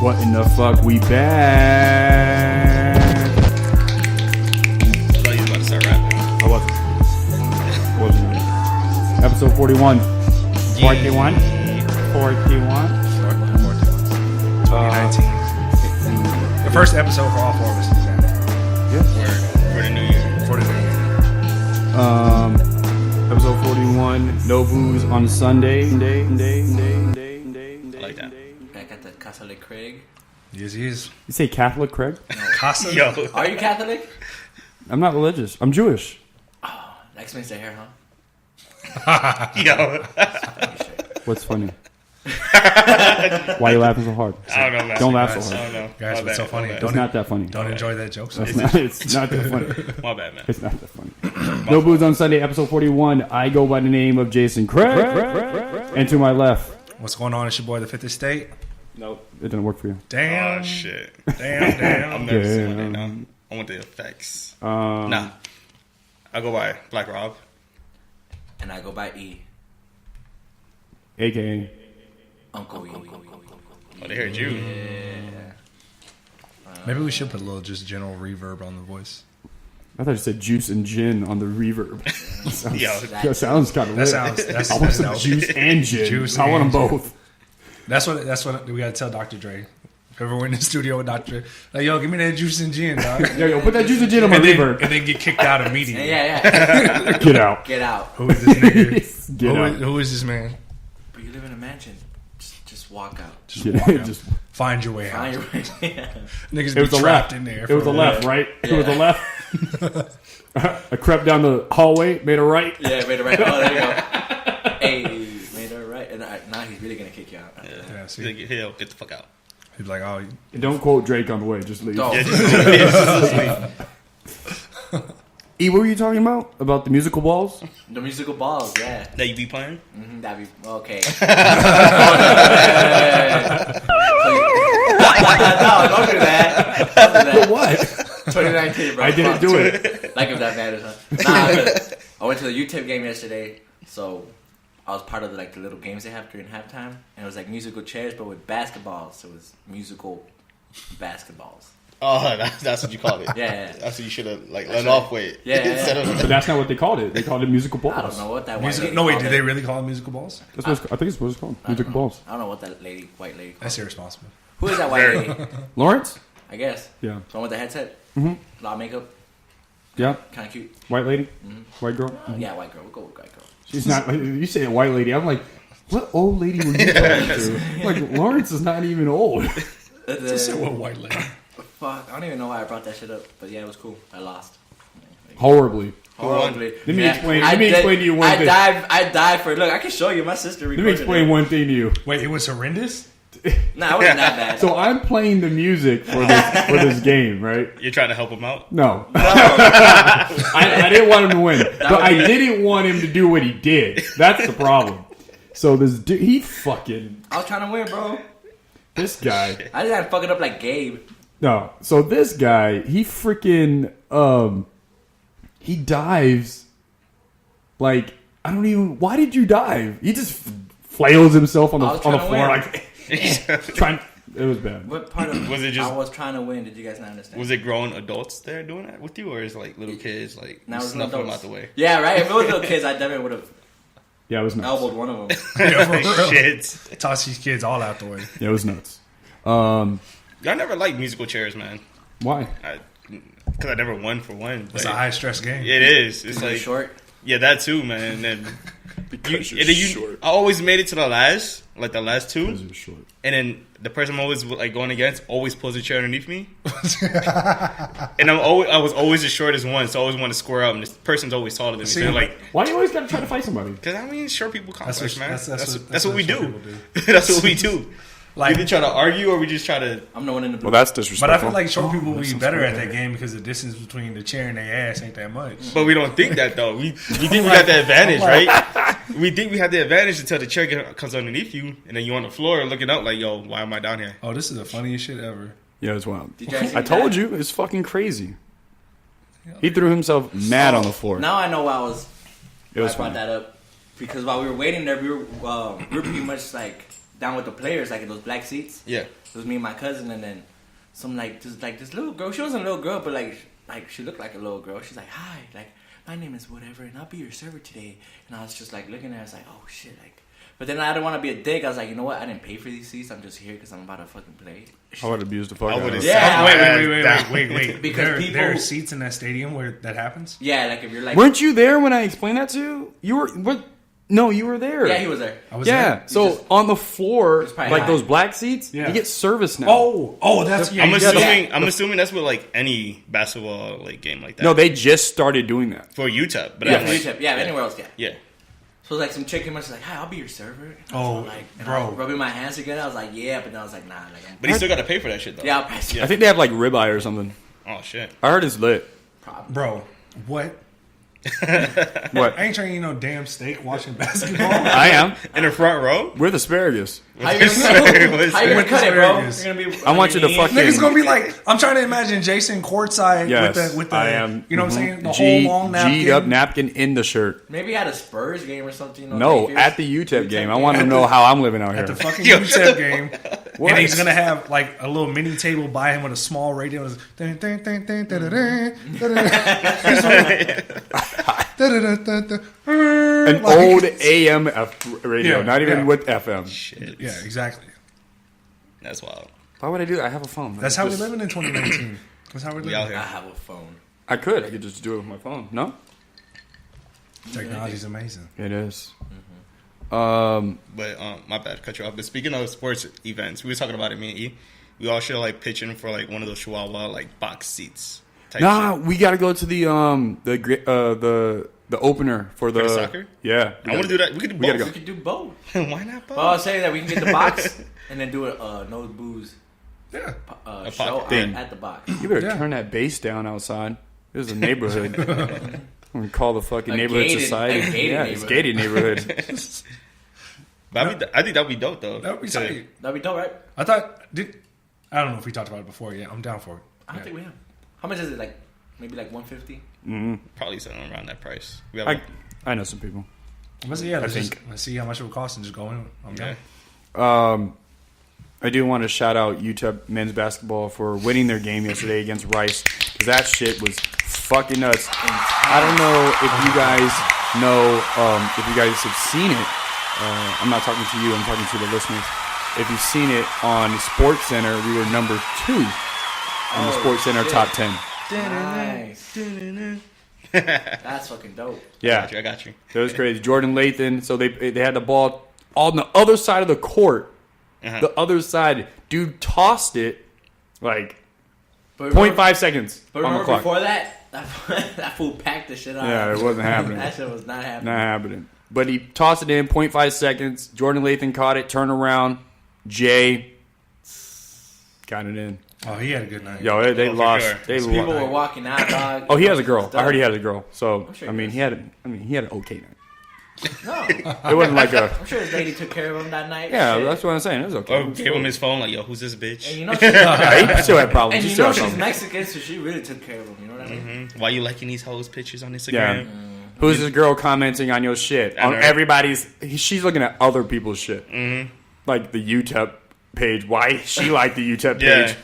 What in the fuck? We back. I thought you was about to start rapping. I wasn't. Episode 41. 41? 41? 2019. The first episode for all four of us is that. Yeah. For the new year. For the new year. Episode 41. No booze on Sunday. I like that. Back at the Casa de Craig. Yes, he is. You say Catholic, Craig? Casa. Yo. Are you Catholic? I'm not religious. I'm Jewish. Oh, that explains the hair, huh? Yo. What's funny? Why are you laughing so hard? I don't know, man. Don't laugh so I hard. don't know. Guys, My what's so bad, funny? my bad. It's not that funny. Don't enjoy that joke. So It's not that funny. My bad, man. It's not that funny. No Booze on Sunday, episode 41. I go by the name of Jason Craig. And to my left. What's going on? It's your boy, the Fifth Estate. Nope. It didn't work for you. Damn. Oh, shit. Damn. I'm nervous Damn. right now. I want the effects. Um, Nah. I go by Black Rob. And I go by E. AKA. Uncle E. Oh, they heard you. Maybe we should put a little just general reverb on the voice. I thought you said juice and gin on the reverb. Yo. That sounds kind of That lit. sounds. That's, I want some that- juice and gin. Juice I want them and both. That's what we gotta tell Dr. Dre. If ever we're in the studio with Dr. Dre, like, yo, give me that juice and gin, dog. Yo, put that juice and gin on my and reverb. then get kicked out immediately. Yeah. Get out. Get out. Who is this nigga? Get out. Who is this man? But you live in a mansion. Just walk out. Just Get walk out. out. Just, Find your way out. Find your way. Yeah. Niggas it was be the trapped left. in there. It was the left, right? It was the left. I crept down the hallway, made a right. Yeah, made it right. Oh, there you go. Hey, made it right. And now he's really going to kick you out. Yeah, He's see, like, hell, get the fuck out. he's like, oh, And don't quote Drake on the way. Just leave. Don't. Yeah, just leave. E, what were you talking about? About the musical balls? The musical balls, yeah. That you be playing? That'd be okay. No, don't do that. Don't do that. What? 2019, bro. I didn't do it. Like if that matters, huh? Nah, I went to the UTEP game yesterday, so I was part of the little games they have during halftime, and it was like musical chairs, but with basketballs. So it was musical basketballs. Oh, that's what you called it. Yeah. That's what you should have let off with. Yeah. Instead of But that's not what they called it. They called it musical balls. I don't know what that white musical. lady No, wait, called did it. they really call them musical balls? That's what I think it's what it's called. Musical balls. I don't know what that white lady called That's it. irresponsible. Who is that white lady? Lawrence? I guess. Yeah. The one with the headset? Mhm. A lot of makeup? Yeah. Kind of cute? White lady? White girl? Yeah, white girl. We'll go with white girl. She's not. You say a white lady. I'm like, what old lady were you talking to? Like, Lawrence is not even old. Just say what white lady. Fuck, I don't even know why I brought that shit up, but yeah, it was cool. I lost. Horribly. Horribly. Let me explain- I let me did- explain to you one I thing. died for. Look, I can show you. My sister Let recorded me explain it. one thing to you. Wait, it was horrendous. Nah, it wasn't that bad. So I'm playing the music for this game, right? You're trying to help him out? No. I didn't want him to win. But I didn't want him to do what he did. That's the problem. So this dude, he fucking, I was trying to win, bro. this guy. I just had to fuck it up like Gabe. No. So this guy, he freaking, he dives like, I don't even, why did you dive? He just flails himself on the I was floor trying to like, trying, it was bad. What part of Was it just- I was trying to win? Did you guys not understand? Was it grown adults there doing that with you, or is it like little kids like Now it's snuffing them adults. out the way? Yeah, right. If it was little kids, I definitely would have Yeah, it was nuts. elbowed one of them. Yeah, for real. Shit. Toss these kids all out the way. Yeah, it was nuts. I never liked musical chairs, man. Why? Because I never won for one. It's but a high stress game. It is. It's You're like short. yeah, that too, man. And then Because and then I always made it to the last two, Because you're short. and then the person I'm always like going against always pulls a chair underneath me, and I was always the shortest one, so I always want to square up, and this person's always taller than me. See, So like, Why do you always gotta try to fight somebody? because I mean, short people complex, That's what- man. that's That's what we short do. people do. That's what we do. Like, We either try to argue or we just try to. I'm the one in the blue. Well, that's but disrespectful. I feel like short people will be sounds better good. at that game because the distance between the chair and their ass ain't that much. But we don't think that though. We think we got the advantage, right? We think we have the advantage until the chair comes underneath you, and then you on the floor looking up like, "Yo, why am I down here?" Oh, this is the funniest shit ever. Yeah, it's wild. Did you guys see I told that? you, it's fucking crazy. He threw himself mad on the floor. Now I know why I was. It was I brought funny. that up because while we were waiting there, we were pretty much like down with the players, like in those black seats. Yeah. It was me and my cousin, and then some this little girl. She wasn't a little girl, but like she looked like a little girl. She's like, "Hi, like my name is whatever, and I'll be your server today." And I was just like looking at her, I was like, "Oh shit!" Like, but then I didn't want to be a dick. I was like, you know what? I didn't pay for these seats. I'm just here because I'm about to fucking play. I would abuse the fuck I out of would've it. Yeah. Wait. Because there are people- seats in that stadium where that happens? Yeah, like if you're like, Weren't you there when I explained that to you? You were. What? No, you were there. yeah, he was there. I was Yeah. there. So just- on the floor, It's probably like high. those black seats, Yeah. you get service now. Oh, that's yeah. I'm you got assuming. that. I'm assuming that's what like any basketball like game like that. No, they just started doing that. for UTEP, but Yeah, I'm for like, YouTube. Yeah, anywhere else, yeah. yeah. So like some chick came up, she's like, "Hi, I'll be your server." And I Oh, was like, and bro. I was rubbing my hands together. I was like, "Yeah," but then I was like, "Nah." Like, But he still got to pay for that shit though. yeah, I'll press Yeah. I think they have like ribeye or something. Oh shit. I heard it's lit. Probably. Bro, what? What? I ain't trying to eat no damn steak watching basketball. I am In the front row. with asparagus. How you gonna, how you gonna With cut it, bro? asparagus. You're gonna be. I want you to fucking- Niggas gonna be like, I'm trying to imagine Jason courtside Yes, with the I am. you know what I'm Mhm. saying? The whole long napkin. G'd up napkin in the shirt. Maybe at a Spurs game or something. You know, No, Lakers. at the UTEP game. I want to know how I'm living out At the here. fucking Yo, UTEP game. What? And he's gonna have like a little mini table by him with a small radio. It's dun, dun, dun, dun, dun, dun, dun, dun, dun. An Like- old AM radio, Yeah, not even yeah. with FM. Shit. Yeah, exactly. That's wild. Why would I do that? I have a phone. That's how we Just- living in 2019. That's how we We out living. I here. have a phone. I could just do it with my phone. No, Technology's amazing. it is. But my bad, cut you off. But speaking of sports events, we were talking about it. Me and E, we all should like pitch in for like one of those Chihuahua like box seats. Type Nah, shit. we got to go to the opener for the the soccer? Yeah, I want to do that. We could do We gotta both. We could do both. Why not both? Well, I was saying that we can get the box and then do a no booze Yeah. show pocket thing. at the box. You better Yeah. turn that bass down outside. This is a neighborhood. I'm gonna call the fucking A neighborhood gated- society. a gated Yeah, it's neighborhood. gated neighborhood. But I think that'd be dope though. That would be To- tight. That'd be dope, right? I don't know if we talked about it before. Yeah, I'm down for it. I don't think we have. How much is it? Like maybe like 150. Probably something around that price. We have I know some people. Let's see how much it would cost and just go in. I'm yeah. down. I do want to shout out UTEP men's basketball for winning their game yesterday against Rice, because that shit was fucking nuts. I don't know if you guys know, if you guys have seen it. I'm not talking to you, I'm talking to the listeners. If you've seen it on Sports Center, we were number 2 on the Sports Center shit. top 10. Nice. That's fucking dope. Yeah, I got you. that was crazy. Jordan Lathan, so they had the ball on the other side of the court. Uh-huh. The other side, dude tossed it like But 0.5 seconds But on the remember clock. before that fool packed the shit out. Yeah, it wasn't happening. That shit was not happening. Not happening. But he tossed it in 0.5 seconds. Jordan Lathan caught it, turned around. Jay got it in. Oh, he had a good night. Yo, they Oh, for lost. sure. They People lost. were walking out, dog. Oh, he has a girl. I heard he has a girl. So I'm sure I he mean, does. he had an okay night. No, It wasn't like a. I'm sure his lady took care of him that night. Yeah, Shit. that's what I'm saying. It was okay. Or gave him his phone like, yo, who's this bitch? And you know, she, Yeah, he still had problems. and He you still know had she's problems. Mexican, so she really took care of him. You know what I mean? Why you liking these hoes pictures on Yeah. Instagram? Who's this girl commenting on your shit? I On know. everybody's. She's looking at other people's shit. Like the UTEP page. Why she like the UTEP Yeah. page?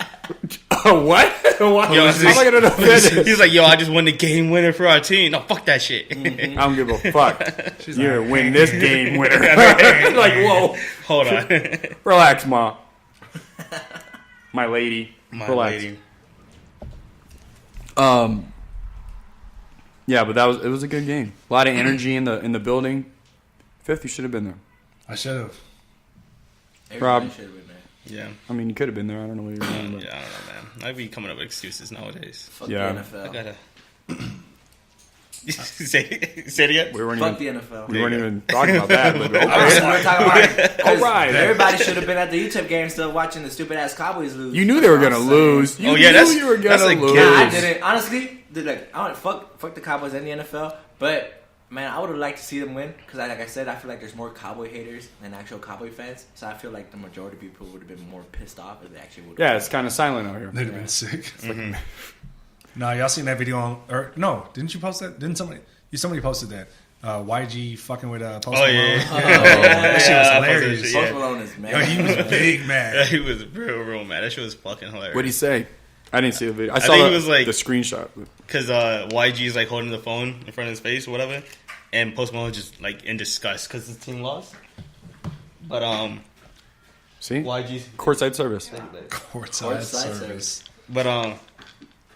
What? What? Yo, How am I gonna know that? He's like, yo, I just won the game winner for our team. No, fuck that shit. I don't give a fuck. She's You're like, gonna win this game winner. Like, whoa. Hold on. Relax, Ma. My lady. My Relax. lady. Yeah, but it was a good game. A lot of energy in the building. Fifth, you should have been there. I should have. Rob. Everybody should have been there. Yeah. I mean, you could have been there. I don't know what you're doing. Yeah, I don't know, man. I be coming up with excuses nowadays. Fuck Yeah. the I NFL. gotta. say it again? We weren't Fuck even, the NFL. we weren't even talking about that. But I was okay. gonna talk about it. 'Cause All right. Everybody should have been at the UTEP game still watching the stupid ass Cowboys lose. You knew they were That's gonna what I'm saying. lose. You Oh, yeah, knew that's- you were that's gonna a lose. given. Nah, I didn't. Honestly, I don't fuck the Cowboys and the NFL. But man, I would have liked to see them win because, like I said, I feel like there's more Cowboy haters than actual Cowboy fans. So I feel like the majority of people would have been more pissed off if they actually would. Yeah, it's kind of silent out here. They'd have been sick. Nah, y'all seen that video on? Or no? Didn't you post that? Didn't somebody? Somebody posted that. YG fucking with Post Oh Malone. yeah, That shit was I hilarious. posted Post shit, Malone is Yo, mad. he was big mad. He was real mad. That shit was fucking hilarious. What'd he say? I didn't see the video. I saw think the, he was like- the screenshot. Because YG's like holding the phone in front of his face or whatever, and Post Malone just like in disgust because his team lost. But See? YG's Courtside service. Courtside service. But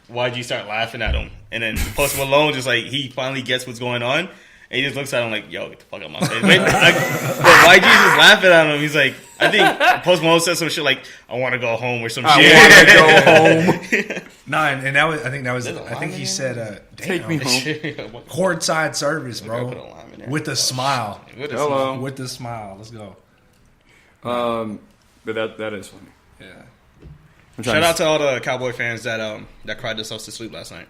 YG start laughing at him, and then Post Malone just like he finally gets what's going on, and he just looks at him like, "Yo, get the fuck out my face!" But YG just laughing at him. He's like, I think Post Malone said some shit like, "I want to go home" or some shit. I want to go home. Nah, and that was. I think he said, Take me home. "Courtside service, Put a bro." lime in there. With a smile. With a Hello. With the smile. Let's go. But that is funny. Yeah. I'm trying Shout out to all the Cowboy fans that cried themselves to sleep last night.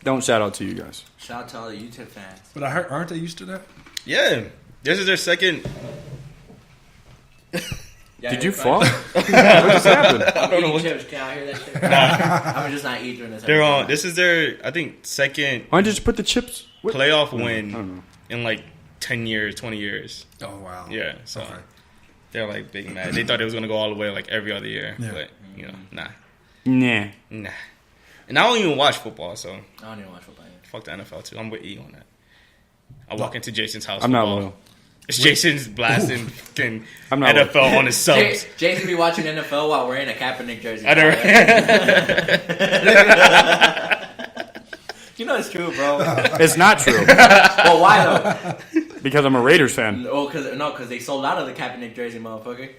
Don't shout out to you guys. Shout out to all the YouTube fans. But I heard, aren't they used to that? Yeah, this is their second. Yeah, Did you it's fall? like- What just happened? I'm eating chips. Can I hear that shit? I'm just not eating during this. They're on. This is their, I think, second Why don't you just put the chips? What? playoff I don't win know. in like 10 years, 20 years. Oh wow. Yeah, so Okay. they're like big mad. They thought it was gonna go all the way like every other year, Yeah. but you know, nah. Nah. And I don't even watch football, so I don't even watch football. fuck the NFL too. I'm with E on that. I walk into Jason's house. I'm not football. loyal. It's Jason's blasting fucking I'm not NFL on his subs. Jason be watching NFL while wearing a Kaepernick jersey. I don't. You know it's true, bro. It's not true Well, why though? because I'm a Raiders fan. Oh, because they sold out of the Kaepernick jersey, motherfucker.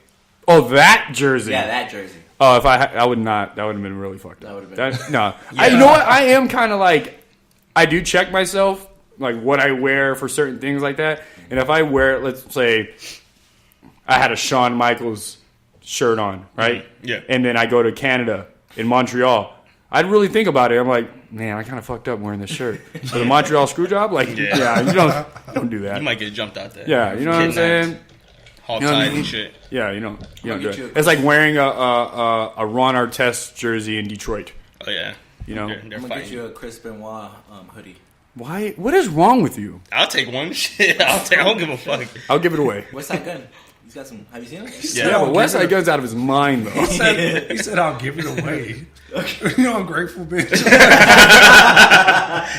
Oh, that jersey. Yeah, that jersey. Oh, if I would not. That would have been really fucked up. That would've been- No, you know what? I am kind of like. I do check myself, like what I wear for certain things like that. And if I wear, let's say, I had a Shawn Michaels shirt on, right? Yeah. And then I go to Canada in Montreal. I'd really think about it. I'm like, man, I kind of fucked up wearing this shirt. For the Montreal Screwjob, like, yeah, you don't do that. You might get jumped out there. Yeah, you know what I'm Kidnapped, saying? hog You know what I tied mean? and shit. Yeah, you don't do get it. you a- It's like wearing a Ron Artest jersey in Detroit. Oh yeah. You know? they're I'm gonna get fighting. you a Chris Benoit hoodie. Why? What is wrong with you? I'll take one. Shit, I don't give a fuck. I'll give it away. West Side Gun. He's got some. Have you seen him? Yeah. Yeah, but West Side Gun's out of his mind, though. He said, "I'll give it away." You know, ungrateful bitch.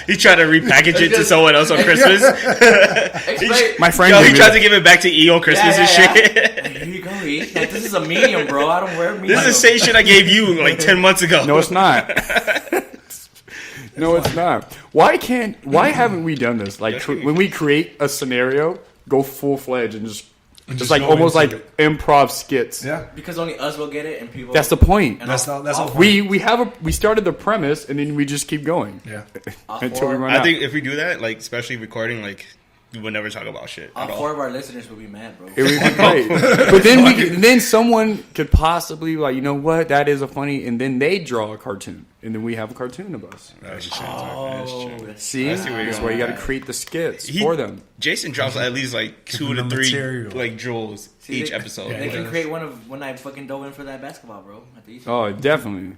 He tried to repackage it to someone else on Christmas. Explain. My friend Yo, gave he me tried that. to give it back to E on Christmas and shit. Here you go, E. Like, this is a medium, bro. I don't wear medium. This is the same shit I gave you like 10 months ago. No, it's not. No, it's not. Why haven't we done this? Like, when we create a scenario, go full-fledged and just like go almost like into improv skits. Yeah. Because only us will get it, and people. That's the point. And That's off- all. off- We started the premise and then we just keep going. Yeah. off Until we four- run I out. think if we do that, like especially recording, like we would never talk about shit All at all. 4 of our listeners will be mad, bro. It would be great. But then someone could possibly like, you know what, that is a funny, and then they draw a cartoon, and then we have a cartoon of us. That's true. Oh, That's true. See, I see where you're that's going why you got to with that. create the skits He- for them. Jason drops at least like 2 them to the 3 material. like drills See, each they- episode. They Yeah. can create one of when I fucking dove in for that basketball, bro. At the East. Oh, definitely.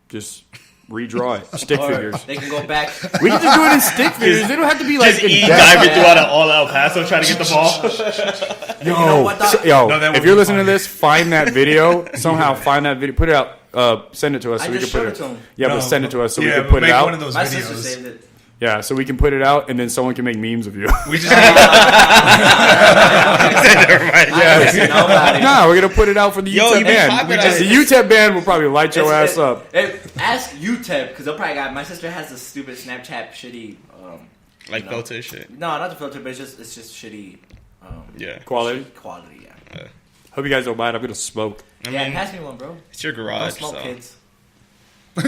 Just redraw it. Stick Or figures. They can go back. We can just do it in stick figures. They don't have to be like Just in E depth. diving throughout an all-out paso trying to get the ball. Yo, know what, dog? No, that if would you're be listening to funny. this, find that video. Somehow find that video. Put it out. Send it to us I so we can just put showed it. it to him. Yeah, No, but send it to us so we yeah, can but put it make out. one of those My sister videos. saved it. Yeah, so we can put it out, and then someone can make memes of you. We just Nobody. Nah, we're gonna put it out for the Yo, UTEP you been band. popping The UTEP band will probably light your ass up. Ask UTEP because they'll probably got. My sister has this stupid Snapchat shitty. Like No. filter shit. No, not the filter, but it's just shitty. Yeah. Quality. Quality, yeah. Hope you guys don't mind. I'm gonna smoke. I Yeah, mean, pass me one, bro. it's your Don't garage, smoke, so. kids.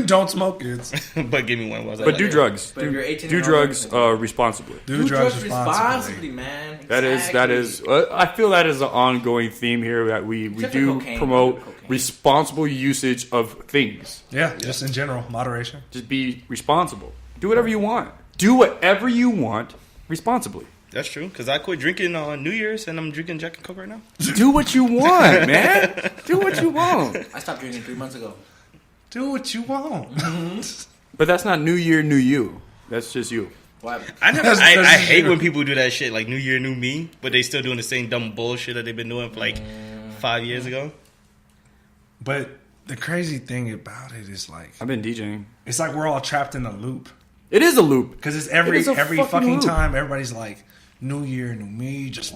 don't smoke, kids. But give me one. Was But do drugs. But if you're 18 Do and drugs older, responsibly. Do drugs responsibly. man. That Exactly. is. I feel that is an ongoing theme here that we Except do for cocaine. promote Cocaine. responsible usage of things. Yeah, just in general, moderation. Just be responsible. Do whatever you want. Do whatever you want responsibly. That's true. Because I quit drinking on New Year's and I'm drinking Jack and Coke right now. Do what you want, man. Do what you want. I stopped drinking 3 months ago. Do what you want. But that's not New Year, New You. That's just you. What? I hate when people do that shit like New Year, New Me, but they still doing the same dumb bullshit that they've been doing for like 5 years ago. But the crazy thing about it is like I've been DJing. it's like we're all trapped in a loop It is a loop. because it's It every is a fucking fucking loop. time everybody's like New Year, New Me, just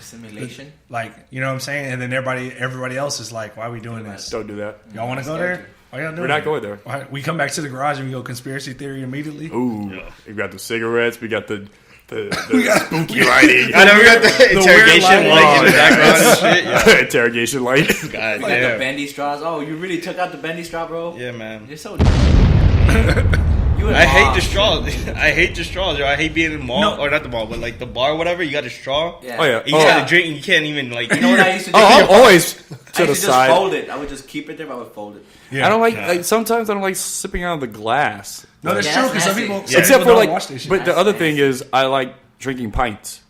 Simulation. like you know what I'm saying, and then everybody else is like, why are we doing this? Don't do that. Y'all want to go there? Why y'all doing We're not it? going there. Why- We come back to the garage and we go conspiracy theory immediately. Ooh, Yeah. we got the cigarettes. We got the got- spooky lighting. I know we got the interrogation weird light in the light. background and shit. Yeah. Interrogation light. God Like the damn. bendy straws. Oh, you really took out the bendy straw, bro? Yeah, man. You're so dumb. You and I hate Mom. the straws. I hate the straws, yo. I hate being in the mall, No. or not the mall, but like the bar, or whatever. You got a straw. Yeah. Oh, yeah. And you Oh. try to drink, and you can't even like. You know what I used to do? Oh, I'm always I to used the to just side. fold it. I would just keep it there, but I would fold it. Yeah. I don't like, Yeah. like sometimes I don't like sipping out of the glass. No, that's Yeah, true that's because some nasty. people, Yeah. some Except people for don't like, wash their shit. but the That's other nasty. thing is I like drinking pints.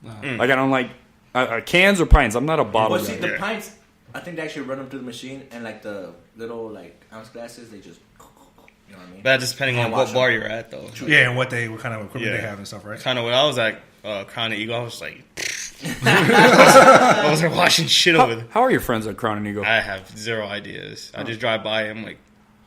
Mm. Like I don't like cans or pints. I'm not a bottle Well, see, guy. the Yeah. pints, I think they actually run them through the machine, and like the little like ounce glasses, they just, you know what I mean? But just depending on Hand what wash bar them. you're at, though. Yeah, and what kind of equipment Yeah. they have and stuff, right? Kind of when I was at Crown and Eagle, I was like, I was like washing shit over there. How are your friends at Crown and Eagle? I have zero ideas. I just drive by. I'm like,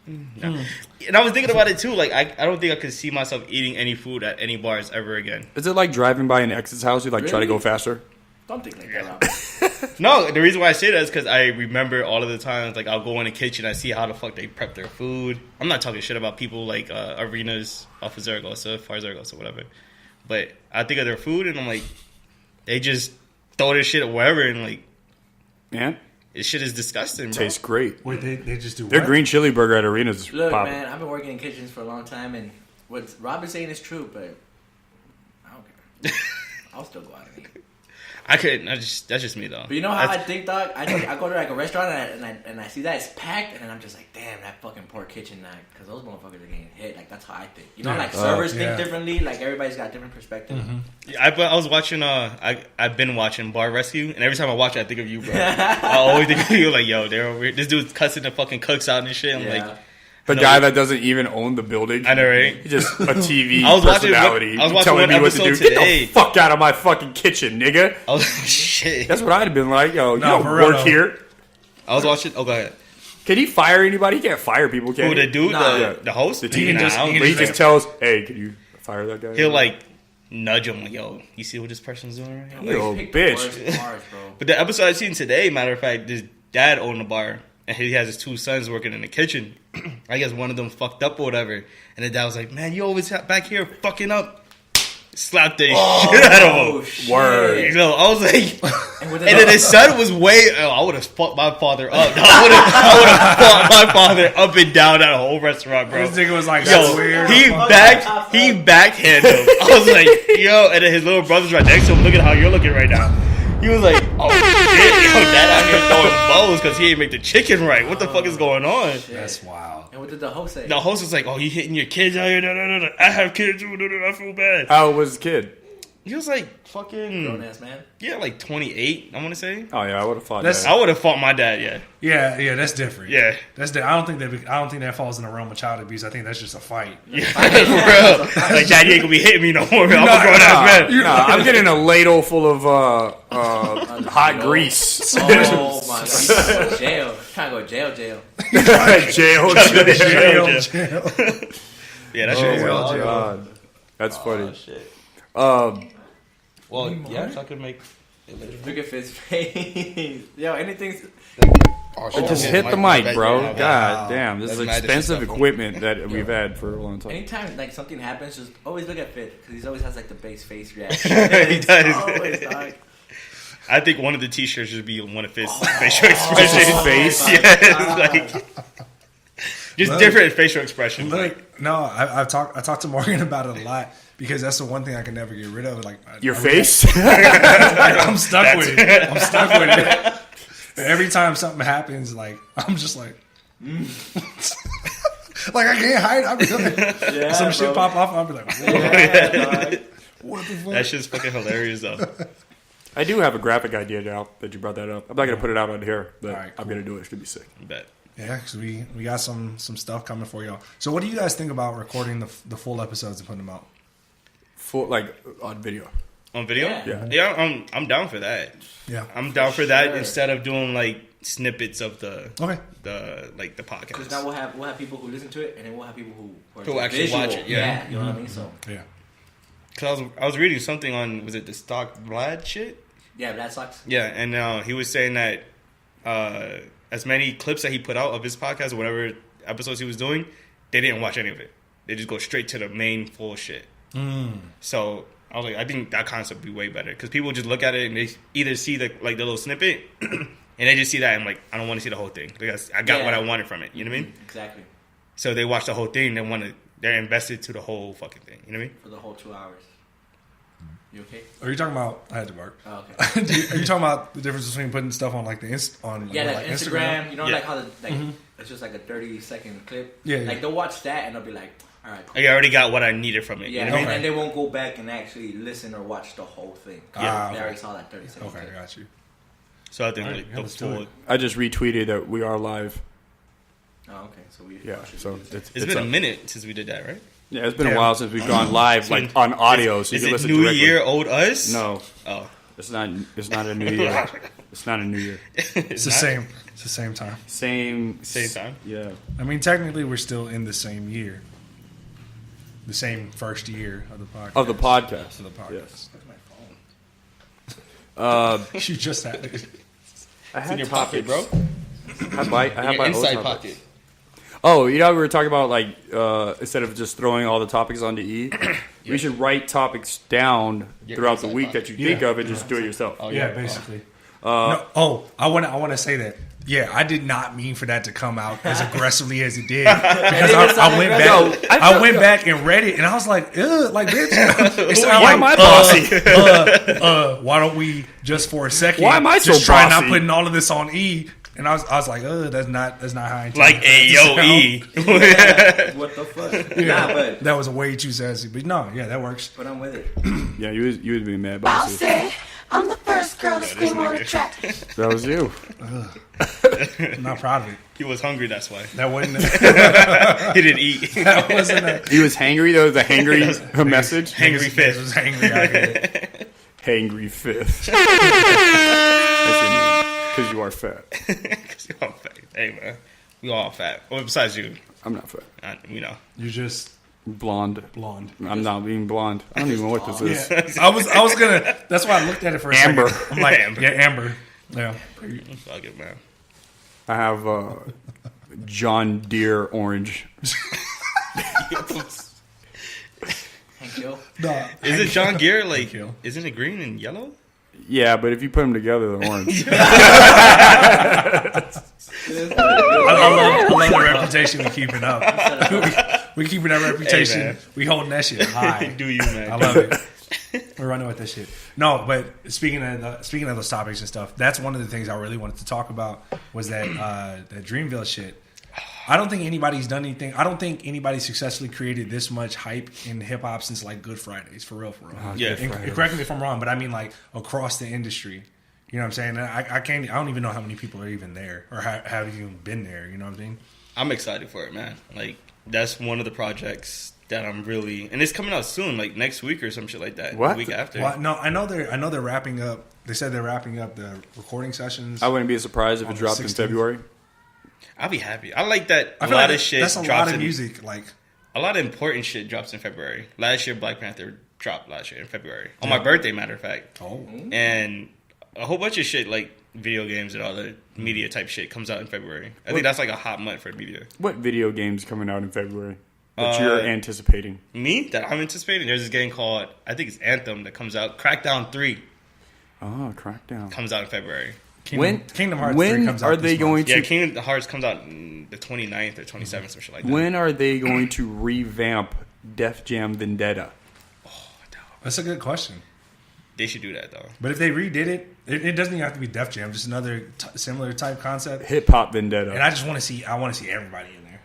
no. And I was thinking about it too. Like, I don't think I could see myself eating any food at any bars ever again. Is it like driving by an ex's house? You like try to go Really? faster? Don't think like that, Rob. No, the reason why I say that is because I remember all of the times, like, I'll go in the kitchen, I see how the fuck they prep their food. I'm not talking shit about people like Arenas off of Zaragoza, Far Zaragoza, whatever. But I think of their food, and I'm like, they just throw their shit wherever, and like, Yeah, this shit is disgusting, bro. tastes great. Wait, they just do Their what? green chili burger at Arena's Look, popping. man, I've been working in kitchens for a long time, and what Rob is saying is true, but I don't care. I'll still go out and eat. I couldn't. That's just me, though. But you know how I think, dog? I go to like a restaurant and I see that it's packed, and I'm just like, damn, that fucking poor kitchen night, because those motherfuckers are getting hit. Like, that's how I think. You know, Yeah. like servers Yeah. think differently. Like, everybody's got a different perspective. I was watching. I've been watching Bar Rescue, and every time I watch it, I think of you, bro. I always think of you. Like, yo, they're over here. This dude's cussing the fucking cooks out and shit. I'm Yeah. like, The No. guy that doesn't even own the building. I know, right? He's just a TV I was watching personality. I was watching telling one me what to do. episode Get today. the fuck out of my fucking kitchen, nigga. I was shit. That's what I'd have been like. Yo, you No, don't for real, work though. here. I was watching. Oh, go ahead. Can he fire anybody? He can't fire people, can Who, he? the dude, Nah. the host? The He can just- I don't he can But he think just so. tells, hey, can you fire that guy? He'll like nudge him, like, yo, you see what this person's doing right now? Yo, Pick the bitch. worst bars, bro. But the episode I seen today, matter of fact, his dad owned a bar, and he has his two sons working in the kitchen. I guess one of them fucked up or whatever, and the dad was like, "Man, you always back here fucking up." Slapped the shit out of him. Oh, shit. Word. You know, I was like, And with and then his son was way. Oh, I would have fucked my father up. I would have fucked my father up and down that whole restaurant, bro. This nigga was like, that's Yo, weird. he backhanded him. I was like, yo, and then his little brother's right next to him. Look at how you're looking right now. He was like, oh shit, yo, dad out here throwing bows because he ain't make the chicken right. What the fuck is going on? That's wild. And what did the host say? The host was like, oh, you hitting your kids out here? No, no, no, no. I have kids. I feel bad. How was the kid? He was like fucking, Grown ass man. yeah, like 28, I want to say. Oh, yeah, I would have thought That's- that. I would have fought my dad, yeah. Yeah, that's different. Yeah. That's I don't think that falls in the realm of child abuse. I think that's just a fight. Yeah, for real. Like, dad, you ain't gonna be hitting me no more. I'm a grown ass man. Nah, I'm getting a ladle full of hot grease. Oh my god. Jail. Trying to go jail. jail. Jail, Yeah. jail. Yeah, that's Oh, your my God. That's funny. shit. Um, Well, yeah, so I could make it later. Look at his face. Yo, anything's. just hit the mic, bro. Yeah, God damn, this That's is mad expensive disrespectful. equipment that we've had for a long time. Anytime like something happens, just always look at Fit because he always has like the base face reaction. He does. Always, dog. I think one of the T-shirts should be one of his facial expressions. his face? Yeah, it's like just different facial expressions. Look, no, I talked to Morgan about it a lot because that's the one thing I can never get rid of. Like Your face? I'm stuck with it. I'm stuck with it. Every time something happens, like I'm just like, like I can't hide. I'll be like, Yeah, some bro. shit pop off. I'll be like, what, Yeah, dog. what the fuck? That shit's fucking hilarious though. I do have a graphic idea now that you brought that up. I'm not going to put it out on here, but All right, I'm cool. going to do it. It's going to be sick. I bet. Yeah, because we got some stuff coming for y'all. So what do you guys think about recording the full episodes and putting them out? full like on video. On video? Yeah. Yeah, I'm down for that. Yeah. I'm down for that sure. instead of doing like snippets of the Okay. the Because podcast. now we'll have people who listen to it, and then we'll have people who Who actually visual. watch it, yeah. You know what I mean? So Yeah. Because I was reading something on, was it the Stock Vlad shit? yeah, that sucks. Yeah, and he was saying that as many clips that he put out of his podcast or whatever episodes he was doing, they didn't watch any of it. They just go straight to the main full shit. So I was like, I think that concept would be way better because people just look at it and they either see the little snippet and they just see that and I'm like, I don't want to see the whole thing because I got what I wanted from it. You know what I mean? Exactly. So they watch the whole thing. They're invested to the whole fucking thing. You know what I mean? For the whole 2 hours. You okay? Are you talking about? I had to bark. Oh, okay. Are you talking about the difference between putting stuff on like the Yeah, like Instagram. You know, Yeah. like how it's just like a 30-second clip. Yeah, yeah. Like they'll watch that and they'll be like, all right, cool. Like, I already got what I needed from it. Yeah, You know what I and mean? then they won't go back and actually listen or watch the whole thing. Ah, They okay. already saw that 30-second Okay, clip. I got you. So I think Alright, like yeah, the let's do full. it. I just retweeted that we are live. Oh, okay. So we Yeah, should so do this. It's been up. a minute since we did that, right? Yeah, it's been Yeah. a while since we've gone live, like on audio, so you Is can it listen New directly. Year, old us? No, Oh. it's not. It's not a new year. It's not a new year. It's the same. It's the same time. Same time? Yeah. I mean, technically, we're still in the same year. The same first year of the podcast. Of the podcast. Of the podcast. Yes. You just had it. I It's had in your pocket, bro. I have my Your old inside topics. pocket. Oh, you know we were talking about like instead of just throwing all the topics onto E, we should write topics down Your throughout the inside week pocket. that you think Yeah. of and just do it yourself. Oh, Yeah, basically. No, I want to say that. Yeah, I did not mean for that to come out as aggressively as it did because I went back. No, I went back and read it, and I was like, "Ugh, like bitch." It sounded Why am I bossy? why don't we just for a second? Why am I so just try bossy? not putting all of this on E? And I was like, that's not how I intended Like, that hey, to yo, sound. E. What the fuck? Nah, but That was way too sassy, but no, yeah, that works. I'm with it. Yeah, you was being mad I'll bossy. say I'm the first girl to scream on the track. That was you. I'm not proud of it. He was hungry, that's why. That wasn't. He didn't eat. That wasn't a. He was hangry. That was a hangry message. Hangry Niggas fist. was angry out here. Hangry fifth. That's your name. Because you are fat. 'Cause you all fat. Hey, man. We all fat. Well, besides you. I'm not fat. You know. You're just Blonde. blonde. I'm not being blonde. I don't even know what this is. Yeah, I was gonna. That's why I looked at it for a Amber. second. I'm like, Amber. yeah, Amber. Yeah. Fuck it, man. I have John Deere orange. Hank Hill. No, Is it John Gear? Like, you. isn't it green and yellow? Yeah, but if you put them together, they're orange. I love the reputation we keeping up. We keeping that reputation. Hey, man. We holding that shit high. Do you, man? I love it. We're running with this shit. No, but speaking of those topics and stuff, that's one of the things I really wanted to talk about was that that Dreamville shit. I don't think anybody's done anything. I don't think anybody successfully created this much hype in hip hop since like Good Fridays, for real. Yeah. And correct me if I'm wrong, but I mean like across the industry. You know what I'm saying? I can't. I don't even know how many people are even there or have even been there. You know what I'm saying? I'm excited for it, man. Like, that's one of the projects that I'm really, and it's coming out soon, like next week or some shit like that. What? The week after. Well, no, I know they're wrapping up. They said they're wrapping up the recording sessions. I wouldn't be surprised if On it the dropped in 16th. February. I'll be happy. I like that I a feel lot like of shit that's a drops lot of in music. Like, a lot of important shit drops in February. Last year, Black Panther dropped last year in February on my birthday, matter of fact. oh, And a whole bunch of shit like video games and all the media type shit comes out in February. I think that's like a hot month for media. What video games coming out in February that Uh, you're anticipating? Me that I'm anticipating. There's this game called I think it's Anthem that comes out. Crackdown 3 Oh, Crackdown. comes out in February. Kingdom Hearts when 3 comes out are this they month. going Yeah, to? Kingdom Hearts comes out the 29th or 27th, some shit like that. When are they going to revamp Def Jam Vendetta? That's a good question. They should do that though. But if they redid it doesn't even have to be Def Jam. Just another similar type concept. Hip Hop Vendetta. And I just want to see. I want to see everybody in there.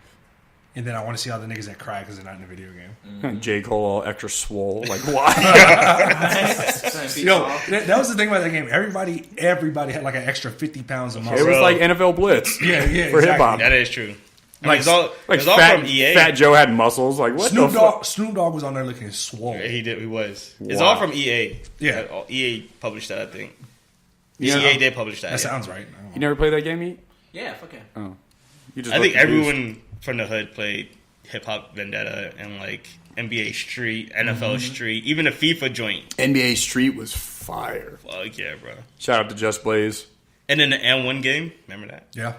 And then I want to see all the niggas that cry because they're not in the video game. J. Cole all extra swole. Like, why? Yo, that was the thing about that game. Everybody had like an extra 50 pounds of muscle. It was like NFL Blitz. Yeah, for exactly. hip hop. That is true. I mean, it's all Fat, from EA. Fat Joe had muscles. Like what Snoop the fuck? Dogg. Snoop Dogg was on there looking swole. He did. He was. It's Wow. all from EA. Yeah. EA published that. I think. Yeah. EA did publish that. That yeah. sounds right. You never played that game, Eat? Yeah, fuck yeah. Oh, you just I think look confused. everyone from the hood played Hip Hop Vendetta and like NBA Street, NFL Street, even the FIFA joint. NBA Street was fire. Fuck yeah, bro. Shout out to Just Blaze. And then the M1 game. Remember that? Yeah.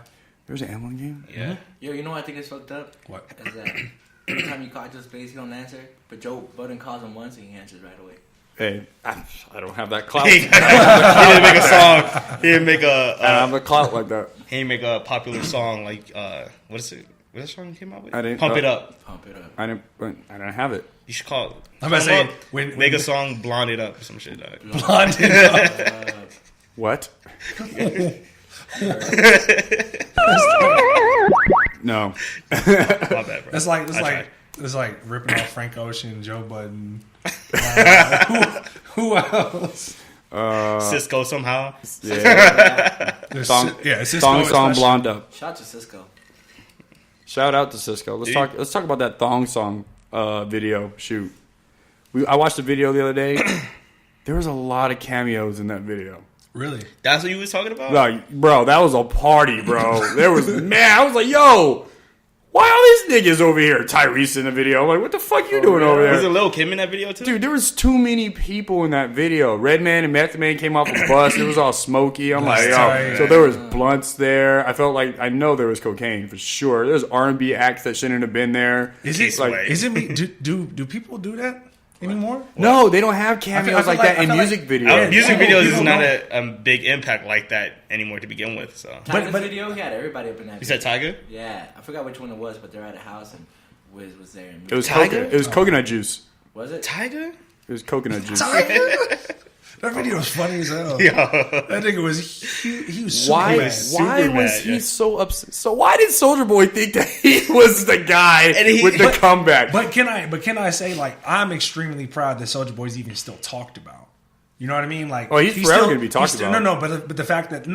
There was an M1 game. Yeah. Yo, you know what I think is fucked up? What? Is that every time you call Just Blaze, he don't answer. But Joe Budden calls him once and he answers right away. Hey, I don't have that clout. he didn't make a song. He didn't make I don't have a clout like that. he didn't make a popular song like what is it? What song he came out with? I didn't- Pump It Up. Pump it up. I didn't have it. You should call it. I'm about to Call him say, up, when- make when- a song, blonde it up or some shit. Dog. Blonded. What? No. My bad, bro. It's like I tried. it's like ripping off Frank Ocean, Joe Budden. Who else? Cisco somehow. Yeah. There's Song, Cisco song especially. blonde up. Shout out to Cisco. Shout out to Cisco. Let's Dude. talk about that thong song video shoot. I watched the video the other day. There was a lot of cameos in that video. Really? That's what you was talking about? Like, bro, that was a party, bro. There was man, I was like, yo, why all these niggas over here? Tyrese in the video. I'm like, what the fuck you doing over Was it there? Lil Kim in that video too? Dude, there was too many people in that video. Redman and Method Man came off a bus. It was all smoky. I'm like, That's yo. tight. So there was blunts there. I felt like I know there was cocaine for sure. There's R&B acts that shouldn't have been there. Is Keith it Sweat. is it me? Do people do that anymore? No, they don't have cameos I feel like like- that I in feel like- music videos. Music people- videos is people not don't- a big impact like that anymore to begin with. So Tiger's but- video, he had everybody up in that. you said Tiger? Yeah, I forgot which one it was, but they're at a house and Wiz was there. And It was Tiger? It was coconut juice. Was it? Tiger? It was coconut juice. That video was funny as hell. Yo. That nigga was he was super Why? mad. Why Super was mad, he yeah. so upset? So why did Soldier Boy think that he was the guy And with the comeback? But can I say, like, I'm extremely proud that Soulja Boy's even still talked about. You know what I mean? Like, Oh, he's forever gonna be talked still, about. No, but the fact that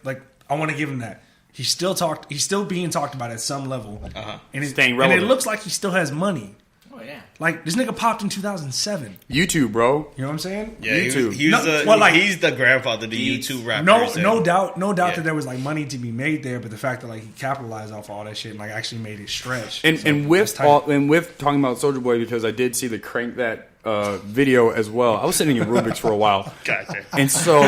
like I want to give him that. He's still being talked about at some level. Uh-huh. And Staying and relevant. it looks like he still has money. Oh yeah. Like, this nigga popped in 2007. YouTube, bro. You know what I'm saying? Yeah, YouTube. he's the grandfather of the YouTube rappers. No doubt Yeah. that there was like money to be made there, but the fact that like he capitalized off all that shit and like actually made it stretch. And So, and that's with tight. with talking about Soldier Boy, because I did see the Crank That video as well. I was sitting in Rubik's for a while. Gotcha. And so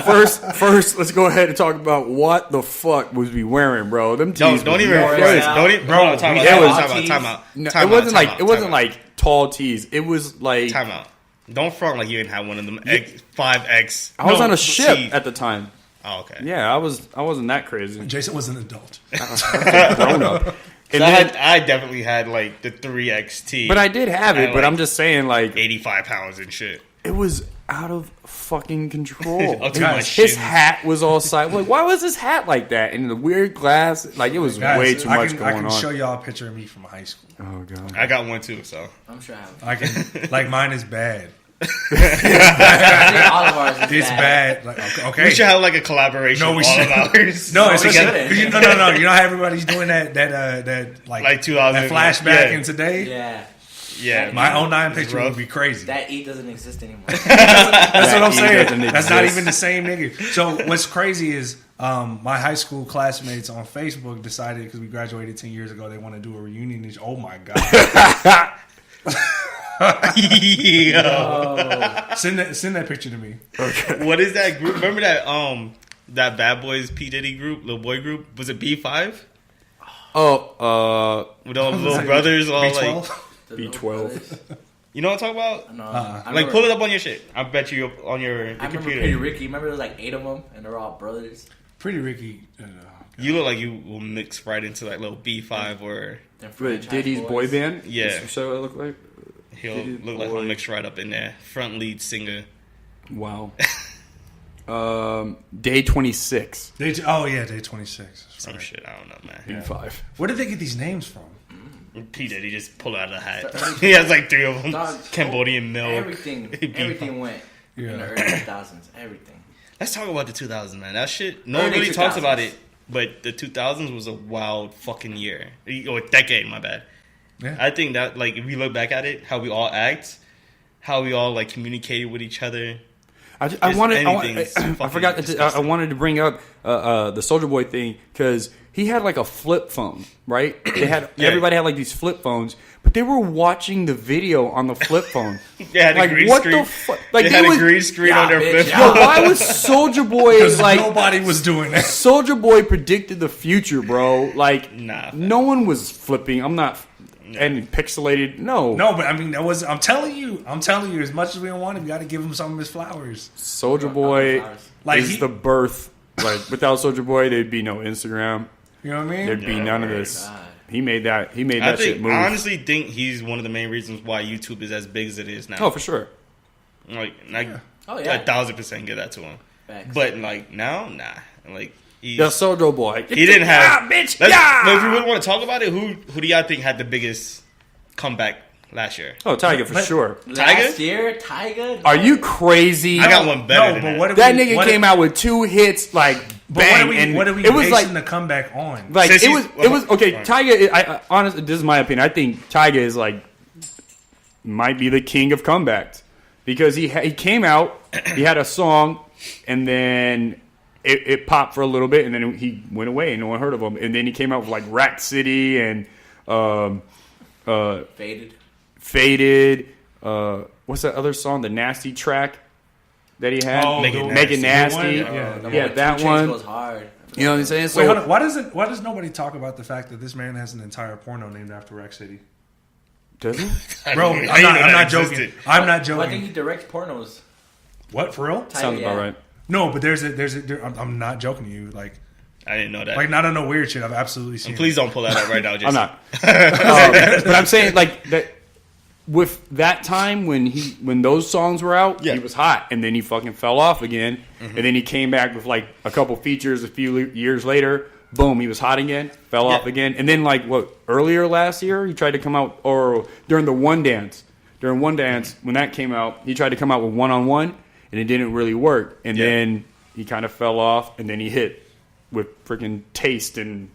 first, let's go ahead and talk about what the fuck was we wearing, bro. Them tees. Don't was even not refer. good. Don't even. Bro, Hold on, time we out. had Time out. No, Time it wasn't out, like time it out, wasn't time like tall tees. It was like Time out. Don't front like you didn't have one of them 5X. I was no, on a ship T. at the time. Oh, okay. Yeah, I wasn't that crazy. Jason was an adult. Grown up. And So then, I definitely had like the 3XT. but I did have it. And, But like, I'm just saying, like 85 pounds and shit. it was out of fucking control. Up to Guys, my His shins. hat was all side. Like, why was his hat like that? And the weird glass, like it was Guys, way too much I going can on. show y'all a picture of me from high school. Oh god. I got one too. So I'm sure I have. I can like mine is bad. I think all of ours is It's bad. Like, okay. we should have like a collaboration. No, we all should. of ours. No, No, it's we just shouldn't. no. You know how everybody's doing that Like 2000, that flashback yeah. in today. Yeah. Yeah, My 09 It's picture rough. would be crazy. That E doesn't exist anymore. That's what I'm He saying. doesn't That's not exist. even the same nigga. So what's crazy is my high school classmates on Facebook decided because we graduated 10 years ago they want to do a reunion. Oh my god! Yo. send that picture to me. What is that group? Remember that Bad Boys P Diddy group, little boy group? Was it B5 Oh, with all the little brothers? All like, B12. The B12. little brothers. you know what I'm talking about? No, Uh-uh. I Like, remember- pull it up on your shit. I bet you on your I remember computer. Pretty Ricky. Remember there was like 8 of them, and they're all brothers. Pretty Ricky. You look like you will mix right into like little B5 or They're Wait, franchise Diddy's boys. boy band. Yeah. So it look like. he'll Diddy's look like boy. he'll mix right up in there. Front lead singer. Wow. Day 26. Day 26. Some Right. shit. I don't know, man. B5. Where did they get these names from? P Diddy just pulled out of the hat. He has like 3 of them. Dog, Cambodian milk. Everything went in the Yeah. early 2000s. Everything. Let's talk about the 2000s, man. That shit. No one Early really talks 2000s. about it but the 2000s was a wild fucking year or decade. My bad. Yeah. I think that like if we look back at it, how we all act, how we all like communicated with each other. I Anything's forgot. fucking I wanted to bring up the Soldier Boy thing because he had like a flip phone, right? They had Yeah. everybody had like these flip phones, but they were watching the video on the flip phone. They had a like green what screen. the fuck? Like They had a was, green screen Yeah, on their bitch, flip yeah. Yo, phone. why was Soldier Boy Because like nobody was doing that. Soldier Boy predicted the future, bro? Like Nah, no one was flipping. I'm not and pixelated. No, No, but I mean, that was. I'm telling you. As much as we don't want him, you got to give him some of his flowers. Soldier Boy Like is he- the birth. Like without Soldier Boy, there'd be no Instagram. You know what I mean? There'd be none of this. God. He made that. He made I that shit think move. I honestly think he's one of the main reasons why YouTube is as big as it is now. Oh, for sure. Like Oh, yeah. 1,000% give that to him. Facts. But like now, nah. Like he's, The Soldier Boy. he didn't have. bitch. But Yeah. if you really want to talk about it, who do y'all think had the biggest comeback last year? Oh, Tiger for But- sure. Last year, Tyga. Are you crazy? I got one better No, than but that. what if That we, nigga what came if, out with 2 hits, like But bang, what are we it was basing like, the comeback on? like Since it he's- was okay. Fine. Tiger, I honestly, this is my opinion. I think Tiger is like might be the king of comebacks because he came out, he had a song, and then it popped for a little bit, and then he went away, and no one heard of him. And then he came out with like Rack City and Faded. Faded. What's that other song? The Nasty track that he had. Oh, Make It the- Nasty. the Nasty. one? Yeah. The Yeah, one with that 2 Chainz one. goes hard. You know what I'm saying? Wait, hold on. Why does nobody talk about the fact that this man has an entire porno named after Rack City? Does he? Bro, I didn't I'm know not that joking. existed. I'm not Well, I think joking. he directs pornos. What, for real? Tyga, Sounds about yeah. right. No, but I'm not joking to you. Like I didn't know that. not on no weird shit. I've absolutely seen. Please don't pull that up right now, Jason. I'm not. But I'm saying like that with that time when those songs were out, Yeah. he was hot, and then he fucking fell off again, and then he came back with like a couple features a few years later. Boom, he was hot again, fell off again, and then like earlier last year he tried to come out, or during One Dance when that came out, he tried to come out with One on One, and it didn't really work, and then he kind of fell off, and then he hit with freaking Taste, and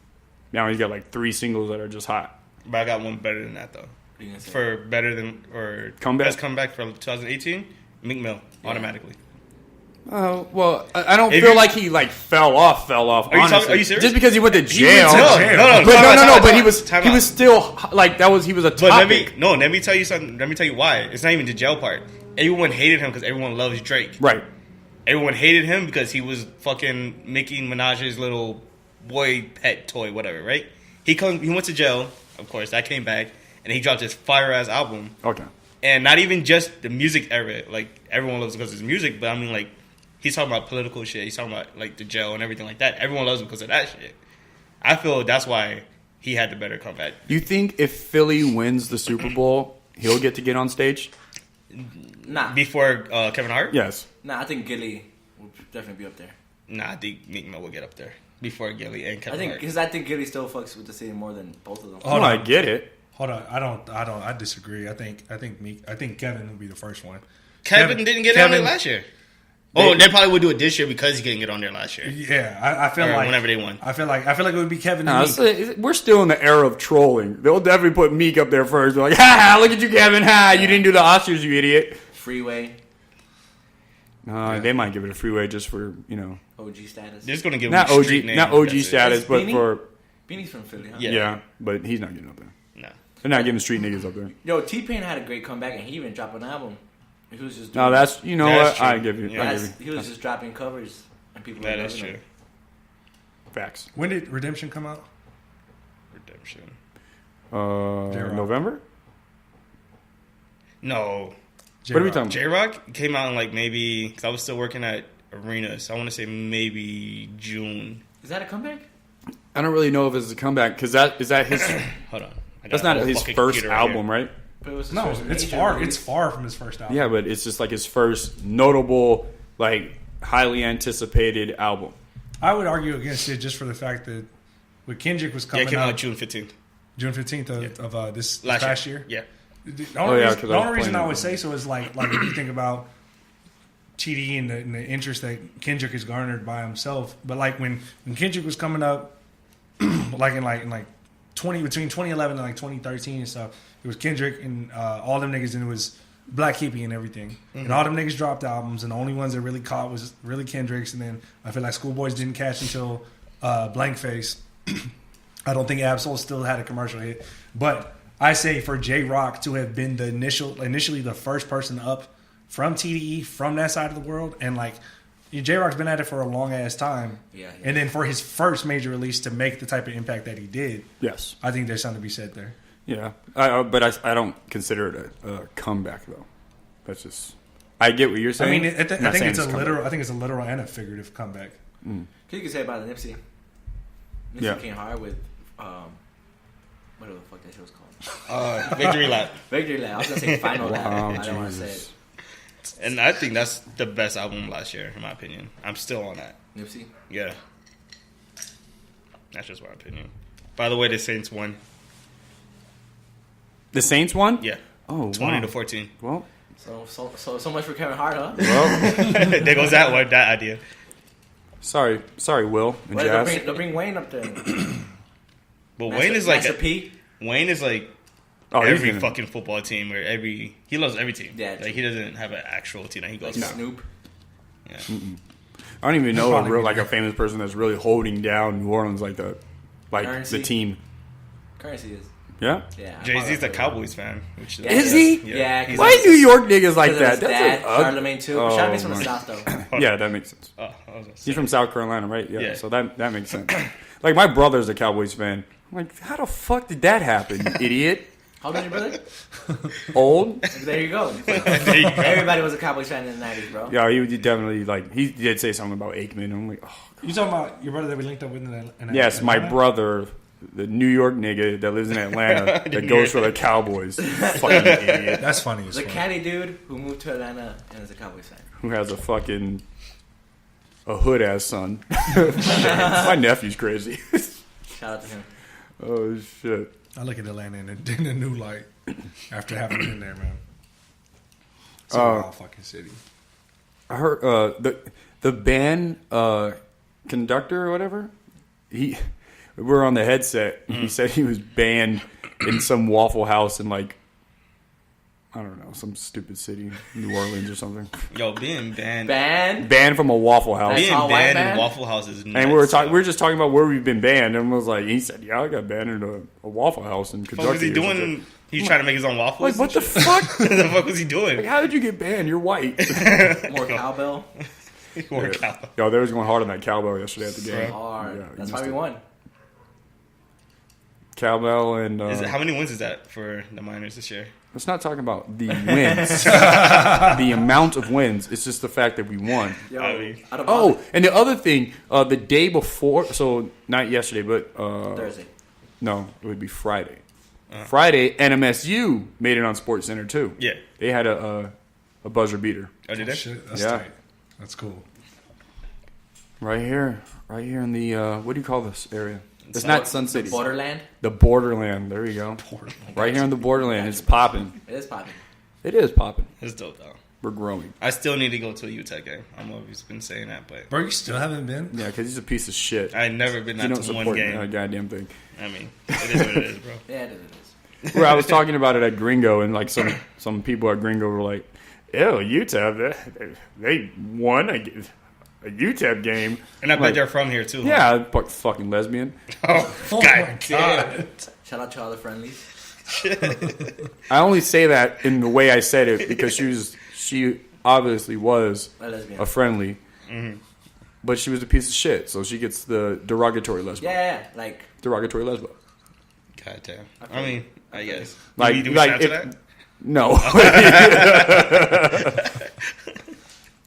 now he's got like 3 singles that are just hot. But I got one better than that though. What are you gonna say? For better than or Comeback? best comeback for 2018, Meek Mill automatically. Oh well, I don't If feel you- like he like fell off. Are you Honestly, talking- are you serious? Just because he went to jail. went to No, jail. no, no, But time out, but time he out, was time he out. was still like he was a But topic. let me tell you something. Let me tell you why. It's not even the jail part. Everyone hated him because everyone loves Drake. Right. Everyone hated him because he was fucking Nicki Minaj's little boy pet toy, whatever. Right? He went to jail. Of course, that came back, and he dropped his fire ass album. Okay. And not even just the music era. Like everyone loves him because of his music, but I mean like he's talking about political shit. He's talking about like the jail and everything like that. Everyone loves him because of that shit. I feel that's why he had the better comeback. You think if Philly wins the Super Bowl, he'll get on stage? Nah. Before Kevin Hart? Yes. Nah, I think Gilly will definitely be up there. Nah, I think Meek Mill will get up there before Gilly and I Kevin think Hart. because I think Gilly still fucks with the city more than both of them. Hold Oh, I on. get it. Hold on. I disagree. I think Kevin will be the first one. Kevin didn't get on there last year. Oh, they probably would do it this year because he didn't get on there last year. Yeah, I feel Or like whenever they won. I feel like it would be Kevin No, and Meek. we're still in the era of trolling. They'll definitely put Meek up there first. They're like, ha, look at you, Kevin. Ha, you didn't do the Oscars, you idiot. Freeway, They might give it a freeway just for, OG status. They're just gonna give not him a OG, street name. not OG That's it. status, Is but Beanie? for Beanie's from Philly, huh? Yeah. yeah, but he's not getting up there. No. They're not getting street niggas up there. Yo, T-Pain had a great comeback, and he even dropped an album. He was just No, doing- that's That's what I true. give you. Yeah. I That's, give he you. was just dropping covers, and people. That were is loving true. them. Facts. When did Redemption come out? Redemption. November. No. What are we talking about? J Rock came out in like maybe because I was still working at Arena, so I want to say maybe June. Is that a comeback? I don't really know if it's a comeback because is that his? Hold on. I got That's a not whole his fucking first computer right album, here. right? But it was his No, first it's major far. release. It's far from his first album. Yeah, but it's just like his first notable, like highly anticipated album. I would argue against it just for the fact that when Kendrick was Yeah, coming it came out out June 15th June 15th of this last past year. Yeah. The Oh, only yeah, reason, 'cause the I only was reason playing I it. would say so is like if you think about TDE and the interest that Kendrick has garnered by himself. But like when Kendrick was coming up, like in between 2011 and like 2013 and stuff, it was Kendrick and all them niggas, and it was Black Hippie and everything. And all them niggas dropped albums, and the only ones that really caught was really Kendrick's. And then I feel like Schoolboys didn't catch until Blank Face. I don't think Absol still had a commercial hit, but I say for J Rock to have been the initially the first person up from TDE from that side of the world, and like J Rock's been at it for a long ass time, and then for his first major release to make the type of impact that he did, Yes. I think there's something to be said there. Yeah. But I don't consider it a comeback though. That's just. I get what you're I saying. mean, I I'm think not saying it's a comeback. literal. I think it's a literal and a figurative comeback. You can say about Nipsey. Nipsey Yeah. came hard with whatever the fuck that shit was called. Victory lap. Victory Lap. I was gonna say Final Lap. I don't want to say Jesus. it. And I think that's the best album last year, in my opinion. I'm still on that. Nipsey. Yeah. That's just my opinion. By the way, the Saints won. The Saints won? Yeah. Oh, 20 wow. to 14. Well, So much for Kevin Hart, huh? There goes that one, that idea. sorry, Will and Well, Jazz. they'll bring Wayne up there. But Wayne is like Master P. Wayne is like Oh, he's every gonna- fucking football team or he loves every team. Yeah. Like he doesn't have an actual team that he goes Like for. Snoop. Yeah. I don't even know Probably like a famous person that's really holding down New Orleans like the Currency. team. Currency is. Yeah. Yeah. Jay Z's a Cowboys fan. Which Is he? Yeah. He's Why New York niggas like Because that? of his dad, That's Charlemagne too. Oh, Charlemagne's from the my- South though. yeah, that makes sense. Oh, I was gonna say. He's from South Carolina, right? Yeah. Yeah. So that makes sense. Like my brother's a Cowboys fan. I'm like, how the fuck did that happen, you idiot? How old are you, brother? Old? There you go. There you go. Everybody was a Cowboys fan in the 90s, bro. Yeah, he definitely he did say something about Aikman. And I'm like, oh. You talking about your brother that we linked up with in Yes, my Atlanta? brother, the New York nigga that lives in Atlanta that goes for the Cowboys. Fucking idiot. That's funny as The fuck. caddy dude who moved to Atlanta and is a Cowboys fan. Who has a hood ass son. My nephew's crazy. Shout out to him. Oh shit. I look at Atlanta in a new light after having been there, man. It's a wild fucking city. I heard the band conductor or whatever. We were on the headset. And he said he was banned in some Waffle House in like I don't know, some stupid city, New Orleans or something. Yo, being banned. Banned from a Waffle House. That's Being all white banned in man? Waffle House is nuts. And we yo. were just talking about where we've been banned, and was like, he said, "Yeah, I got banned in a Waffle House in What Kentucky." was he or something. doing? He's trying to make his own waffles. Like, what the and shit? fuck? What the fuck was he doing? Like, how did you get banned? You're white. More cowbell. Work out. Yo, they was going hard on that cowbell yesterday at the game. Hard. Yeah, That's you why missed we it. won. Cowbell and How many wins is that for the Miners this year? let's not talk about the wins, the amount of wins. It's just the fact that we won. Yo, I mean- out of Oh, and the other thing, the day before, so not yesterday, but Thursday. no, it would be Friday. Friday, NMSU made it on Sports Center too. Yeah. They had a buzzer beater Oh, did they? Shit, that's Yeah. tight. That's cool. right here in the what do you call this area? It's not Sun City. Borderland. The Borderland. There you go. Right here in the Borderland. It's popping. It is popping. It is popping. It's dope though. We're growing. I still need to go to a UTEP game. I don't know if he's been saying that, but Bro, you still haven't been? Yeah, because he's a piece of shit. I never been You out don't to one support game. a goddamn thing. I mean, it is what it is, bro. Yeah, it is. Where I was talking about it at Gringo, and like some people at Gringo were like, "Ew, UTEP, they won a UTEP game." And I bet Like, they're from here too. huh? Yeah, fucking lesbian. Oh, Oh God my damn. God. Shout out to all the friendlies. I only say that in the way I said it because she obviously was A lesbian. a friendly, but she was a piece of shit, so she gets the derogatory lesbian. Yeah, like Derogatory lesbian. God damn. I mean, I guess. Like, do we like shout to if- that? No.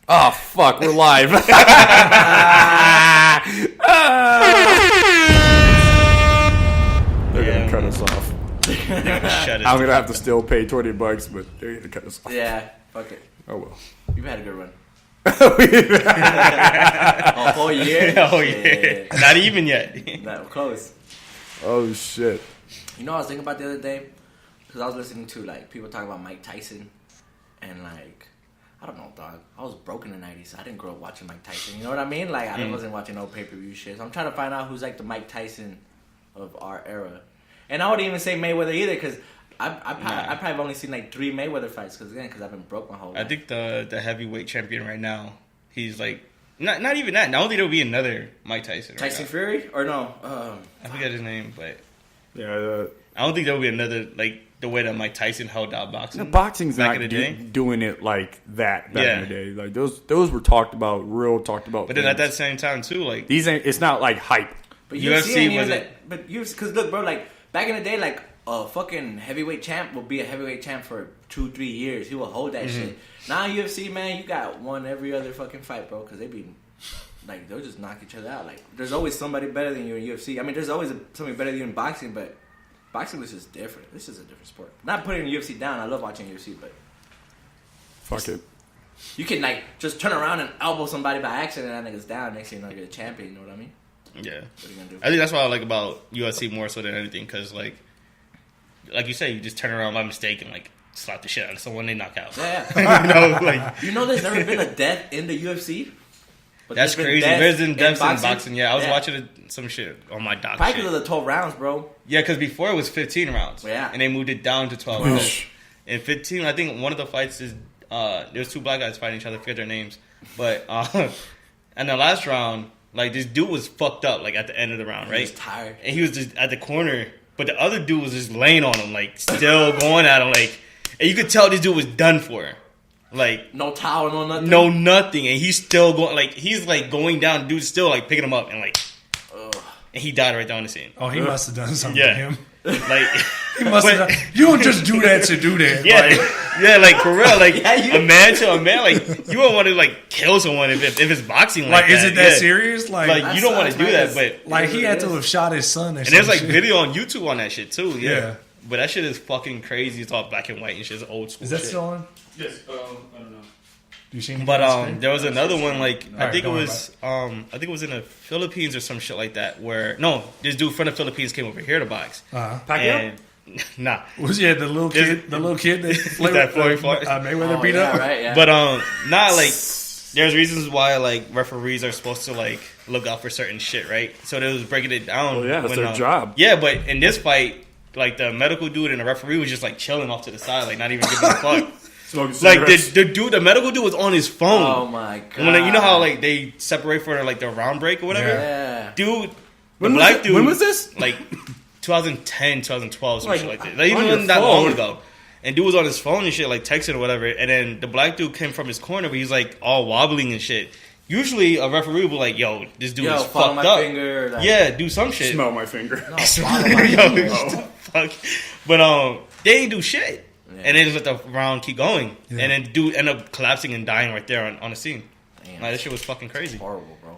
Oh fuck, we're live. They're Yeah. gonna cut us off. Shut it. I'm gonna have to still pay $20, but they're gonna cut us off. yeah, fuck it. Oh well. You've had a good run. A whole year. Oh, yeah. Not even yet. Not close. Oh shit. You know what I was thinking about the other day? Because I was listening to like people talk about Mike Tyson and like I I don't know, dog. I was broke in the 90s. I didn't grow up watching Mike Tyson. You know what I mean? Like, I wasn't watching no pay-per-view shit. So I'm trying to find out who's, like, the Mike Tyson of our era. And I wouldn't even say Mayweather either, because I probably have only seen, like, 3 Mayweather fights, because I've been broke my whole life. I think the heavyweight champion right now, he's, like, not even that. I don't think there'll be another Mike Tyson. Right Tyson now. Fury? Or no? I forget his name, but Yeah, I don't think there'll be another, like, the way that Mike Tyson held out boxing. boxing's back not in the day. doing it like that back Yeah. in the day. Like those were talked about. But then at that things. same time, too, like, These ain't. It's not like hype. But UFC ain't even was like, but UFC, because look, bro, like, back in the day, like, a fucking heavyweight champ will be a heavyweight champ for 2-3 years. He will hold that shit. Now UFC, man, you got one every other fucking fight, bro, because they be, like, they'll just knock each other out. Like, there's always somebody better than you in UFC. I mean, there's always somebody better than you in boxing, but boxing is just different. This is a different sport. Not putting UFC down. I love watching UFC, but Fuck it. you can, like, just turn around and elbow somebody by accident and that nigga's down. Next thing you know, you're a champion. You know what I mean? yeah. What are you gonna do? I think that's what I like about UFC more so than anything, because, like you say, you just turn around by mistake and, like, slap the shit out of someone they knock out. Yeah. You know, like, You know, there's never been a death in the UFC. But that's there's been crazy. deaths There's been deaths in boxing. Yeah, I was Yeah. watching some shit on my doc. Probably Shit. because of the 12 rounds, bro. Yeah, because before it was 15 rounds. Yeah. And they moved it down to 12 Whoosh. rounds. In 15, I think one of the fights is, there's 2 black guys fighting each other, I forget their names. But, and the last round, like, this dude was fucked up, like, at the end of the round, right? He was tired. And he was just at the corner, but the other dude was just laying on him, like, still going at him, like, and you could tell this dude was done for. Like, No towel, no nothing. no nothing, and he's still going, like, he's, like, going down, dude's still, like, picking him up, and, like, Ugh. and he died right down the scene. Oh, he must have done something Yeah. to him. Like, He must have. You don't just do that to do that. yeah, Like, yeah, like, for real, like, Yeah, you- a man to a man, like, you don't want to, like, kill someone if it's boxing like, is that. it that Yeah. serious? Like, That you don't want to sucks, do man. that, but, Like he had to have shot his son or and there's, like, shit. video on YouTube on that shit, too, yeah. Yeah. But that shit is fucking crazy. It's all black and white and shit. It's old school Is that shit. still on? Yes. I don't know. Do you see anything But on the screen? there was another one, like, I Alright, think it don't worry was I think it was in the Philippines or some shit like that, where no, this dude from the Philippines came over here to box. Uh-huh. And nah. Was the little kid? The little kid that That Floyd fought? Mayweather Oh, beat yeah, up. right, yeah. But not like there's reasons why like referees are supposed to like look out for certain shit, right? So they was breaking it down. Well, yeah, that's their job. Yeah, but in this fight, like the medical dude and the referee was just like chilling off to the side, like not even giving a fuck. Smoking Like cigarettes. the medical dude was on his phone. Oh my god. And when you know how like they separate for like the round break or whatever, Yeah. dude. When the was black it? dude. When was this? Like 2010, 2012, some Like, shit like that. Like, on even your wasn't that long phone. ago. And dude was on his phone and shit, like texting or whatever. And then the black dude came from his corner, but he's like all wobbling and shit. Usually a referee would be like, "Yo, this dude Yo, is follow fucked my up." finger. Like, Yeah, do some shit. Smell my finger. No, follow my Yo, finger. what the fuck? But they ain't do shit. Yeah. And they just let the round keep going. Yeah. And then dude end up collapsing and dying right there on the scene. Damn, Like, that shit was fucking crazy. horrible, bro.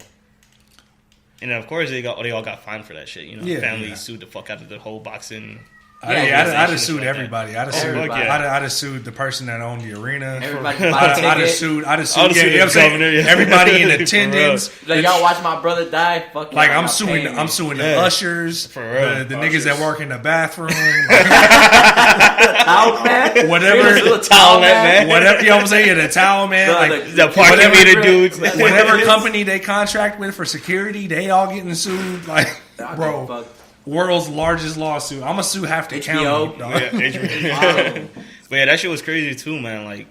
And then of course they all got fined for that shit. You know, Yeah, family yeah. sued the fuck out of the whole boxing. I'd organization have and sued shit like everybody. I'd have sued. Everybody. I'd have sued the person that owned the arena. Everybody I'd buy a have ticket. sued. I'd have I'd sued. have sued You know what I'm the saying? governor, yeah. Everybody in For real. attendance. Like, y'all watch my brother die? Fuck Like y'all, I'm y'all suing. paying me. I'm suing the Yeah. ushers, For real. the niggas that work in the bathroom, Towel man? whatever, Little towel man? whatever. You know what I'm saying? The towel man, No, like The parking Whatever- meter dudes. whatever company they contract with for security, they all getting sued. Like, Y'all bro, fuck. world's largest lawsuit. I'm gonna sue half the HBO. county. Dog. Yeah, Adrian. Wow. But yeah, that shit was crazy too, man. Like,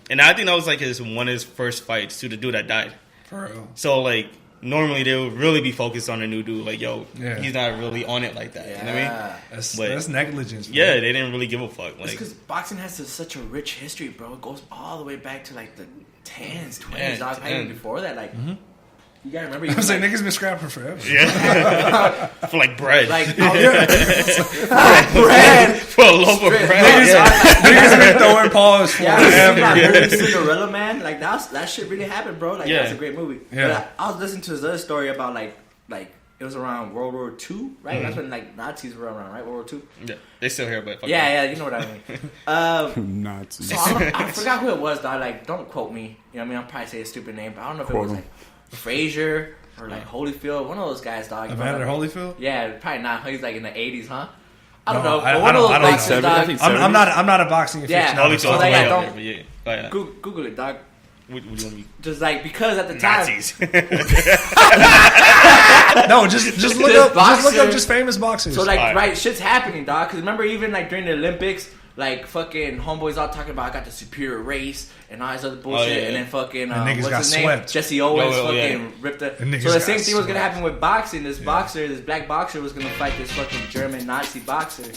and I think that was like one of his first fights to the dude that died. For real. So like, normally they would really be focused on the new dude. Like, yo, Yeah. he's not really on it like that. You know what I mean? Yeah. That's But- negligence. Man. Yeah, they didn't really give a fuck. It's Like, because boxing has such a rich history, bro. It goes all the way back to like the 10s, 20s, Yeah, dog. Even 10. before that, like, you gotta remember. I'm saying like, niggas been scrapping forever. yeah, for like bread, like bread. for a loaf of bread. Niggas, Yeah. niggas been throwing paws Yeah, forever. like Cinderella Man, like that shit really happened, bro. Like Yeah. that's a great movie. Yeah. But I was listening to his other story about like it was around World War II, right? That's when like Nazis were around, right? World War II. Yeah, they still here, but fuck Yeah, you know what I mean. Nazis. So I forgot who it was, though. Like, don't quote me. You know what I mean? I'll probably say a stupid name, but I don't know if Quote it was him. like Frazier or like Holyfield. One of those guys, dog. Evander Holyfield? Yeah, probably not. He's like in the 80s, huh? I don't know. I One of those don't know. boxers, I dog. think I'm not a boxing Yeah. aficionado. Only So so they way don't- up there, but yeah. Oh, yeah. Google it, dog. What do you want me? Just like because at the time, Nazis. No, just look This up just look boxer- up just famous boxers. so like Alright. right, shit's happening, dog. Because remember, even like during the Olympics, like fucking homeboys all talking about I got the superior race and all this other bullshit, yeah, yeah. and then fucking niggas what's got his name? swept. Jesse Owens Oh, yeah. fucking ripped the. And niggas So the got same thing was gonna swept. happen with boxing. This boxer, this black boxer, was gonna fight this fucking German Nazi boxer,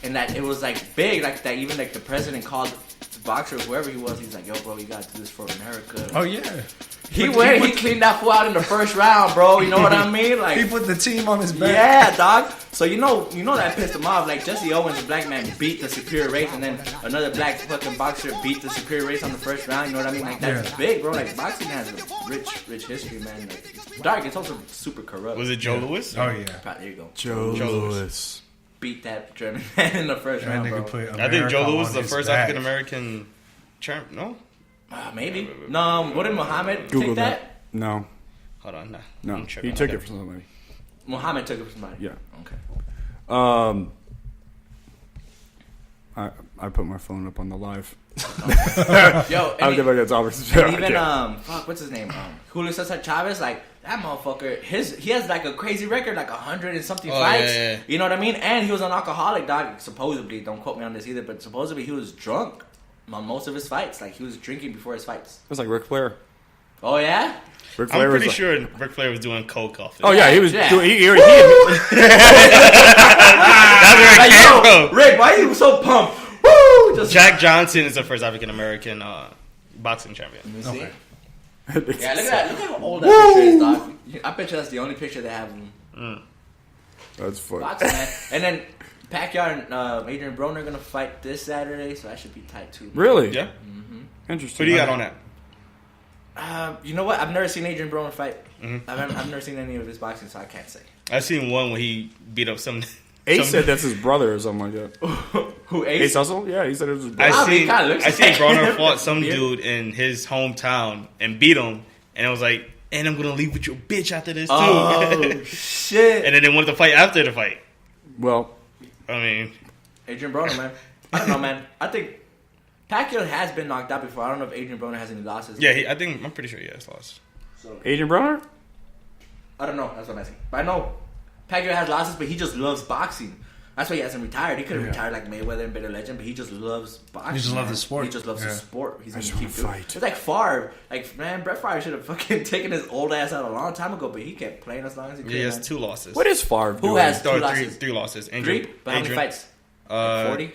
and that it was like big, like that. Even like the president called the boxer, whoever he was, he's like, "Yo, bro, you gotta do this for America." Oh yeah, He cleaned that fool out in the first round, bro. You know what I mean? Like, he put the team on his back. yeah, dog. So you know that pissed him off. Like Jesse Owens, a black man, beat the superior race, and then another black fucking boxer beat the superior race on the first round. You know what I mean? Like that's Yeah. big, bro. Like boxing has a rich history, man. Like, dark. It's also super corrupt. Was it Joe Lewis? Oh yeah, There you go. Joe Joe Lewis. Beat that German man in the first that round, nigga bro. put. I think Joe America Lewis was on the his first back. African American champ. No, Maybe. No, what did Muhammad Google take that. that? No, hold on, nah. no. I'm tripping He took on it from somebody. Muhammad took it from somebody. Yeah. Okay. I put my phone up on the live. Yo, I'll and get back to topics. even fuck, what's his name? Julio Cesar Chavez, like that motherfucker. He has like a crazy record, like 100 and something Oh, fights. yeah, yeah. You know what I mean? And he was an alcoholic, dog. Supposedly, don't quote me on this either, but supposedly he was drunk on most of his fights. Like he was drinking before his fights. It's like Ric Flair. Oh yeah. Ric Flair I'm was pretty like- sure Ric Flair was doing coke off it. Oh yeah, he was. Yeah. Doing, he Like, yo, Rick, why are you so pumped? Woo! Just Jack Johnson is the first African American boxing champion. Let me see. Okay. Yeah, look at that. Look at how old that picture is, dog. I bet you that's the only picture they have of him. That's funny. Boxing, man. And then Pacquiao and Adrian Broner are gonna fight this Saturday, so that should be tight too. Really? Yeah. Interesting. Who do you got on that? You know what? I've never seen Adrian Broner fight. Mm-hmm. I've never seen any of his boxing, so I can't say. I seen one where he beat up some. Ace said that's his brother or something like that. Who Ace Ace? Hustle? Yeah, he said it was his brother. Wow, he kinda looks I seen like Broner him. fought some Beard. dude in his hometown and beat him, and it was like, and I'm gonna leave with your bitch after this too. Oh shit! And then they wanted to fight after the fight. Well, I mean, Adrian Broner, man. I don't know, man. I think Pacquiao has been knocked out before. I don't know if Adrian Broner has any losses. yeah, I'm pretty sure he has lost. So, Adrian Broner? I don't know. That's what I'm asking. But I know Pacquiao has losses, but he just loves boxing. That's why he hasn't retired. He could have retired like Mayweather and been a legend, but he just loves boxing. He just loves man. the sport. He just loves the Yeah. sport. He's I gonna just keep wanna doing. fight. It's like Favre. Like man, Brett Favre should have fucking taken his old ass out a long time ago, but he kept playing as long as he could. Yeah, he has man. 2 losses. What is Favre doing? Who has Or 2 losses? three losses. Three? But how many fights? 40?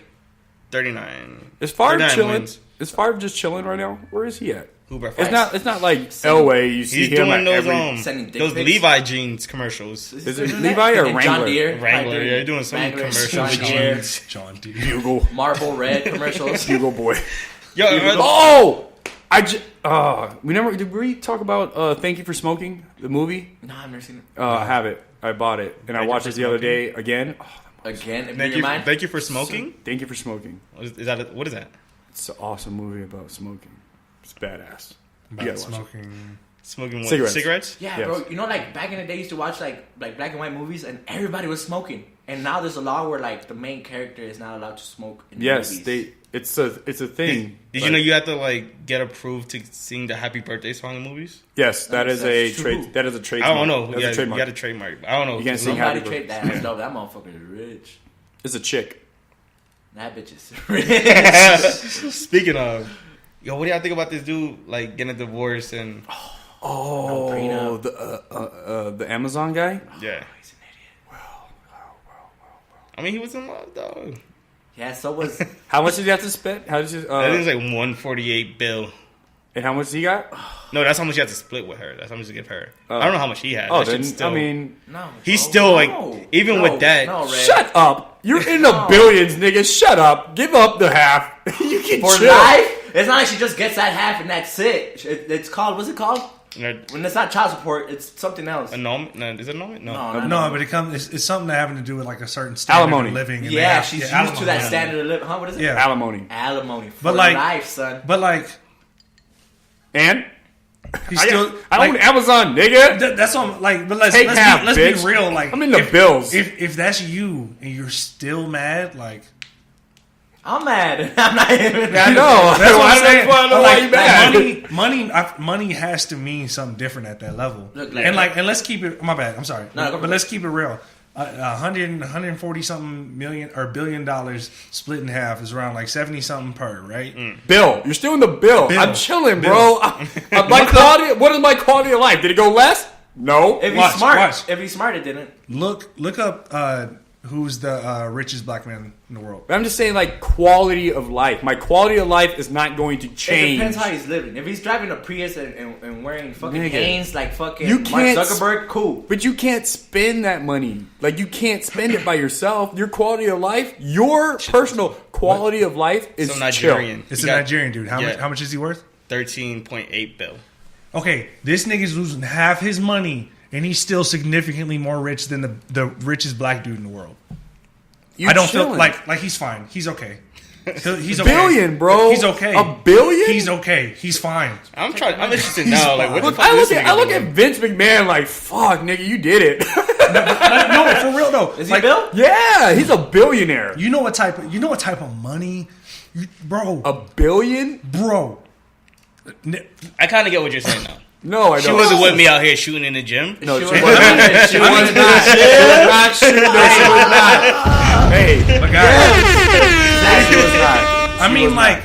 39. Is Favre 39 chilling? wins. Is Favre just chilling right now? Where is he at? Who Brett It's Favre? not like Elway. You see He's him doing at those every. Sending dick those pics? Levi jeans commercials. Is it Levi or And John Wrangler? Deere. Wrangler, yeah, doing some Wrangler, commercials John with Deere, jeans. John D. Bugle. Marble Red commercials. Bugle boy. Yo, Oh! Did we talk about Thank You for Smoking, the movie? No, I've never seen it. I have it. I bought it. And I Thank You watched for it the other Smoking? day again. Oh, Again, in thank your you, mind. thank you for smoking. Thank You for Smoking. Is that what is that? It's an awesome movie about smoking. It's badass. You About gotta watch it. smoking. Smoking what? Cigarettes. Cigarettes? Yeah, Yes. bro. You know, like back in the day, you used to watch like black and white movies, and everybody was smoking. And now there's a law where like the main character is not allowed to smoke. In the Yes, movies. it's a thing. Did you know you have to like get approved to sing the Happy Birthday song in movies? Yes, that is a That's trade. true. That is a trademark. I don't know. That's Yeah, a you trademark. got to trademark. I don't know. You can't sing Somebody Happy trade that. No, that motherfucker is rich. It's a chick. That bitch is rich. Speaking of, yo, what do y'all think about this dude like getting a divorce and Oh, prenup. the Amazon guy. yeah? He's an idiot. I mean, he was in love though. Yeah, so was. How much did he have to spend? How did you? I think it's like 148 bill. And how much he got? No, that's how much you have to split with her. That's how much to give her. I don't know how much he had. Oh, That then shit's still, I mean, No. He's bro, still, like, no. even No, with that- No, Red. shut up! You're in the billions, nigga. Shut up. Give up the half. You can For chill. life? It's not like she just gets that half and that's it. It's called, what's it called? an When it's not child support, it's something else. annulment. No, is it annulment? No. No, but it comes. It's something having to do with like a certain standard Alimony. of living. And they Yeah, have- she's used alimony. to that standard of living. Huh? What is it? Yeah. Alimony. Alimony. For But, like- life, son. But like, And He's still. I own like, Amazon, nigga. that's what I'm like. But let's Take half, let's bitch. be real. Like I'm in the bills. If that's you and you're still mad, like I'm mad. I'm not even. I know. that's what I'm saying. I know why you mad. Money has to mean something different at that level. Look, and let's keep it. My bad. I'm sorry. No, go but let's keep it real. 140 something million or $1 billion split in half is around like 70 something per, right? Bill, you're still in the bill. Bill. I'm chilling, Bill. bro. My quality. What is my quality of life? Did it go less? No. If he's Watch, smart, watch. if he's smart, it didn't. Look up who's the richest black man in the world. But I'm just saying, like, quality of life. My quality of life is not going to It change. depends how he's living. If he's driving a Prius and wearing fucking Nigga. Hanes like fucking You Mark can't Zuckerberg, cool. But you can't spend that money. Like, you can't spend it by yourself. Your quality of life, your personal quality of life is So Nigerian. It's He a got Nigerian dude. How Yeah. much is he worth? 13.8 bill. Okay, this nigga's losing half his money, and he's still significantly more rich than the richest black dude in the world. You're I don't feel chilling. like he's fine. He's okay. He's okay. Billion, bro. He's okay. A billion? He's okay. He's fine. I'm interested now. Like, what the Look, fuck I is look this at nigga I look doing? at Vince McMahon like, fuck, nigga, you did it. No, for real though. Is he Bill? Yeah, he's a billionaire. You know what type of money, bro? A billion? Bro. I kind of get what you're saying now. No, I She don't. wasn't with me out here shooting in the gym. No, She she was wasn't. not. She was not. She was not shooting. No, she was not. Hey, But guys, she was not. I mean, like,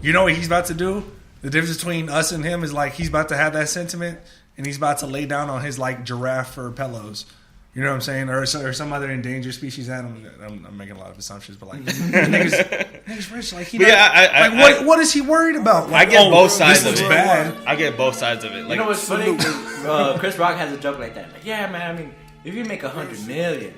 you know what he's about to do? The difference between us and him is like he's about to have that sentiment, and he's about to lay down on his like giraffe for pillows. You know what I'm saying? Or some other endangered species animal. I'm making a lot of assumptions, but like niggas rich. Like he, But yeah, like what is he worried about? Like, I get both sides this of is it. bad. I get both sides of it. Like, You know what's funny? Chris Rock has a joke like that. Like, yeah, man. I mean, if you make 100 million,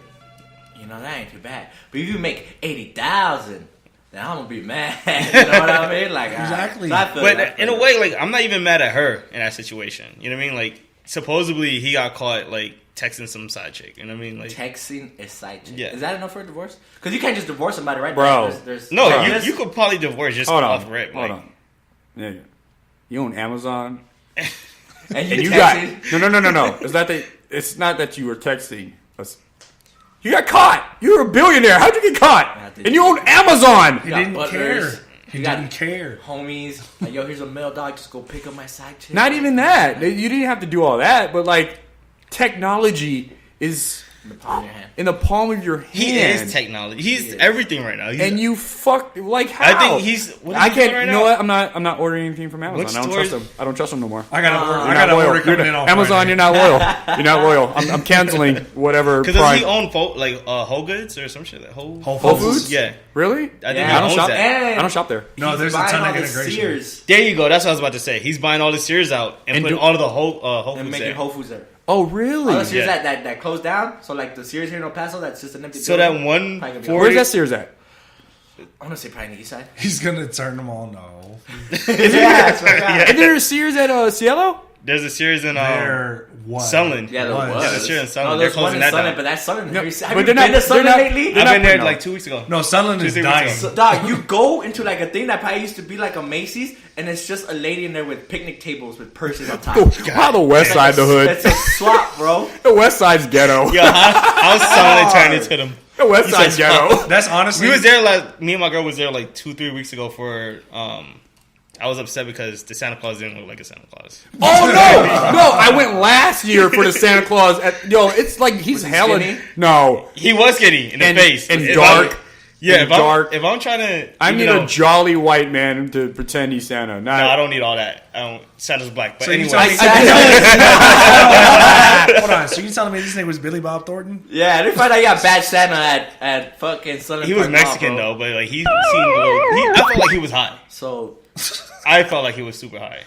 you know that ain't too bad. But if you make 80,000, then I'm gonna be mad. You know what I mean? Like Exactly. So I feel but it, I feel in a it. way, like, I'm not even mad at her in that situation. You know what I mean? Like, supposedly he got caught like texting some side chick. You know what I mean? Like, texting is side chick. Yeah. Is that enough for a divorce? Because you can't just divorce somebody, right? Bro. There's no, Bro. you could probably divorce just Hold off on. rip. Hold Like, on. Yeah, yeah. You own Amazon, and and you texted. got no. It's not that. It's not that you were texting. You got caught. You were a billionaire. How'd you get caught? And you own Amazon. He got didn't butlers. care. He You got- didn't care. homies. Like, yo, here's a mail dog. Just go pick up my side chick. Not even that. You didn't have to do all that. But like, technology is in the palm of your hand. in the palm of your hand. he is technology. He's everything right now. He's, And you fucked like how? I think he's. What is I he doing can't. right You know now? what? I'm not ordering anything from Amazon. What I don't trust stores- them. I don't trust them no more. I got an order. You're I not got an loyal. order coming You're in not- on Amazon. Friday. You're not loyal. You're not loyal. I'm canceling whatever. Because does Prime. he own Whole Goods or some shit? Whole Whole Foods? Foods? Yeah. Really? I think Yeah. he I don't owns shop. that. And I don't shop there. No, he's there's a buying ton all of the integration. Sears There you go. That's what I was about to say. He's buying all the Sears out and, And putting do- all of the Whole and Foods making there. Whole Foods there. Oh, really? All the Sears Yeah. that closed down. So like the Sears here in El Paso, that's just an empty. So that building. one Probably gonna be- 40 Where's that Sears at? I want to say probably the east side. He's gonna turn them all. No, Yeah, that's right. Is there a Sears at Cielo? There's a Sears in they're what? Sunland. Yeah, there Was. was. Yeah, the Sears in Sunland. No, They're there's one closing in that Sunland, down. but that's Sunland. No, Have you but been they're not- to they're Sunland not- lately? they're I've been there No. like 2 weeks ago. No, Sunland is 2 weeks dying. ago. So, dog, you go into like a thing that probably used to be like a Macy's, and it's just a lady in there with picnic tables with purses on top. How the West Side the hood? It's a swap, bro. The West Side's ghetto. Yo, how's Sunland turned into them? The West He Side's says, ghetto. That's honestly. We was there like me and my girl was there like 2-3 weeks ago for I was upset because the Santa Claus didn't look like a Santa Claus. Oh no! I went last year for the Santa Claus. It's like he's hella. skinny? No, He was skinny in the And- face. and If dark. Yeah, And if dark. if I'm trying to, I need even a jolly white man to pretend he's Santa. Not, No, I don't need all that. Santa's black. But So you anyway, tell me- Hold on. So you telling me this nigga was Billy Bob Thornton? Yeah, they find out you got bad Santa at fucking Sunland he was Park Mall, Mexican bro. though, but like he seemed a little. I felt like he was high. So, I felt like he was super high.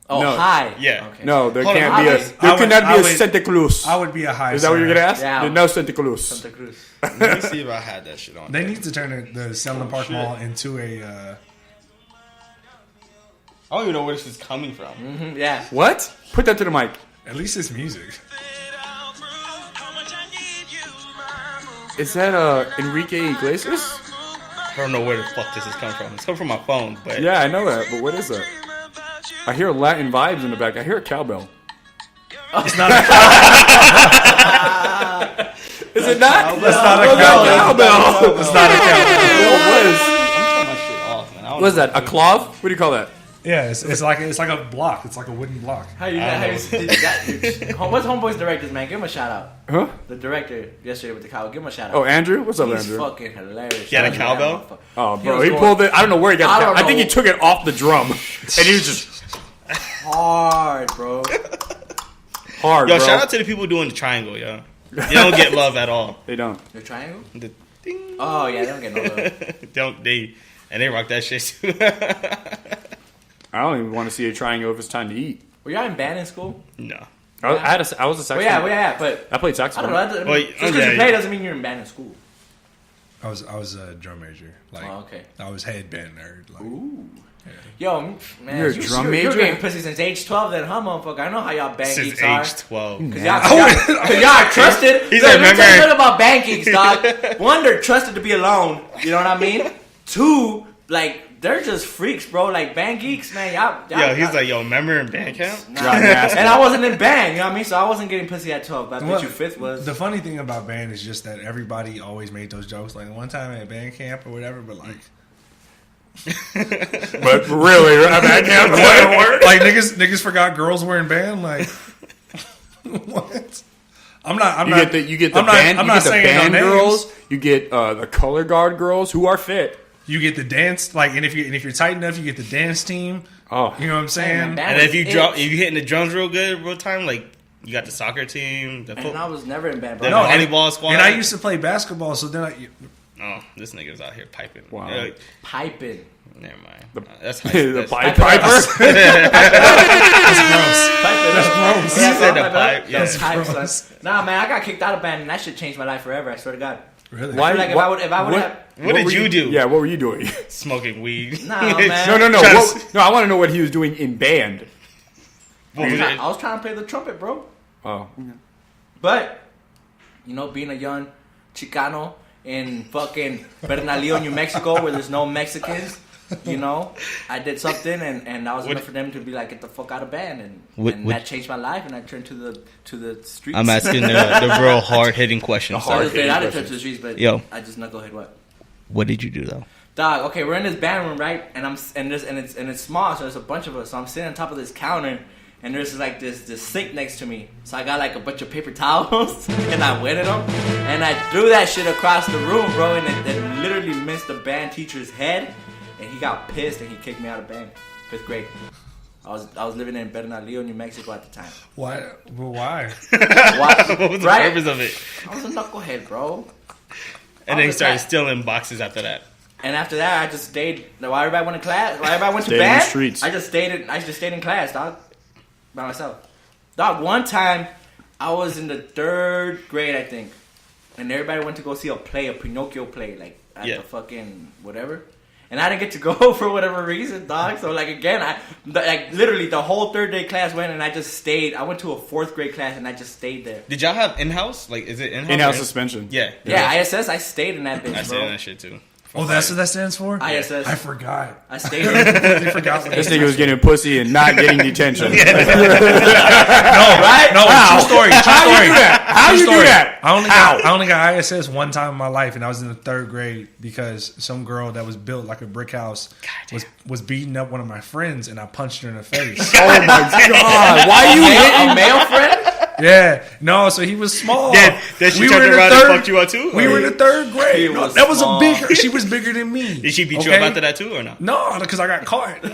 oh, No. hi. Yeah. Okay. No, there Hold on, can't be a. I There would- cannot I be a would- Santa Claus. I would be a high. Is that what you're gonna ask? Yeah. There's no Santa Claus. Santa Cruz. Let me see if I had that shit on. They need to turn the Sunland Park shit. Mall into a. I don't even know where this is coming from. Mhm, yeah. What? Put that to the mic. At least it's music. Is that Enrique Iglesias? I don't know where the fuck this is coming from. It's coming from my phone, but Yeah, I know that, but what is that? I hear Latin vibes in the back. I hear a cowbell. It's not a Is it not? It's not a cowbell. It's not a cowbell. What is? I'm turning my shit off, man. I don't What is know that? A clove? What do you call that? Yeah, it's like a block. It's like a wooden block. How you what's Homeboy's directors, man? Give him a shout out. Huh? The director yesterday with the cow. Give him a shout out. Oh, Andrew? What's up, He's Andrew? fucking hilarious. He had a That cowbell? motherfucker. Oh, bro, was he going pulled it. I don't know where he got I it. don't I think he know. took it off the drum, and he was just hard, bro. hard, Yo, bro. shout out to the people doing the triangle, yo. They don't get love at all. They don't. The triangle? The ding. Oh yeah, they don't get no love. They rock that shit too. I don't even want to see a triangle if it's time to eat. Were y'all in band in school? No. I was a Well, saxophone. yeah, but I played I saxophone. don't know. Well, Just because yeah, you play yeah. doesn't mean you're in band in school. I was a drum major. Like, Oh, okay. I was headband nerd. Like, Ooh. Yo, man, You're a drum You're major? getting pussy since age 12 then, huh, motherfucker? I know how y'all bang Since geeks are. age 12. Cause y'all are trusted. He's Look, like, let me tell you remember- something about band geeks, dog. One, they're trusted to be alone. You know what I mean? Two, like, they're just freaks, bro. Like, band geeks, man. Yo, he's like, yo, remember in band camp? Nah. Got nasty. And I wasn't in band, you know what I mean? So I wasn't getting pussy at 12. But I bet you fifth was. The funny thing about band is just that everybody always made those jokes. Like one time at band camp or whatever, but like, But really, I can't play a word. like niggas forgot girls were in band. Like, what? I'm not. You get the I'm not- band. I'm You not get the saying no band names. girls. You get the color guard girls who are fit. You get the dance, like, and if you're tight enough, you get the dance team. Oh, You know what I'm saying? Man, that And was if you it. if you hitting the drums real good, real time, like you got the soccer team, the And I football. was never in band, bro. The No, volleyball squad. And I used to play basketball, so then Oh, this nigga's out here piping. Wow. Piping. Never mind. That's high. the That's Pied Piper. Piper. That's gross. He said the pipe. Yeah. That's Pipe, gross. son. Nah, man, I got kicked out of band, and that shit changed my life forever. I swear to God. really. Why? I feel like if I would have, What did were you do? Yeah, what were you doing? Smoking weed. Nah, man. No. Trying to- What, no, I want to know what he was doing in band. What was it? I was trying to play the trumpet, bro. Oh, But you know, being a young Chicano in fucking Bernalillo, New Mexico, where there's no Mexicans. You know, I did something, and that was enough for them to be like, "Get the fuck out of band," and that changed my life, and I turned to the streets. I'm asking the real hard hitting question. I hard- just did. I didn't turn to the streets, but Yo. I just knucklehead what. What did you do though? Dog, okay, we're in this band room, right? And it's small, so there's a bunch of us. So I'm sitting on top of this counter, and there's like this sink next to me. So I got like a bunch of paper towels, and I wetted them, and I threw that shit across the room, bro, and it literally missed the band teacher's head, and he got pissed and he kicked me out of band. 5th grade. I was living in Bernalillo, New Mexico at the time. Why? Well, why? What? What was the Right? purpose of it? I was a knucklehead, bro. And then he was started that? stealing boxes after that. And after that, I just stayed. While everybody went to class, while everybody went to Stayed in the band, streets. I just stayed in class, dog, by myself. Dog, one time, I was in the 3rd grade, I think, and everybody went to go see a Pinocchio play, like at Yeah. the fucking whatever. And I didn't get to go for whatever reason, dog. So like again, literally the whole 3rd day class went, and I just stayed. I went to a 4th grade class, and I just stayed there. Did y'all have in-house? Like, is it in-house? in-house or- suspension. Yeah. Yeah, ISS. I stayed in that bitch, I said bro. that shit too. Oh, that's what that stands for. ISS. I forgot. I stayed in. I forgot. What This that nigga was getting pussy and not getting detention. Right? No, true story. True How story. you do that? How True you do story. that? I only got ISS one time in my life, and I was in the 3rd grade because some girl that was built like a brick house was beating up one of my friends, and I punched her in the face. Oh my god! Why are you hitting? A male friend? Yeah, no, so he was small. Then she We were turned in the around third- and fucked you out too? We Or- were in the 3rd grade. He No, was that was small. a bigger. She was bigger than me. Did she beat you up okay? after that too or not? No, because I got caught. but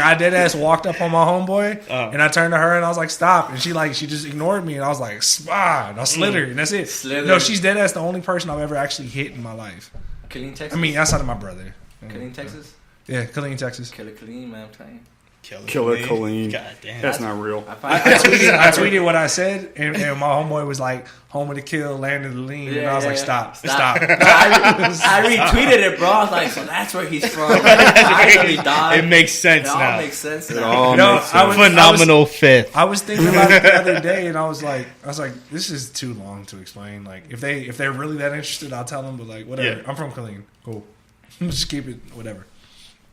I dead ass walked up on my homeboy, and I turned to her and I was like, "Stop!" And she just ignored me, and I was like, "Ah!" And I slid her, and that's it. Slither. No, she's dead ass the only person I've ever actually hit in my life. Killeen, Texas. I mean, outside of my brother. Killeen, Texas. Yeah, Killeen, Texas. Killer Killeen, man. I'm telling you. Killer Colleen. God damn. That's not real. I tweeted what I said, and my homeboy was like, "Home of the kill, land of the lean," and I was like, "Stop." I retweeted it, bro. I was like, so that's where he's from. Finally, dog. It makes sense It all now. makes sense It now. all No, makes I was- sense. Phenomenal fifth. I was thinking about it the other day, and I was like, this is too long to explain. Like, if they're really that interested, I'll tell them. But like, whatever. Yeah. I'm from Killeen. Cool. Just keep it, whatever.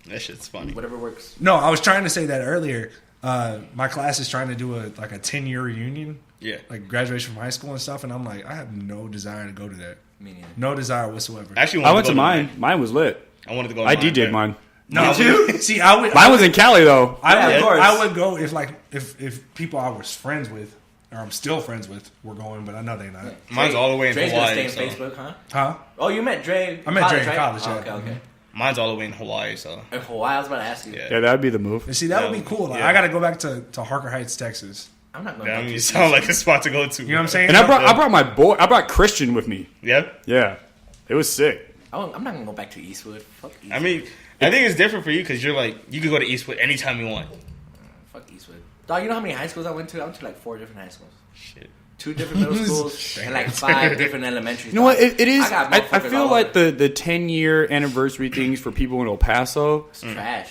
That shit's funny. Whatever works. No, I was trying to say that earlier. My class is trying to do a 10-year reunion, Yeah. like graduation from high school and stuff, and I'm like, I have no desire to go to that. Me neither. No desire whatsoever. I actually I wanted went to go mine. Mine was lit. I wanted to go. To I mine, DJ'd but- mine. No, see, I would. Mine was in Cali though. I Yeah, would, of course. I would go if people I was friends with or I'm still friends with were going, but I know they're not. Mine's all the way in Dre's Hawaii. gonna stay So. in Facebook, huh? Huh? Oh, you met Dre. I met Dre in right? college, Oh, yeah. okay. Mine's all the way in Hawaii. So. In Hawaii, I was about to ask you. Yeah. Yeah, that'd be the move. And see, that would be cool. Like, Yeah. I got to go back to Harker Heights, Texas. I'm not going I to mean, you sound like a spot to go to. You know what I'm saying? And I brought my boy. I brought Christian with me. Yeah. Yeah, it was sick. I'm not going to go back to Eastwood. Fuck Eastwood. I mean, I think it's different for you because you're like you could go to Eastwood anytime you want. Fuck Eastwood. Dog, you know how many high schools I went to? I went to like 4 different high schools. Shit. 2 different middle schools and like 5 different elementary. You know what? It is. got I motherfuckers feel all like over. the 10-year anniversary things for people in El Paso, It's trash.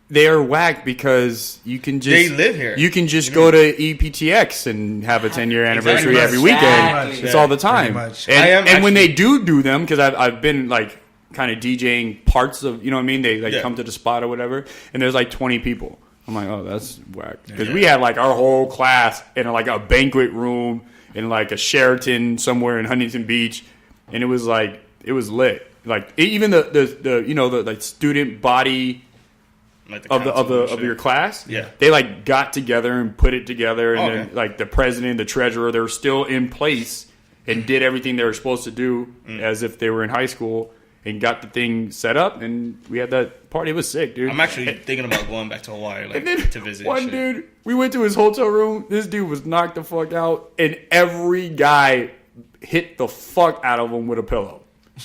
they are whack because you can just They live here. You can just go to EPTX and have a 10-year anniversary every Exactly. weekend. It's all the time. Pretty much. I am And when actually- they do them, because I've been like kind of DJing parts of, you know what I mean? They like Yeah. come to the spot or whatever, and there's like 20 people. I'm like, oh, that's whack. Because we had like our whole class in like a banquet room in like a Sheraton somewhere in Huntington Beach, and it was lit. Like even the you know the like student body Like of council and shit. your class, Yeah. they like got together and put it together, and Oh, then okay. like the president, the treasurer, they're still in place and did everything they were supposed to do as if they were in high school and got the thing set up, and we had that party. It was sick, dude. I'm actually thinking about going back to Hawaii, like And then to visit. one and shit. dude, we went to his hotel room. This dude was knocked the fuck out, and every guy hit the fuck out of him with a pillow,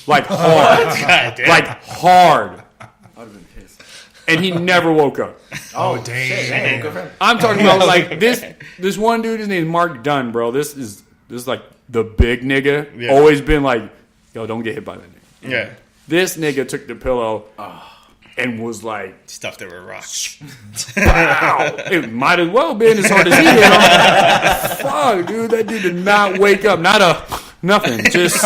like hard, God damn. like hard, I would have been pissed. and he never woke up. Oh, Shit, dang. hey, good for him. I'm talking about like this one dude. His name's Mark Dunn, bro. This is like the big nigga. Yeah. Always been like, yo, don't get hit by that nigga. Yeah. This nigga took the pillow and was like, Stuffed it with rocks. wow. It might as well been as hard as he hit him. Fuck, dude, that dude did not wake up. Nothing. Just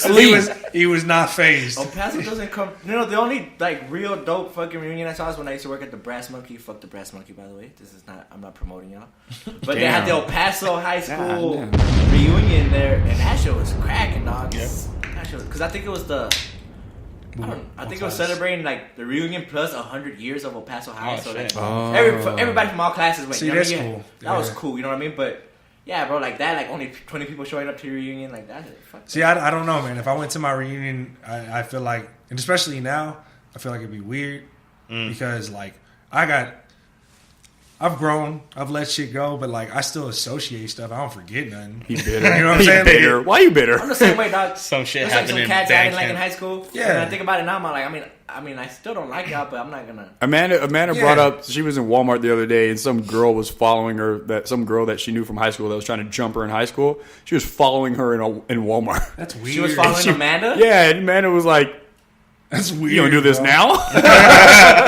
sleep. He was not phased. El Paso doesn't come. You know, the only like real dope fucking reunion I saw is when I used to work at the Brass Monkey. Fuck the Brass Monkey, by the way. This is not. I'm not promoting y'all. But they had the El Paso High School reunion there, and that shit was cracking, dog. Because I think it was the. I think it was celebrating like the reunion plus 100 years of El Paso High. Oh, so shit. like, everybody from all classes went. See, you know what that's I mean? cool. That was Yeah. cool. You know what I mean? But yeah, bro, like that, like only 20 people showing up to your reunion, like that. Fuck. See, I don't know, man. If I went to my reunion, I feel like, and especially now, I feel like it'd be weird because like I've grown, I've let shit go, but like I still associate stuff. I don't forget nothing. He bitter. You know what I'm He saying? bitter. Why you bitter? I'm the same way, dog. Some shit There's like happened some in cats I didn't like band in camp. high school. Yeah. And I think about it now, I'm like, I mean, I still don't like y'all, but I'm not gonna. Amanda Yeah. brought up she was in Walmart the other day and some girl was following her, some girl that she knew from high school that was trying to jump her in high school. She was following her in Walmart. That's weird. She was following Amanda. Yeah, and Amanda was like, That's weird. "You gonna do this bro. now?"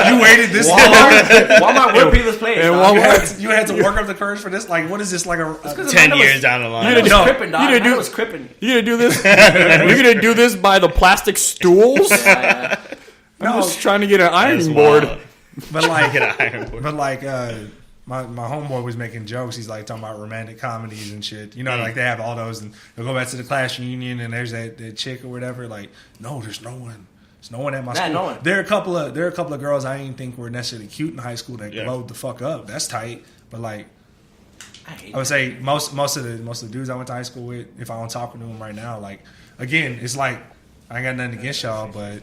You waited this long. Walmart would be this place. And dog. Walmart- You had to work up the courage for this. Like, what is this? Like a 'Cause 10 Amanda years was- down the line. You It was No, crippin', dog. you didn't Amanda do- was crippin'. You gonna do this? You're gonna do this by the plastic stools? Yeah. I'm just trying to get an That's ironing board. wild. But like, Get an iron board. but like, my homeboy was making jokes. He's like talking about romantic comedies and shit. You know, like they have all those, and they'll go back to the class reunion, and there's that chick or whatever. Like, no, there's no one. There's no one at my Nah, school. no one. There are a couple of girls I didn't think were necessarily cute in high school that Yeah. glowed the fuck up. That's tight. But like, I hate I would say most of the dudes I went to high school with, if I don't talk to them right now, like again, it's like I ain't got nothing against y'all, but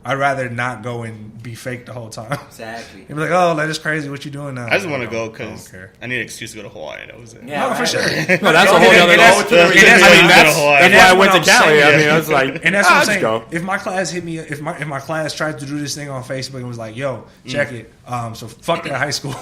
I'd rather not go and be fake the whole time. Exactly. You'd be like, oh, that is crazy. What you doing now? I just want to go I don't because care. I need an excuse to go to Hawaii. That was it. Yeah, No, for right. sure. No, that's a whole And other. that's- That's, and that's- I mean, that's and why I that's went to what I'm Cali. I saying. mean, I was like, And that's what I'm let's saying. go. If my class hit me, if my class tried to do this thing on Facebook and was like, "Yo, check it," so fuck that high school.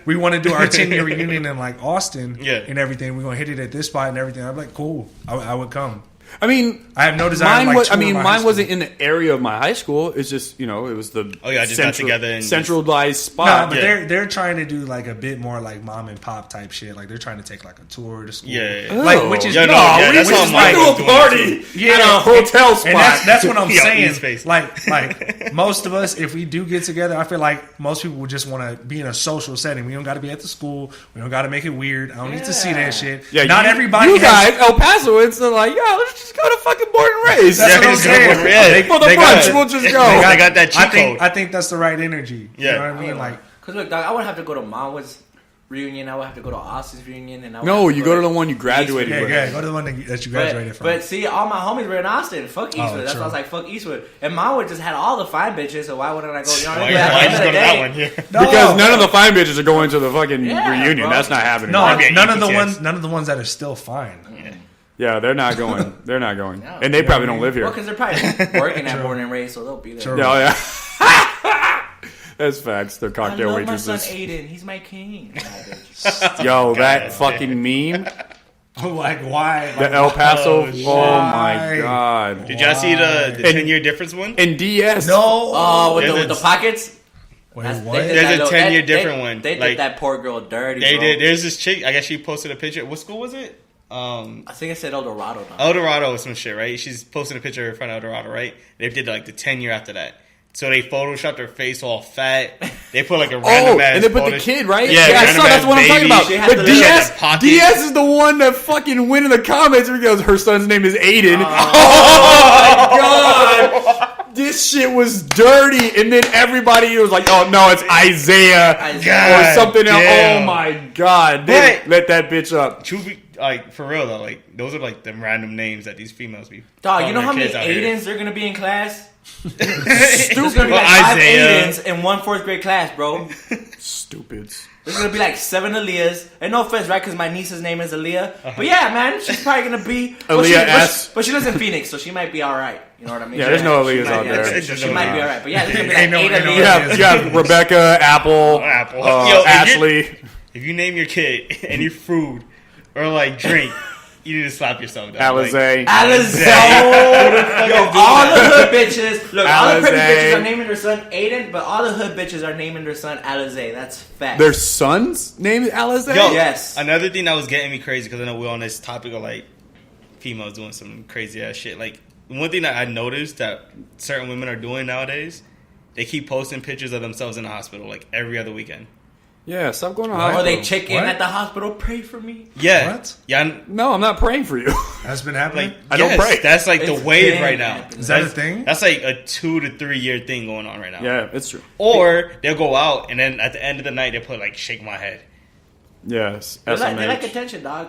We want to do our 10-year reunion in like Austin, Yeah. and everything. We're gonna hit it at this spot and everything. I'm like, cool. I would come. I mean, I have no desire. mine to, like, was. I tour mean, my high mine school. wasn't in the area of my high school. It's just it was the just got together and centralized No, spot. but Yeah. they're trying to do like a bit more like mom and pop type shit. Like they're trying to take like a tour to school. Yeah. Like which is Yeah, no, no, yeah, which that's is how like mine do was a doing party too. at a hotel spot. and that's what I'm Yeah, saying. East Face. Like most of us, if we do get together, I feel like most people would just want to be in a social setting. We don't got to be at the school. We don't got to make it weird. I don't need to see that shit. Yeah, not you, everybody. You has, guys, El Pasoans, are like, yeah, let's just go to fucking Born and Raised. That's Yeah, what I'm he's saying. going for it. For the They got brunch, it. we'll just go. They got that cheat code. I think that's the right energy. Yeah. You know what I mean? Like, Cause look, dog, I would have to go to Mawa's reunion. I would have to go to Austin's reunion, and I would No, have to you go to the one you Eastwood. graduated yeah, with. yeah, go to the one that you graduated from. But see, all my homies were in Austin. Fuck Eastwood. That's true. why I was like, fuck Eastwood. And Mawa just had all the fine bitches, so why wouldn't I go? You know what I Why mean? But at the why end just of go the to that day- one here? No, Because none of the fine bitches are going to the fucking Yeah, reunion. bro. That's not happening. no, Might be an none of the equal chance. ones, none of the ones that are still fine. Yeah, they're not going. They're not going. No. And they probably don't live here. Well, because they're probably working at Born and Raised, so they'll be there. True. Yeah, yeah. That's facts. They're I cocktail love my son waitresses. Aiden. He's my king. Nah, bitch. Yo, that fucking meme. Like why? The El Paso. Oh, shit. Oh my god. Did y'all see the And- 10-year difference one? And DS. No. Oh, with There's the a- pockets. Wait, That's- what? they did There's that a little- 10-year they- different one. They Like, did that poor girl dirty. They bro. did. There's this chick. I guess she posted a picture. What school was it? I think I said El Dorado. Now. El Dorado or some shit, right? She's posting a picture in front of El Dorado, right? They did like the 10-year after that. So they photoshopped her face all fat. They put like a random Oh, ass and they put the photo- kid, right? Yeah, I random saw. That's ass what I'm talking baby. about. She had But the little- DS, that pocket. DS is the one that fucking went in the comments because her son's name is Aiden. Oh my god, this shit was dirty. And then everybody was like, "Oh no, it's Isaiah, Isaiah. or something else." damn. Oh my god, they But- let that bitch up. True, like for real though, like those are like the random names that these females be. Dog, calling you know their how many kids out here. Aidens are gonna be in class? Stupid, There's gonna be like Well, 5 Isaiah. Aidens in one 4th grade class, bro. stupids. There's gonna be like 7 Aaliyahs. And no offense, right? Because my niece's name is Aaliyah. But yeah, man, she's probably gonna be Aaliyah S. But she lives in Phoenix, so she might be all right. You know what I mean? Yeah, there's no She Aaliyahs might- out yeah, there. She might be all right. But yeah, there's gonna be like Ain't no- 8 ain't no Aaliyahs. You have Rebecca, Apple, Apple. Yo, if you're- Ashley. If you name your kid any food or like drink, you need to slap yourself down. Alizé. Alizé. Yo, all the hood bitches. Look, all the pretty Alizé. bitches are naming their son Aiden, but all the hood bitches are naming their son Alizé. That's fact. Their son's name is Alizé? Yo, Yes. Another thing that was getting me crazy because I know we're on this topic of like females doing some crazy ass shit. Like one thing that I noticed that certain women are doing nowadays, they keep posting pictures of themselves in the hospital like every other weekend. Yeah, stop going to Or hospital. they check in What? at the hospital, pray for me. Yeah, What? yeah. No, I'm not praying for you. That's been happening. Like I don't yes, pray. That's like the It's wave been right now. happening. Is that a That's- thing? That's like a 2 to 3 year thing going on right now. Yeah, it's true. Or they'll go out and then at the end of the night they'll put like shake my head. Yes, They SMH. like attention, dog.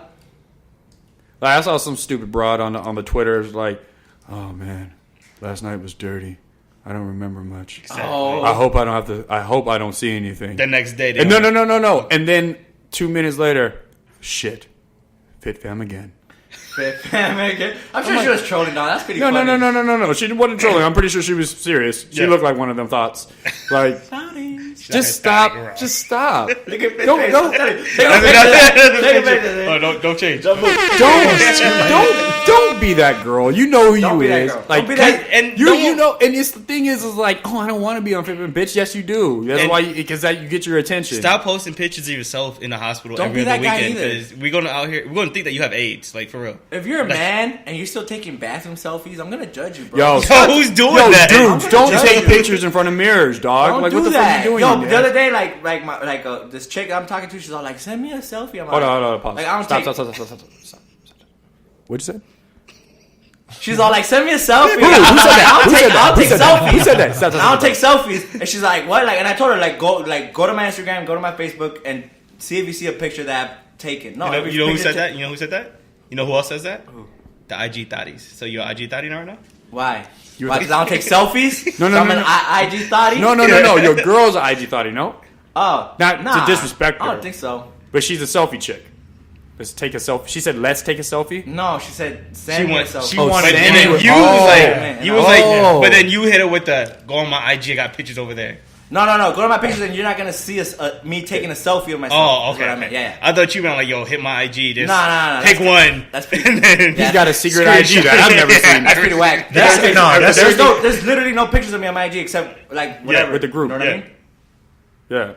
Like, I saw some stupid broad on the Twitter. It was like, oh man, last night was dirty. I don't remember much. Oh. I hope I don't have to. I hope I don't see anything. The next day, they And no. And then 2 minutes later, shit, fit fam again. I'm sure she was trolling, dog. That's pretty No. funny. She wasn't trolling. I'm pretty sure she was serious. She Yeah. looked like one of them thoughts. Like, just stop. Just stop. Look at Don't- face. don't- Take a picture. Take a picture. Oh, don't change. Don't be that girl. You know who Don't you be that is. girl. Like, Don't be that- and you don't- know. And it's the thing is like, oh, I don't want to be on Fitbit, bitch. Yes, you do. That's And- why, because that you get your attention. Stop posting pictures of yourself in the hospital Don't every be other that guy weekend either. because we're gonna out here. We're gonna think that you have AIDS, like for real. If you're a man and you're still taking bathroom selfies, I'm gonna judge you, bro. Yo, Yo, who's doing yo, that? dudes, I'm don't gonna take judge you. pictures in front of mirrors, dog. Don't like, do what the that. fuck are you Yo, doing? the other day, this chick I'm talking to, she's all like, "Send me a selfie." I'm like, Hold on, pause. Like, I don't Stop. take. What'd you say? She's all like, "Send me a selfie." Who said that? Who said that? I'll Who take said that? selfies. Who said that? Stop, stop, I don't stop. take selfies. And she's like, "What?" Like, and I told her go to my Instagram, go to my Facebook, and see if you see a picture that I've taken. No, You know, every you know who picture said that? You know who said that? You know who else says that? The IG thotties. So you're an IG thotty now right now? Why? You're Why? the- Because I don't take selfies. No, So no, I'm no, an no. IG thotty. No. Your girl's an IG thought, you know? Oh, Not nah, to disrespect I her. don't think so. But she's a selfie chick. Let's take a selfie. She said, let's take a selfie. No, she said send me a selfie. she Oh, wanted send And me then with- you Oh, was man. like, you was like, Oh. but then you hit her with the go on my IG. I got pictures over there. No. Go to my pictures and you're not gonna see me taking a selfie of myself. Oh, That's okay. what I meant. Yeah. I thought you meant like, yo, hit my IG. Just Nah. pick one. That's pretty. And then- He's got a secret IG that I've never seen. That's pretty whack. There's literally no pictures of me on my IG except like whatever with the group. You know what I mean? Yeah.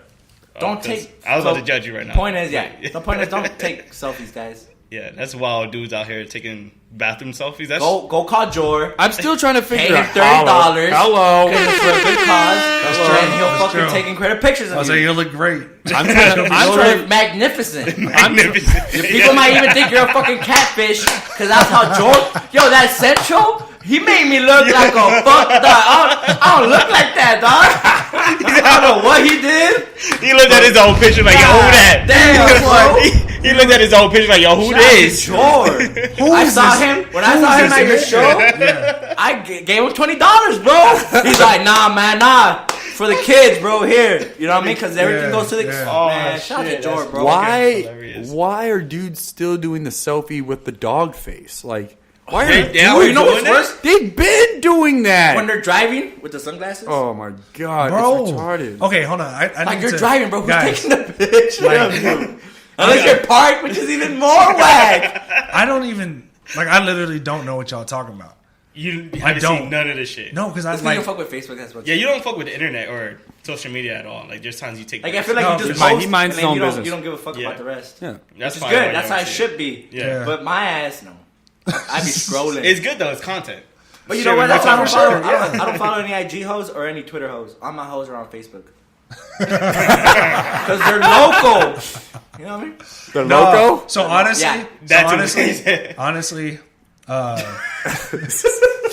Don't 'cause take. I was about so to judge you right now. Point is, the point is, don't take selfies, guys. Yeah, that's wild dudes out here taking bathroom selfies. That's Go call Jor. I'm still trying to Pay figure him out. $30. Hello. Because it's for a good cause. true. And he'll That's fucking true. taking credit pictures I was of like, you. you look great. I'm You trying. look magnificent. magnificent. People might even think you're a fucking catfish because that's how Jor. Yo, that Central. He made me look like a fuck dog. I don't look like that, dog. I don't know what he did. He looked at his own picture like, yo, who that? Damn, bro. He looked at his own picture like, yo, who Shout out to this? Jor. I is saw this? him when I saw him at your show. I gave him $20, bro. He's like, nah, for the kids, bro. Here, you know what I mean? Because everything Yeah, goes to the yeah. man. Oh, Shout out to shit, Jor, that's bro. hilarious. Why are dudes still doing the selfie with the dog face? Like, why They- are they Oh, were you know doing what's that? worse? they've been doing that? When they're driving with the sunglasses. Oh my god, Bro. it's retarded. Okay, hold on. I Like need you're to, driving, bro. Who's guys, taking the picture of you? Unless you're parked, which is even more whack. I don't even like. I literally don't know what y'all talking about. You I haven't don't. seen none of this shit. No, because I That's why you like. don't fuck with Facebook. That's what. Yeah, you don't fuck with the internet or social media at all. Like, there's times you take. Like I feel like No, you just he post, minds and his then own you don't, business. you don't give a fuck Yeah. about the rest. Yeah, that's It's probably good. why That's you how don't it see should be. Yeah. But my ass, no. I be scrolling. It's good though. It's content. But you Sure, know what? That's we're why I don't talking follow. sure, I don't follow any IG hoes or any Twitter hoes. All my hoes are on Facebook. Because they're local. You know what I mean? the No, loco. So honestly, Yeah. That's honestly,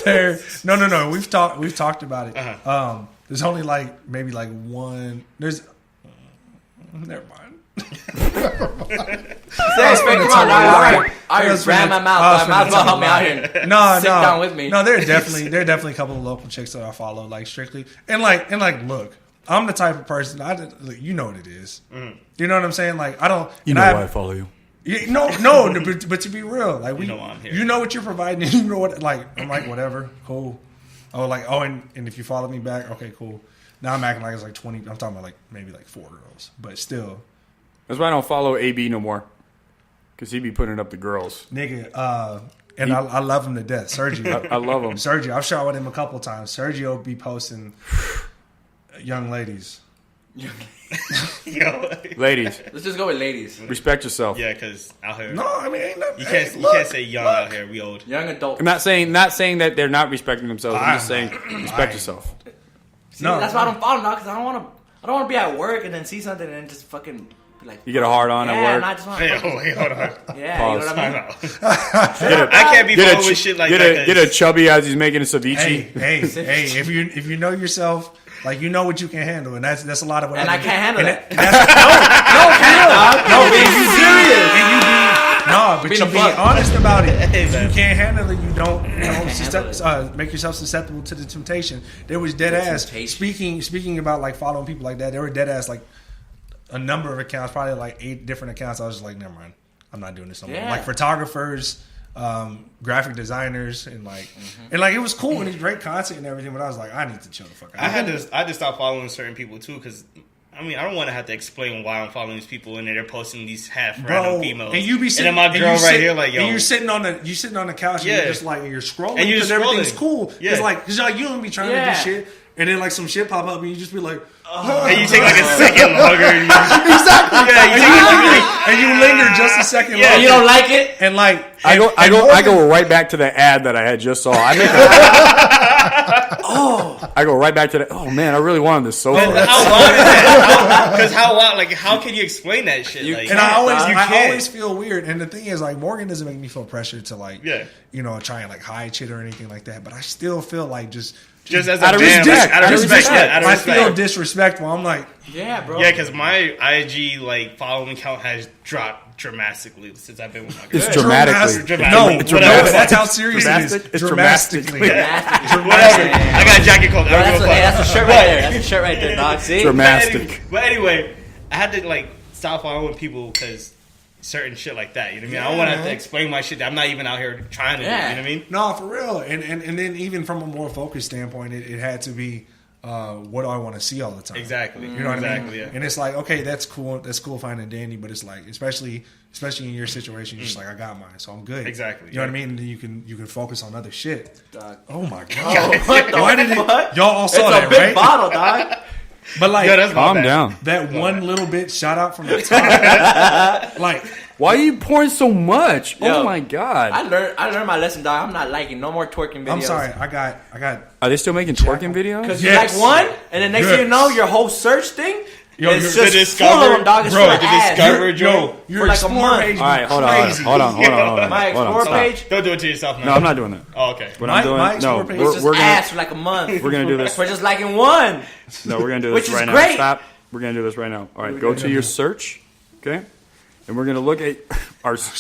there. No. We've talked about it. Uh-huh. There's only like maybe like one. There's. Never mind. Say, come on, I already ran my mouth. Might as well help me out here. No, Sit down with me. No, there are definitely a couple of local chicks that I follow, like strictly, and like, look, I'm the type of person. You know what it is. You know what I'm saying? Like, I don't. You and know I- why I follow you. No, but to be real, like know why I'm here. you know what you're providing, and you know what, like I'm like whatever, cool. And if you follow me back, okay, cool. Now I'm acting like it's like 20. I'm talking about like maybe like 4 girls, but still, That's why I don't follow AB no more. Because he be putting up the girls. nigga. And I love him to death, Sergio. I love him. Sergio, I've shot with him a couple times. Sergio be posting young ladies. Yo. Ladies, Let's just go with ladies. respect yourself. Yeah, because out here No, I mean, ain't nothing. you can't hey, you can't say young out here. We old. Young adult. I'm not saying that they're not respecting themselves. I'm just saying respect yourself. See, No. that's why I don't follow them, because I don't want to be at work and then see something and then just fucking be like. You get a hard on yeah, at work. And I just want. Hey, wait, hold on. Yeah, Pause. you know what Time I mean. out. I can't be following with shit like that. Get a chubby as he's making a ceviche. Hey, if you know yourself, like you know what you can handle, and that's a lot of what And I do. can't handle And that. No, Be serious. and you but Being you a be buck. honest about it. Hey, If you man. can't handle it, you don't handle make yourself susceptible to the temptation. There was dead The ass temptation. speaking about like following people like that. There were dead ass like a number of accounts, probably like 8 different accounts. I was just like, never mind, I'm not doing this no more. Yeah. Like photographers, graphic designers, and like it was cool and it's great content and everything. But I was like, I need to chill the fuck out. I had to stop following certain people too because I mean I don't want to have to explain why I'm following these people and they're posting these half random females. and you be sitting, and then my girl and you right sit- here like yo. and you're sitting on the couch and Yeah. you're just like you're scrolling And you're because everything's scrolling. cool. Yeah. It's like because you don't be trying Yeah. to do shit and then like some shit pop up and you just be like and you take like a second longer. And you, exactly yeah, you take like and you linger just a second Yeah, longer. You don't like it? and like I and go right back to the ad that I had just saw. I go right back to that. Oh man, I really wanted this so How bad. wild is that? Because how wild? Like how can you explain that shit? You Like, And I can't. always feel weird. And the thing is, like, Morgan doesn't make me feel pressure to like, Yeah. try and like hide shit or anything like that. But I still feel like just just as a Out of damn, respect. out of Out of respect, respect. yeah, out of I respect. feel disrespectful. I'm like, Yeah, bro. Yeah, because my IG like following count has dropped dramatically since I've been with my girl. It's dramatically. Dramatic. No, It's no, dramatic. that's how serious it Dramatic? is. It's Dramatically. Whatever. I got a jacket called. Bro, that's a shirt right there. That's a shirt right there, dog. See? Dramatic. But anyway, I had to like stop following people because certain shit like that. You know what I mean? I don't want to have to explain my shit that I'm not even out here trying to do. You know what I mean? No, for real. And then even from a more focused standpoint, it had to be what do I want to see all the time? Exactly. You know what I mean? Yeah. And it's like, okay, that's cool, fine and dandy, but it's like, especially in your situation, you're just like, I got mine, so I'm good. Exactly, You know what I mean? And then you can focus on other shit. Dog. Oh my god! What the Why did fuck? it? Y'all all It's saw a that, big right? bottle, dog. But like, Yo, that's my Calm bad. down. that one little bit shot out from the top, like. Why are you pouring so much? Yo, Oh my god. I learned my lesson, dog. I'm not liking no more twerking videos. I'm sorry, I got. Are they still making twerking videos? Because Yes. you like one, and then next thing you Yes. know, your whole search thing Yo, is you're- just the full of Discover- them, dog. It's bro, full of the ads. Discover joint. Your For like a Explore month. page All right, was hold on, crazy. hold on. My Hold on, Explore stop. page, Don't do it to yourself now. No, I'm not doing that. Oh, okay. What My- I'm doing? my No, Explore page it's is just we're gonna ads for like a month. we're gonna do this. For just liking one. No, we're gonna do Which this is right now. great. Stop. We're gonna do this right now. All right, go to your search, okay, and we're gonna look at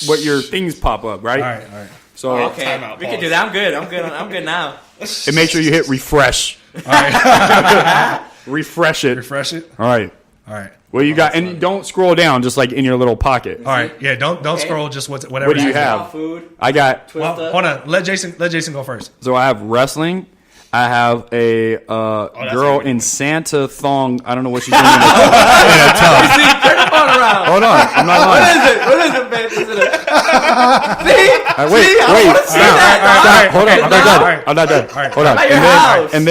what your things pop up, right? All right. So Okay, Time out, we can pause. do that. I'm good. I'm good now. and make sure you hit refresh. All right. Refresh it. Refresh it. All right. All right. What you got? And don't scroll down, just like in your little pocket. All right. Yeah. Don't Okay. scroll. Just whatever. What do you Basketball, have? Food. I got. Well, Twister. hold on. Let Jason go first. So I have wrestling. I have a that's girl a good in Santa thong. I don't know what she's doing. Turn the phone around. Hold on, I'm not What lying. is it? What is it, babe? Is it a... Wait, See, I wait, wanna see stop, that, stop. Hold on, I'm not All done. right. I'm not done. All right. Hold on. At your house. And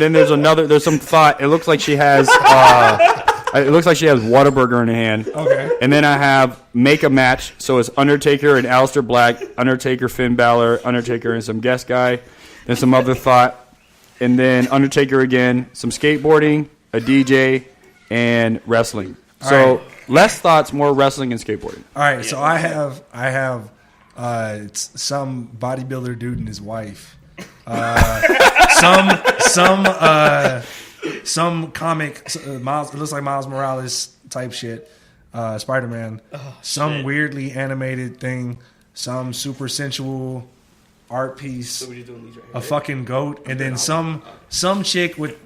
then there's another. There's some thought. It looks like she has. It looks like she has Whataburger in her hand. Okay. And then I have make a match. So it's Undertaker and Aleister Black, Undertaker, Finn Balor, Undertaker, and some guest guy. Then some other thought. And then Undertaker again, some skateboarding, a DJ, and wrestling. So right. less thoughts, more wrestling and skateboarding. All right. So I have it's some bodybuilder dude and his wife. Some comic. Miles. It looks like Miles Morales type shit. Spider-Man. Some weirdly animated thing. Some super sensual art piece. A fucking goat, and then some chick with.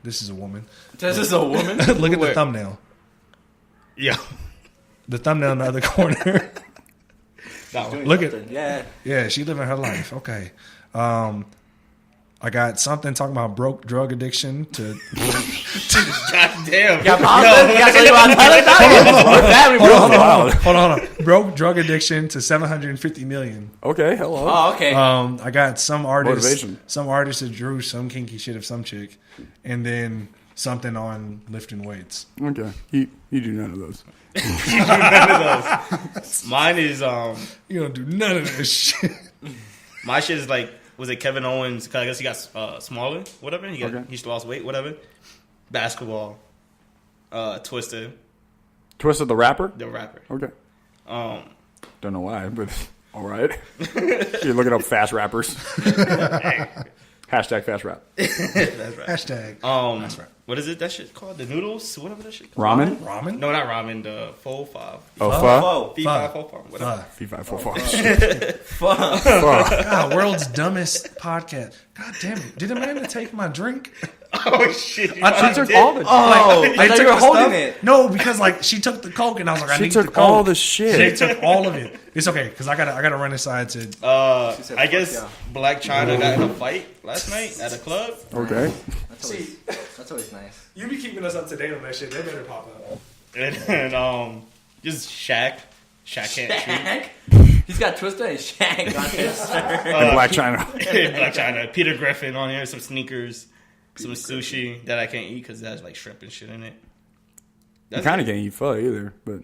This is a woman. This is a woman. Look at the thumbnail. Yeah. The thumbnail in the other corner. Look at Yeah. yeah, she living her life. Okay. I got something talking about broke drug addiction to God damn. Got pause? You got something about Tyler? We're family, bro. hold on. Broke drug addiction to 750 million. Okay, hello. Oh, okay. I got some artist Motivation. that drew some kinky shit of some chick, and then something on lifting weights. Okay, you do none of those. Mine is You don't do none of this shit. my shit is like, was it Kevin Owens? 'Cause I guess he got smaller, whatever. He Okay. lost weight, whatever. Basketball, Twister, Twisted the rapper. the rapper. Okay, Um, don't know why, but all right. You're looking up fast rappers. Hashtag fast rap. Hashtag what is it? That shit called the noodles, whatever that shit. Ramen. ramen. No, not ramen. The 4-5. Oh, fuck. Whoa. P5, 4-5, whatever. Fuck. Fuck. God, world's dumbest podcast. God damn it! Did Amanda take my drink? Oh shit! I Took all the. Oh, I thought you were the holding stuff. it. No, because like she took the coke, and I was like, I She need took the coke. all the She shit. took all of it. It's okay because I gotta run inside to. said, I "Fuck guess yeah." Black China got in a fight last night at a club. Okay. That's always nice. You be keeping us up to date on that shit. They better pop up. And just Shaq can't shoot. Shaq. He's got Twister and Shaq on his shirt. And Black China. Black China. Peter Griffin on here. Some sneakers. Some sushi that I can't eat because it has like shrimp and shit in it. You kind of can't eat pho either, but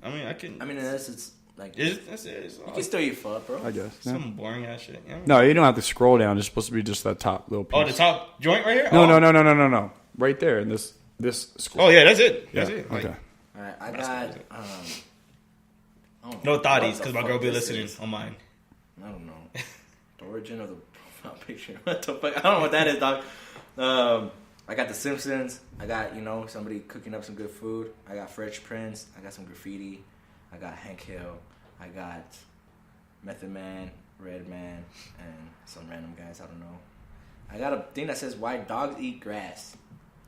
I mean, I can. I mean, unless it's like That's it. you can still eat pho, bro. I guess. Yeah. some boring ass shit. You know? No, you don't have to scroll down. It's supposed to be just that top little piece. Oh, the top joint right here. No, oh. no. Right there in this scroll. Oh yeah, that's it. Yeah, That's it. Like, okay. All right, I got. No what thotties the because my fuck girl be this listening is. on mine. I don't know. The origin of the profile picture. What the fuck? I don't know what that is, dog. I got The Simpsons. I got, somebody cooking up some good food. I got Fresh Prince. I got some graffiti. I got Hank Hill. I got Method Man, Red Man, and some random guys. I don't know. I got a thing that says why dogs eat grass.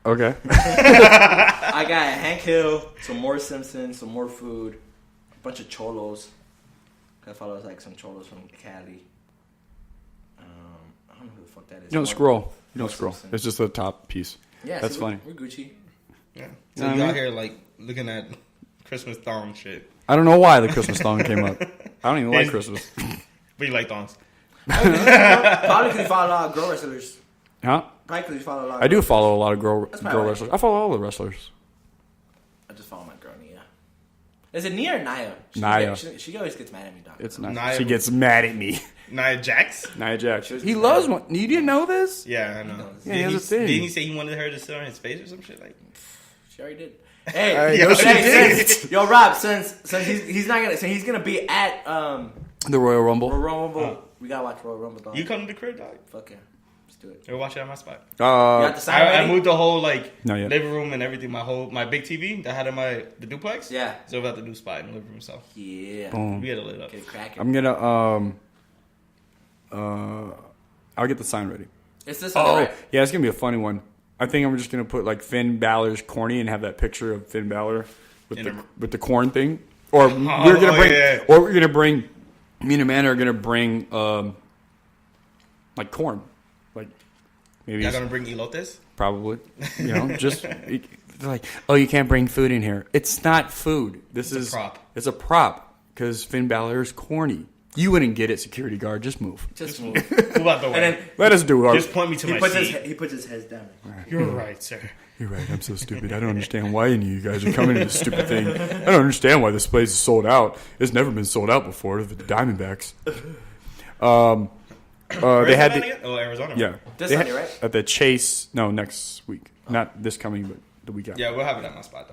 Okay. I got Hank Hill, some more Simpsons, some more food, a bunch of cholos. I follow like some cholos from Cali. I don't know who the fuck that is. You don't scroll. You don't scroll. It's just the top piece. Yeah, That's see, funny. We're Gucci. Yeah. You So know you what I out mean? here like looking at Christmas thong shit. I don't know why the Christmas thong came up. I don't even like Christmas. But you like thongs. Probably because you follow a lot of girl wrestlers. Huh? Probably because you follow a lot. I do follow a lot of girl probably right. wrestlers. I follow all the wrestlers. I just follow my girl Nia. Is it Nia or Naya? Naya. She always gets mad at me, dog. It's nice. Nia- She gets mad at me. Nia Jax? Nia Jax. was He just loves mad. one. You didn't know this? Yeah, I know. Yeah, he has a thing. Didn't he say he wanted her to sit on his face or some shit? Like, She already did. Hey, Yo, she did. Yo, Rob, since he's not gonna, so he's gonna be at The Royal Rumble. Royal Rumble. We gotta watch Royal Rumble, dog. you come to the crib, dog? Fuck yeah, let's do it. Or watch it at my spot. You got the sign I ready? moved the whole like Not yet. living room and everything. My big TV that I had in the duplex. Yeah. So about the new spot in the living room. So Yeah. Boom. we had it lit up. Get it cracking. I'm gonna I'll get the sign ready. It's this Sunday, Oh, right? yeah, it's gonna be a funny one. I think I'm just gonna put like Finn Balor's corny and have that picture of Finn Balor with the corn thing. Or we're gonna bring, yeah. or we're gonna bring. Me and Amanda are gonna bring like corn, like maybe Y'all gonna bring elotes? probably. You know, just they're like, oh, you can't bring food in here. It's not food. This a is prop. It's a prop because Finn Balor is corny. You wouldn't get it, security guard. Just move. Just move. Move out the way. And then Let us do our. Just point me to my seat. he puts his head down. You're right, sir. You're right. I'm so stupid. I don't understand why any of you guys are coming to this stupid thing. I don't understand why this place is sold out. It's never been sold out before. The Diamondbacks. They had the Arizona. yeah. This They Sunday, had- right? At the Chase. No, next week. Not this coming, but the week after. Yeah, we'll have it at my spot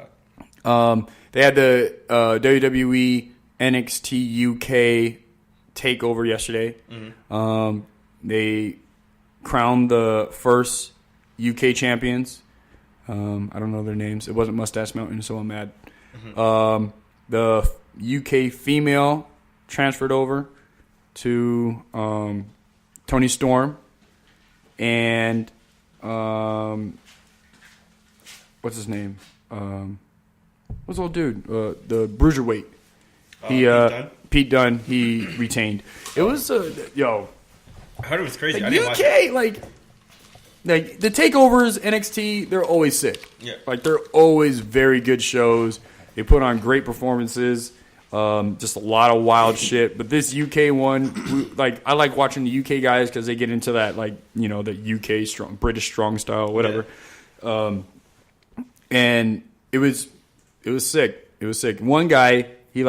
though. They had the WWE NXT UK takeover yesterday. They crowned the first UK champions. I don't know their names. It wasn't Mustache Mountain, so I'm mad. The UK female transferred over to Tony Storm and what's his name? What's the old dude? The bruiserweight. Pete Dunne. He retained. It was yo. I heard it was crazy. The I didn't watch it. UK like the takeovers NXT. They're always sick. Yeah. Like they're always very good shows. They put on great performances. Just a lot of wild shit. But this UK one, I like watching the UK guys because they get into that the UK strong British strong style whatever. And it was sick. It was sick. One guy he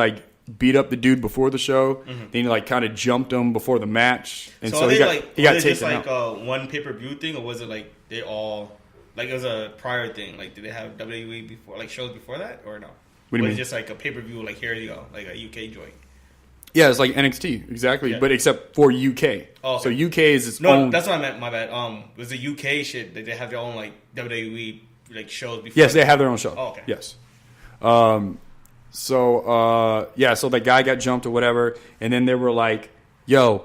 beat up the dude before the show. Then he kind of jumped him before the match, and so he got was it taken just out. one pay-per-view thing, or was it like they all it was a prior thing? Like did they have WWE before shows before that or no? What do you Was mean? it just like a pay-per-view? Like here you go, like a UK joint. Yeah, it's like NXT exactly, Yeah. but except for UK. Oh, So okay. UK is its No, own. that's what I meant. My bad. Was the UK shit? Did they have their own WWE shows before? Yes, they have their own show. Oh, okay. Yes. So the guy got jumped or whatever, and then they were like, "Yo,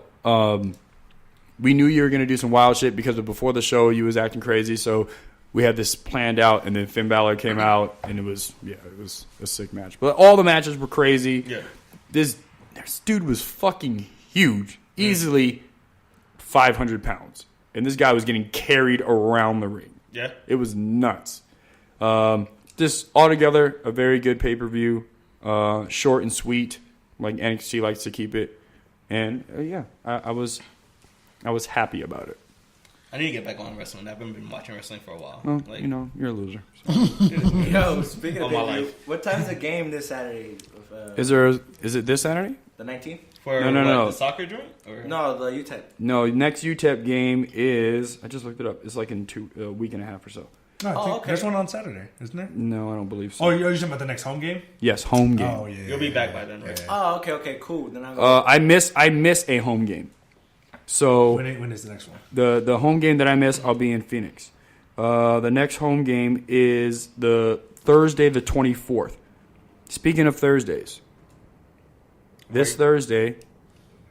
we knew you were gonna do some wild shit because before the show you was acting crazy, so we had this planned out." And then Finn Balor came out, and it was a sick match. But all the matches were crazy. Yeah. This dude was fucking huge, easily 500 pounds, and this guy was getting carried around the ring. Yeah. It was nuts. Just altogether, a very good pay-per-view. Short and sweet, like NXT likes to keep it. And I was happy about it. I need to get back on wrestling. I've been watching wrestling for a while. Well, you're a loser. So. Yo, speaking of All my pay-per-view, life. what time's the game this Saturday? Is it this Saturday? The 19th? For No. the soccer joint? Or? No, the UTEP. No, next UTEP game is. I just looked it up. It's like in a week and a half or so. No, I think okay. there's one on Saturday, isn't there? No, I don't believe so. Oh, you're talking about the next home game? Yes, home game. Oh, yeah. You'll be back by then, right? Oh, okay, cool. Then I'll go. I miss a home game. So When is the next one? the home game that I miss, I'll be in Phoenix. The next home game is the Thursday, the 24th. Speaking of Thursdays, this Thursday,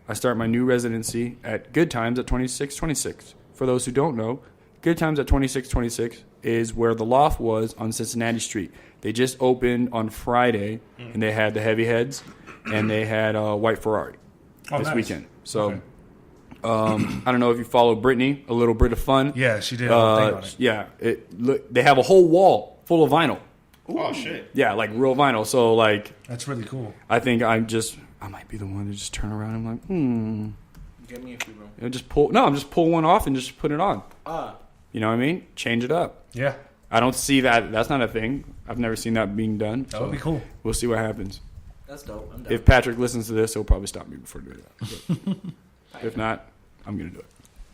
I start my new residency at Good Times at 2626. For those who don't know, Good Times at 2626 is where the Loft was on Cincinnati Street. They just opened on Friday, and they had the Heavy Heads, and they had White Ferrari this nice. weekend. So I don't know if you follow Brittany, a little Brit of fun. Yeah, she did a whole thing on it. Yeah, they have a whole wall full of vinyl. Oh shit. Yeah, like real vinyl. So like, That's really cool. I think I might be the one to just turn around and I'm like, Get me a few, bro. and just pull one off and just put it on. Ah, You know what I mean? Change it up. Yeah, I don't see that. That's not a thing. I've never seen that being done. that would be cool. We'll see what happens. that's dope. I'm down. If Patrick listens to this, he'll probably stop me before doing that. But if not, I'm gonna do it.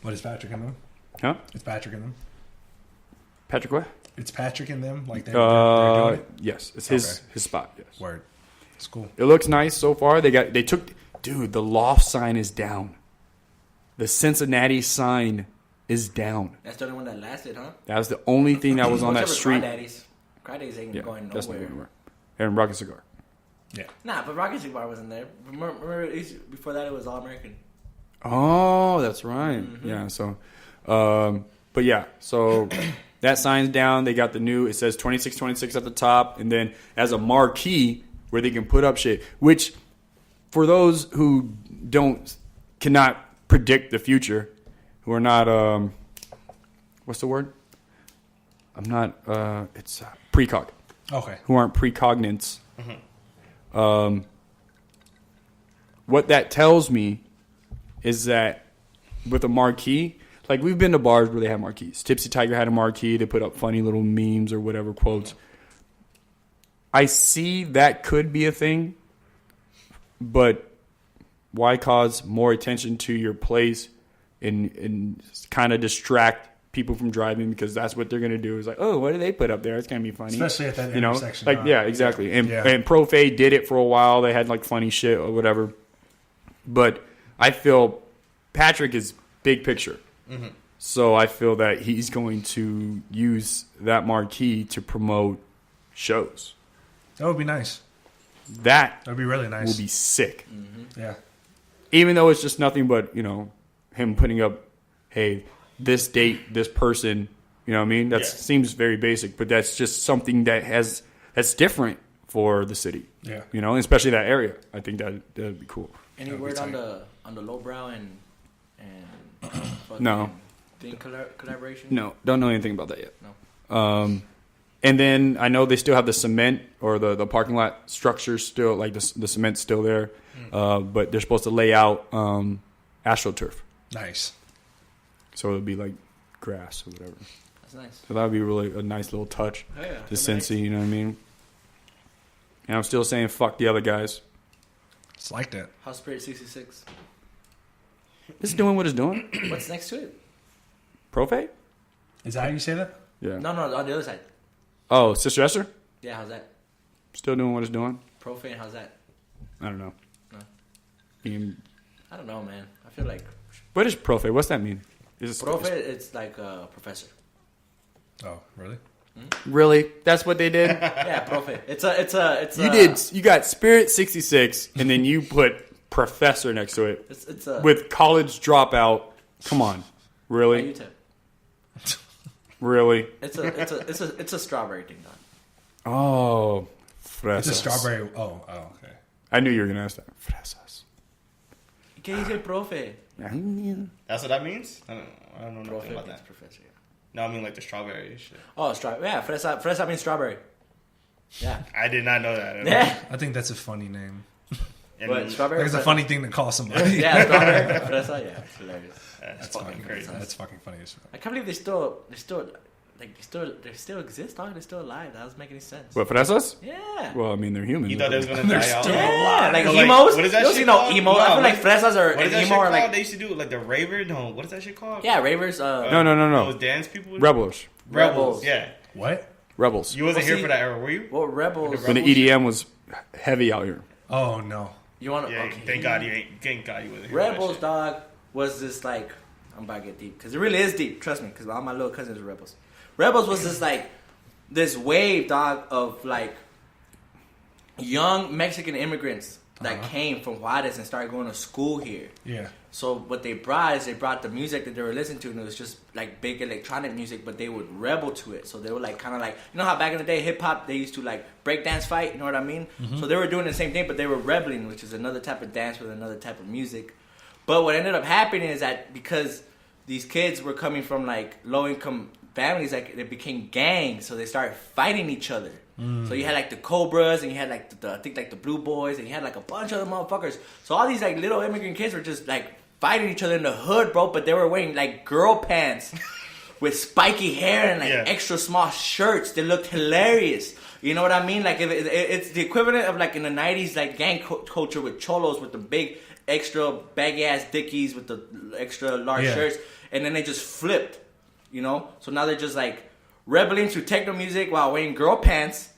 What is Patrick in them? Huh? It's Patrick in them. Patrick, what? It's Patrick in them. Like they're doing it. Yes, it's his spot. Yes, Word. It's cool. it looks nice so far. They took, dude. The loft sign is down. The Cincinnati sign is down. That's the only one that lasted, huh? That was the only thing that was on that What's up with street. Crawdaddies? Crawdaddies ain't Yeah, going that's not nowhere. going nowhere. And Rocket Cigar. Yeah. Nah, but Rocket Cigar wasn't there. Remember before that it was All American. Oh, that's right. Mm-hmm. Yeah. So, but yeah. So that sign's down. They got the new. It says 2626 at the top, and then as a marquee where they can put up shit. Which, for those who cannot predict the future, who are not what's the word? I'm not. It's precog. Okay. Who aren't precognants. What that tells me is that with a marquee, like we've been to bars where they have marquees. Tipsy Tiger had a marquee. They put up funny little memes or whatever quotes. I see that could be a thing, but why cause more attention to your place and kind of distract people from driving, because that's what they're going to do is like, oh, what do they put up there? It's going to be funny. Especially at that you know? intersection. Like, huh? yeah, exactly. And, Yeah. and Pro Fade did it for a while. They had like funny shit or whatever. But I feel Patrick is big picture. Mm-hmm. So I feel that he's going to use that marquee to promote shows. That would be nice. That That would be really nice. will be sick. Yeah. Even though it's just nothing but, him putting up, hey, this date, this person, you know what I mean? That Yeah. seems very basic, but that's just something that's different for the city. Yeah. Especially that area. I think that'd be cool. Any That'd be word on tight. the lowbrow and fucking No. thing collaboration? No, don't know anything about that yet. No. And then I know they still have the cement or the parking lot structure still, like the cement's still there, but they're supposed to lay out AstroTurf. Nice. So it'll be like grass or whatever. That's nice. So that would be really a nice little touch Oh, yeah. to That'd be nice. Cincy, you know what I mean? And I'm still saying fuck the other guys. It's like that. House Spirit 66. It's doing what it's doing. What's next to it? Profate? Is that how you say that? Yeah. No, on the other side. Oh, Sister Esther? Yeah, how's that? Still doing what it's doing? Profane, how's that? I don't know. No. I I don't know, man. I feel like What is Profate? What's that mean? Is it Profe, it's like a professor. Oh, really? really? That's what they did? Yeah, Profe. It's You got Spirit 66 and then you put Professor next to it It's a with college dropout. Come on. Really? UTEP. Really? It's a strawberry thing, though. Oh, fresas. It's a strawberry. Oh, okay. I knew you were going to ask that. Fresas. ¿Qué dice Profe? That's what that means? I don't know nothing Profe about means that. professor. Yeah. No, I mean like the strawberry shit. Oh, strawberry. Yeah, fresa means strawberry. Yeah. I did not know that. Yeah. I think that's a funny name. And But strawberry. Like it's a fresa- funny thing to call somebody. Yeah, strawberry. Fresa. Yeah, it's hilarious. that's fucking crazy. That's fucking funny as fuck. I can't believe they still exist, dog. They're still alive. That doesn't make any sense. What, fresas? Yeah. Well, I mean, they're human. You thought they was gonna die out? Yeah, like But, emos. what is that You shit see no called? emo. No, I feel what- like fresas or What is that emo shit are called? like They used to do like the raver. No, what is that shit called? yeah, ravers. No. Those dance people. Rebels. Rebels. Yeah. What? Rebels. You wasn't Well, here see- for that era, were you? Well, rebels. When the EDM was heavy out here. Oh no. You want to? Yeah. Okay. Thank God you ain't. Thank God you wasn't here. for that Rebels, shit. dog, was this like I'm about to get deep because it really is deep. Trust me, because all my little cousins are rebels. Rebels was this like this wave, dog, of like young Mexican immigrants that came from Juarez and started going to school here. Yeah. So what they brought is they brought the music that they were listening to, and it was just like big electronic music, but they would rebel to it. So they were like kind of like, you know how back in the day hip hop they used to like break dance fight, you know what I mean? So they were doing the same thing, but they were rebelling, which is another type of dance with another type of music. But what ended up happening is that because these kids were coming from like low income families, like they became gangs, so they started fighting each other. So you had like the Cobras, and you had like the I think like the Blue Boys, and you had like a bunch of other motherfuckers. So all these like little immigrant kids were just like fighting each other in the hood, bro. But they were wearing like girl pants with spiky hair and like extra small shirts. They looked hilarious. You know what I mean? Like if it's the equivalent of like in the '90s, like gang culture with cholos with the big extra baggy ass dickies with the extra large shirts, and then they just flipped. You know, so now they're just like rebelling to techno music while wearing girl pants,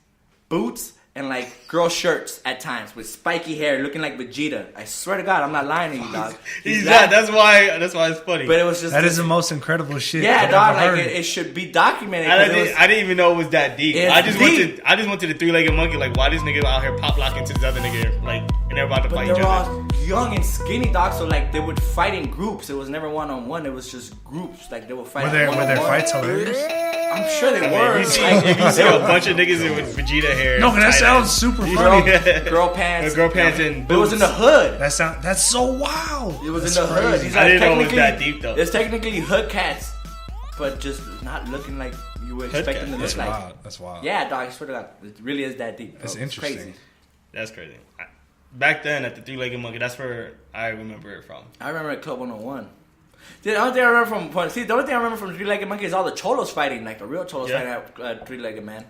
boots, and like girl shirts at times with spiky hair, looking like Vegeta. I swear to God, I'm not lying to you, dog. He's that. That's why it's funny. But it was just that is the most incredible shit. Yeah, I've dog. ever Like heard. it should be documented. I didn't even know it was that deep. It's I just deep. went to the three-legged monkey. Like, why this nigga out here pop locking to this other nigga? Like, and they're about to But fight they each were other. all young and skinny, dog. So like they would fight in groups. It was never one-on-one. It was just groups. Like they would fight. Were their one-on-one. fights hilarious? I'm sure they were. If you see a bunch of niggas with Vegeta hair, No, that tight sounds ass. super girl, funny. girl pants. Girl pants and But it was in the boots. hood. That's so wild. It was That's in the hood. crazy. These I are didn't know it was technically- that deep, though. It's technically hood cats, but just not looking like you would expect them to look That's like. wild. That's wild. Yeah, dog. I swear to God, it really is that deep. Bro. That's It's interesting. Crazy. That's crazy. Back then, at the three-legged monkey, that's where I remember it from. I remember at Club 101. The only thing I remember from Three Legged Monkey is all the cholos fighting, like the real cholos fighting at Three Legged Man.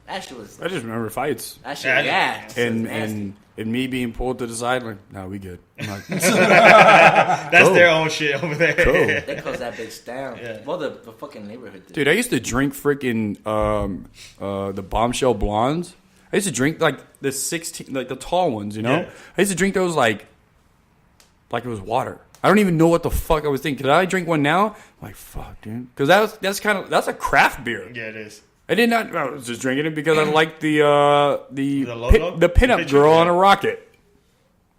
That shit was. I just remember fights. That shit, yeah. And me being pulled to the side, like, no, we good. I'm like, That's Cool. their own shit over there. Cool. They closed that bitch down. Yeah. Well, the fucking neighborhood did. dude, I used to drink freaking the Bombshell Blondes. I used to drink like the 16, like the tall ones, you know. Yeah. I used to drink those like it was water. I don't even know what the fuck I was thinking. Could I drink one now? I'm like, fuck, dude, because that's a craft beer. Yeah, it is. I did not. I was just drinking it because I liked the logo? the pinup Picture? girl on Yeah. a rocket.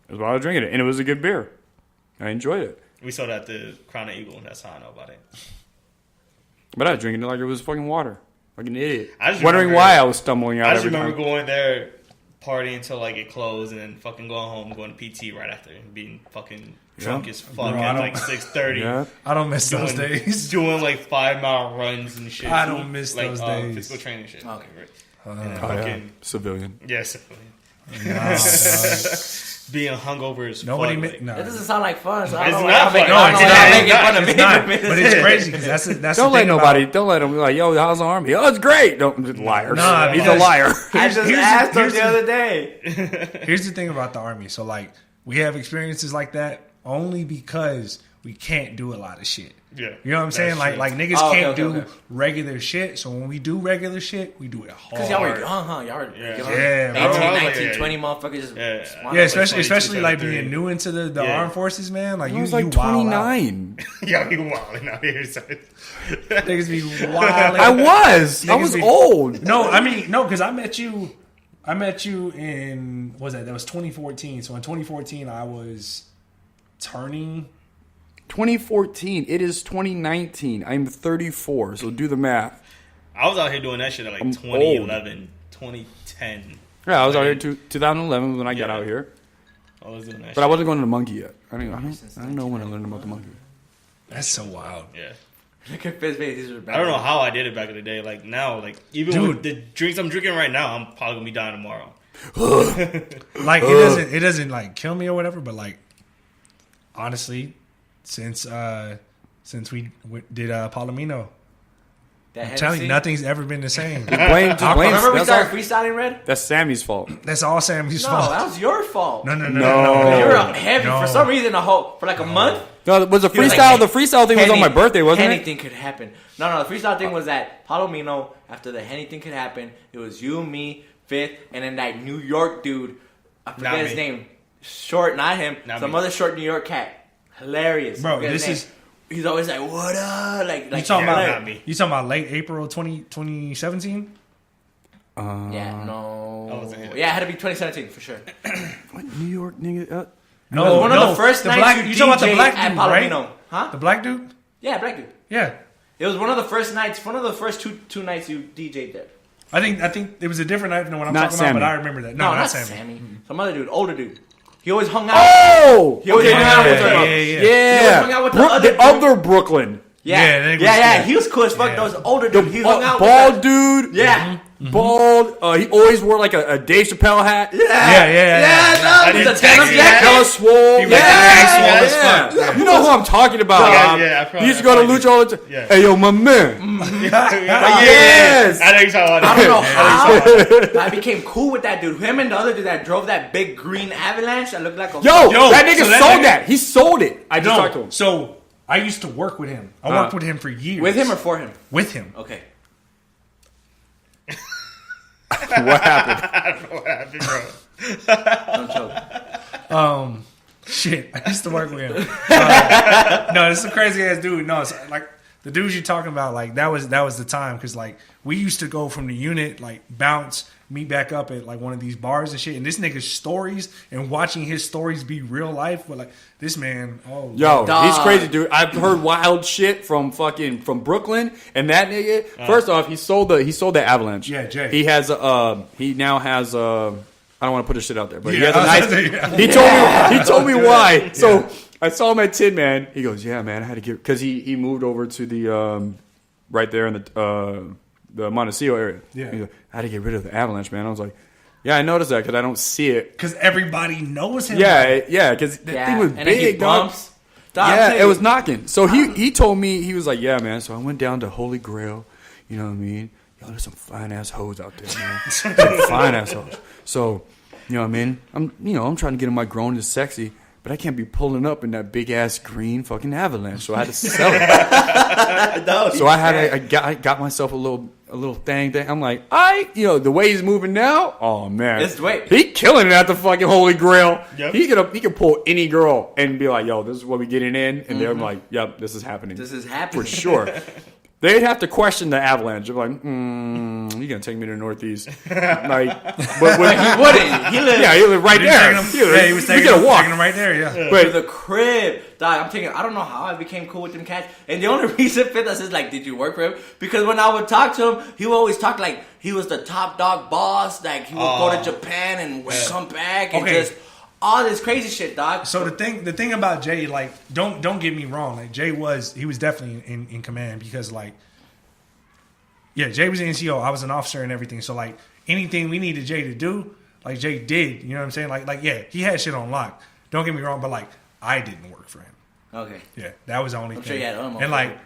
That's why I was drinking it, and it was a good beer. I enjoyed it, We saw that at the Crown of Eagle. That's how I know about it. but I was drinking it like it was fucking water, like an idiot. I just Wondering remember- why I was stumbling out I just every remember time. going there, partying until like it closed, and then fucking going home, going to PT right after, and being fucking drunk as fuck Bro, I at don't- like 6:30. Yeah. I don't miss those days. Doing like 5-mile runs and shit. I don't miss like, those days. Physical training shit. Okay. And Oh, yeah. fucking Civilian. yes. Nah, dog. Being hungover is Nobody. fuck, like, Nah. That doesn't sound like fun. So I It's don't know not why fun. I don't know why It's I'm making fun of It's me. not, but it's crazy because that's Don't the let thing nobody. about- Don't let them be like, yo, how's the army? Oh, it's great. Don't liar. Nah, he's a because- liar. I just Here's- asked him here's the the- other day. Here's the thing about the army. So like we have experiences like that only because we can't do a lot of shit. Yeah. You know what I'm saying? That's Like true. like niggas Oh, okay, can't okay, do okay. regular shit. So when we do regular shit, we do it hard. Because y'all were young, huh? Y'all were Yeah. young. Yeah, bro. 18, I was like, 19, yeah. 20 motherfuckers just Yeah. swan Yeah, up. especially like 22, being new into the Yeah. armed forces, man. Like I you, was like you wild out. 29. Yeah, you wilding out here. Son. Niggas be wild. I was. I Niggas was be- old. No, I mean no, because I met you in what was that was 2014. So in 2014, I was turning. 2014. It is 2019. I'm 34. So do the math. I was out here doing that shit at like I'm 2011, 2010. Yeah, I was out here 2011 when I got Yeah. out here, I was doing that but I shit. wasn't going to the monkey yet. I don't know when I learned about the monkey. That's so wild. Yeah. Look at Fizz face. These are I don't know how I did it back in the day. Like now, like even Dude. with the drinks I'm drinking right now, I'm probably gonna be dying tomorrow. Like it doesn't like kill me or whatever, but like honestly, since we did Palomino, That I'm telling you, Hennessy? nothing's ever been the same. Blame, just blame. Remember we That's, started all, freestyling, Red? that's Sammy's fault. That's all Sammy's No, fault. that was your fault. No. You were heavy No. for some reason. For like a month. No, was the He was freestyle? like, the freestyle thing was on my birthday, wasn't it? Anything could happen. No, the freestyle thing was that Palomino, after the anything could happen, it was you, me, Fifth, and then that New York dude. I forget Not his me. name. Short, not him. Not Some me. other short New York cat. Hilarious. Bro, I forget his this name. is- He's always like, what up? Like You talking Yeah, about not me. you talking about late April 2017? Yeah, no. I wasn't here. Yeah, it had to be 2017 for sure. What, New York nigga. No, It was one of the first the nights black. you You talking about the DJ'd black at dude, right? Palomino, huh? The black dude? Yeah, black dude. Yeah, It was one of the first nights, one of the first two nights you DJ'd there. I think it was a different night than what I'm Not talking Sammy. about, but I remember that. No, No, not Sammy. Sammy. Some other dude, older dude. He always hung out. Oh! He always hung out with her. yeah. He always hung out with the other dude. other Brooklyn. Yeah, Yeah, he was cool as fuck. Yeah. Those older dude. He hung out Bald with dude. Yeah. Bald. He always wore like a Dave Chappelle hat. Yeah. With the didn't denim taxi jacket. Hella swole. He was swole as fuck. Yeah. You know who I'm talking about. I He used to go to Lucha all the time. Yeah. Hey, yo, my man. Yes. I know you're talking about I don't it. know how, but I became cool with that dude. Him and the other dude that drove that big green Avalanche that looked like a Yo, Yo, that nigga so that sold nigga- that. He sold it. I just talked to him. So I used to work with him. I worked with him for years. with him or for him. With him. Okay. What happened? I don't know what happened, bro. Don't choke. Shit, I used to work with him. No, this is a crazy ass dude. No, it's like the dudes you're talking about. Like that was the time because like we used to go from the unit, like bounce, meet back up at like one of these bars and shit. And this nigga's stories and watching his stories be real life. But like this man, Yo, Dog. he's crazy, dude. I've heard wild shit from Brooklyn, and that nigga. First off, he sold the Avalanche. Yeah, Jay. He has he now has I don't want to put his shit out there, but he Yeah, has a I was nice. gonna say, He told me why. So I saw him at Tin Man. He goes, yeah, man, I had to get because he moved over to the right there in the Montecito area. Yeah. He goes, I had to get rid of the Avalanche, man. I was like, yeah, I noticed that because I don't see it. because everybody knows him. Yeah, because that Yeah. thing was And then he big, dog. bumps. Dog, I'm Yeah, telling it was you. knocking. So he told me, he was like, yeah, man. So I went down to Holy Grail. You know what I mean? Yo, there's some fine ass hoes out there, man. Some fine ass hoes. So, you know what I mean? I'm trying to get in my grown and sexy, but I can't be pulling up in that big ass green fucking Avalanche. So I had to sell it. No, So I got myself a little thing. I'm like, the way he's moving now, oh man, he killing it at the fucking Holy Grail. Yep. He could pull any girl and be like, yo, this is what we getting in, and they're like, yep, this is happening. This is happening for sure. They'd have to question the Avalanche. They're like, you gonna take me to the Northeast? Like, but He wouldn't. He lived he lived right there. He was taking we him, gotta walk. taking him right there. Yeah. to But the crib. Dog, I'm thinking, I don't know how I became cool with them cats. And the only reason Fitness is like, did you work for him? Because when I would talk to him, he would always talk like he was the top dog boss. Like he would go to Japan and come back and just all this crazy shit, dog. So the thing about Jay, like, don't get me wrong. Like Jay was definitely in command because like. Yeah, Jay was the NCO. I was an officer and everything. So like anything we needed Jay to do, like Jay did. You know what I'm saying? Like yeah, he had shit on lock. Don't get me wrong, but like I didn't work for him. Okay. Yeah, that was the only thing. sure you had other and like,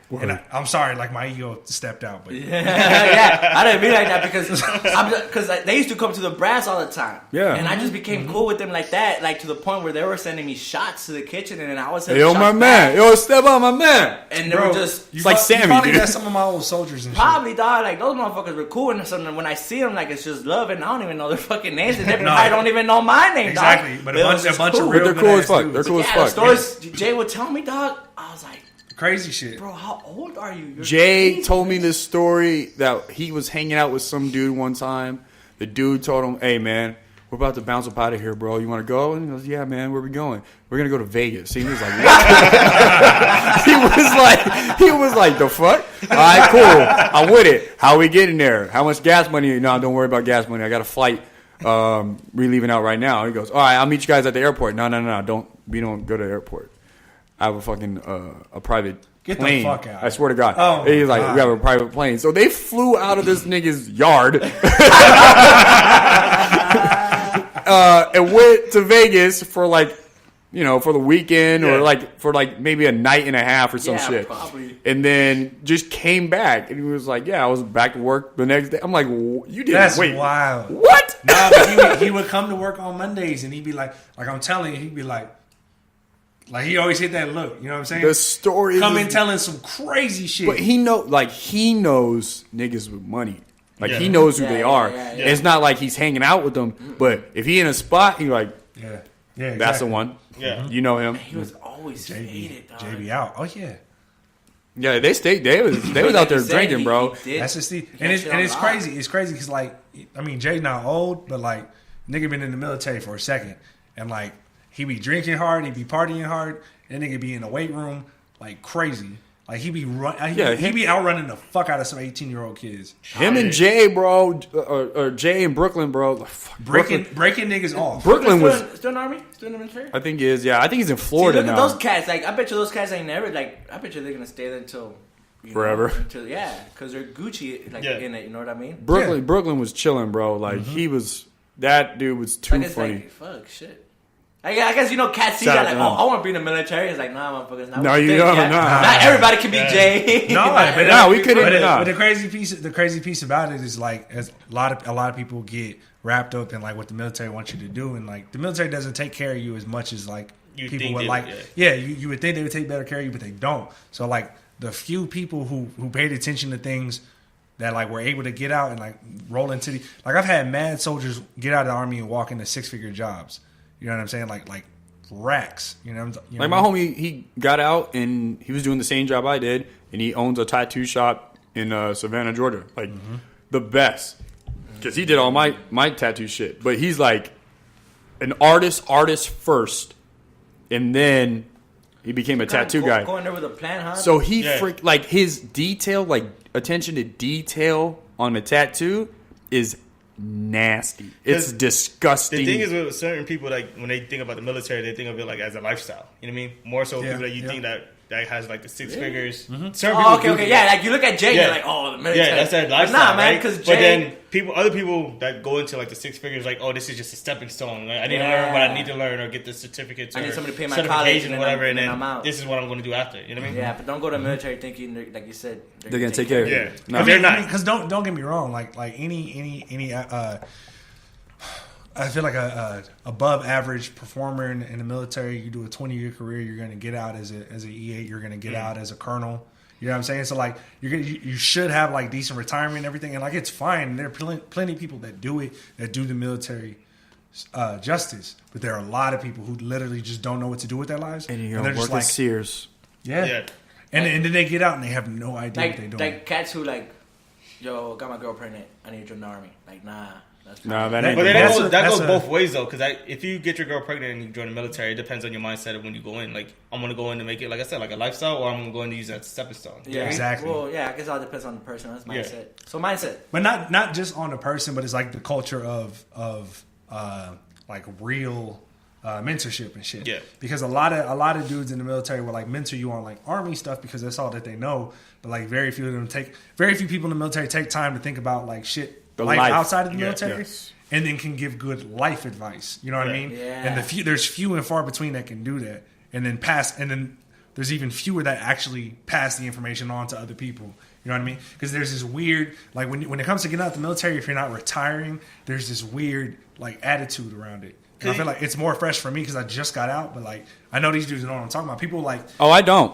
I'm sorry, like my ego stepped out, but Yeah, I didn't be like that because they used to come to the brass all the time. Yeah. And I just became cool with them like that, like to the point where they were sending me shots to the kitchen, and then I was hey, sending yo, shots my back. man, yo, step on my man. And they bro, were just you It's like you Sammy, probably dude. got some of my old soldiers and shit. probably dog. Like those motherfuckers were cool, and something. When I see them, like it's just love, and I don't even know their fucking names, and they probably don't even know my name. Exactly, dog. but it a was bunch just of cool. real They're good cool ass as fuck. dudes. They're cool as Yeah, fuck. the stories Jay would tell me, dog. I was like, Crazy shit. bro, how old are you? You're Jay crazy. told me this story that he was hanging out with some dude one time. The dude told him, hey, man, we're about to bounce up out of here, bro. You want to go? And he goes, yeah, man, where we going? We're going to go to Vegas. He was like, what? he was like, the fuck? All right, cool. I'm with it. How we getting there? How much gas money? No, don't worry about gas money. I got a flight. We leaving out right now. He goes, all right, I'll meet you guys at the airport. No. We don't go to the airport. I have a fucking a private Get the plane. fuck out. I swear to God. Oh, He's like, God. we have a private plane. So they flew out of this nigga's yard and went to Vegas for like, for the weekend or like for like maybe a night and a half or some Yeah, shit. probably. And then just came back and he was like, yeah, I was back to work the next day. I'm like, you didn't That's wait. wild. What? Nah, but he would come to work on Mondays and he'd be like I'm telling you, he'd be like he always hit that look. You know what I'm saying? The story Come is- in telling some crazy shit. But he knows niggas with money. Like Yeah. he knows who Yeah, they yeah, are. yeah, yeah. It's not like he's hanging out with them. But if he in a spot, he like, yeah, that's exactly. the one. Yeah. You know him. He was always faded, dog. JB out. Oh yeah, Yeah, they stayed. They was out there He said drinking, he bro. did. that's just the He and had it's shit and on it's lock. crazy. It's crazy because like I mean Jay not old, but like nigga been in the military for a second, and like he be drinking hard, he be partying hard, and nigga be in the weight room like crazy. Like he be run, Yeah, he be outrunning the fuck out of some 18-year-old kids, Him and Jay, bro, or Jay and Brooklyn, bro. Fuck, breaking niggas off. Brooklyn was. still in the army, still in the military. I think he is. Yeah, I think he's in See, Florida look at now. those cats. Like I bet you those cats ain't never like. I bet you they're gonna stay there until Forever. Until because they're Gucci like in it. You know what I mean? Brooklyn was chilling, bro. Like he was. That dude was too Like it's funny. like fuck shit. I guess cats see Shout that out like, to oh, him. I want to be in the military. It's like, nah, motherfuckers. No, you don't, nah. Not everybody can be Jay. No, but No, we couldn't. But the crazy piece about it is like, as a lot of people get wrapped up in like what the military wants you to do, and like the military doesn't take care of you as much as like You people think would they like. would, You would think they would take better care of you, but they don't. So like the few people who paid attention to things that like were able to get out and like roll into the like I've had mad soldiers get out of the army and walk into 6-figure jobs. You know what I'm saying? Like racks. You know, Like my homie, he got out and he was doing the same job I did, and he owns a tattoo shop in Savannah, Georgia. Like the best, because he did all my tattoo shit. But he's like an artist first, and then he became a tattoo guy. Going there with a plan, huh? So he Yeah. like his detail, like attention to detail on the tattoo is nasty. It's 'Cause disgusting. The thing is with certain people, like when they think about the military, they think of it like as a lifestyle. You know what I mean? More so Yeah, people that you yeah. think that has like the 6 figures. Mm-hmm. Certain Oh, people okay. do Yeah, that. like you look at Jay, you're like, oh, the military. Yeah, that's their But lifestyle, nah, man, right? because But Jay. then other people that go into like the 6 figures, like, oh, this is just a stepping stone. Right? I need to learn what I need to learn or get the certificates I or need somebody to pay my certification college, or whatever, and and then then I'm out. this is what I'm going to do after. You know what I mean? Yeah, but don't go to the military thinking, like you said, They're gonna take care of you. Yeah. No. They're not. because don't get me wrong. Like any I feel like a above average performer in the military. You do a 20-year career, you're going to get out as an E8. You're going to get out as a colonel. You know what I'm saying? So like you should have like decent retirement and everything, and like it's fine. There are plenty of people that do it, that do the military justice, but there are a lot of people who literally just don't know what to do with their lives, And you're they're gonna work at Sears. Yeah. And then they get out and they have no idea what they're Like, doing. like cats who like, yo, got my girl pregnant. I need to join the army. Like, nah. That's fine. Nah, that That- ain't. But then That's that a- goes that's a- both ways though, because if you get your girl pregnant and you join the military, it depends on your mindset of when you go in. Like, I'm gonna go in to make it, like I said, like a lifestyle, or I'm gonna go in to use that stepping stone. Yeah, Exactly. Well, yeah, I guess it all depends on the person. That's Yeah. mindset. So mindset. But not just on the person, but it's like the culture of like real mentorship and shit. Yeah. Because a lot of dudes in the military will like mentor you on like army stuff because that's all that they know. But like very few people in the military take time to think about like shit The life life. outside of the Yeah. military. Yes. And then can give good life advice. You know what I Yeah. mean? Yeah. And there's few and far between that can do that. And then there's even fewer that actually pass the information on to other people. You know what I mean? Because there's this weird, like when it comes to getting out the military, if you're not retiring, there's this weird like attitude around it. And I feel like it's more fresh for me because I just got out, but like I know these dudes know what I'm talking about. People like, Oh, I don't.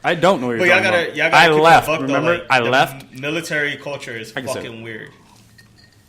I don't know what you're But y'all talking gotta, about. y'all gotta I keep it left. a buck, though, Remember, like, I the left. Military culture is Like I said. fucking weird.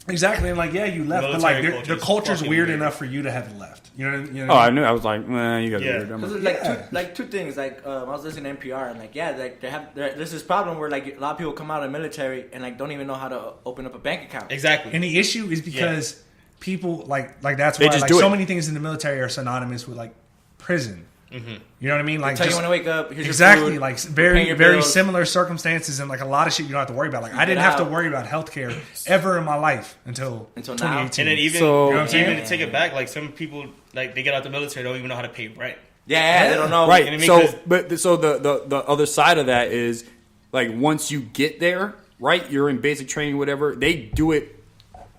exactly, and like yeah, you left, but Military like culture the is culture's fucking weird weird. enough for you to have left. You know? You Oh, know I knew. I was like, man, you guys Yeah. are weird. Because I'm there's like two things. Like I was listening to NPR and like like there's this problem where like a lot of people come out of the military and like don't even know how to open up a bank account. Exactly. And the issue is because people like that's They why just like do so it. many things in the military are synonymous with like prison. Mm-hmm. You know what I mean? Like Tell you just- when to wake up. Here's exactly your food, like paying very your very bills. similar circumstances and like a lot of shit you don't have to worry about. Like I Keep didn't it have to out. worry about healthcare ever in my life until Until now. 2018. And then even, So- You know what I'm saying? even to take it back, like some people, like they get out the military, don't even know how to pay rent. Yeah, they don't know. right. You know what I mean? So, 'Cause- but so the other side of that is like once you get there, right? You're in basic training, whatever. They do it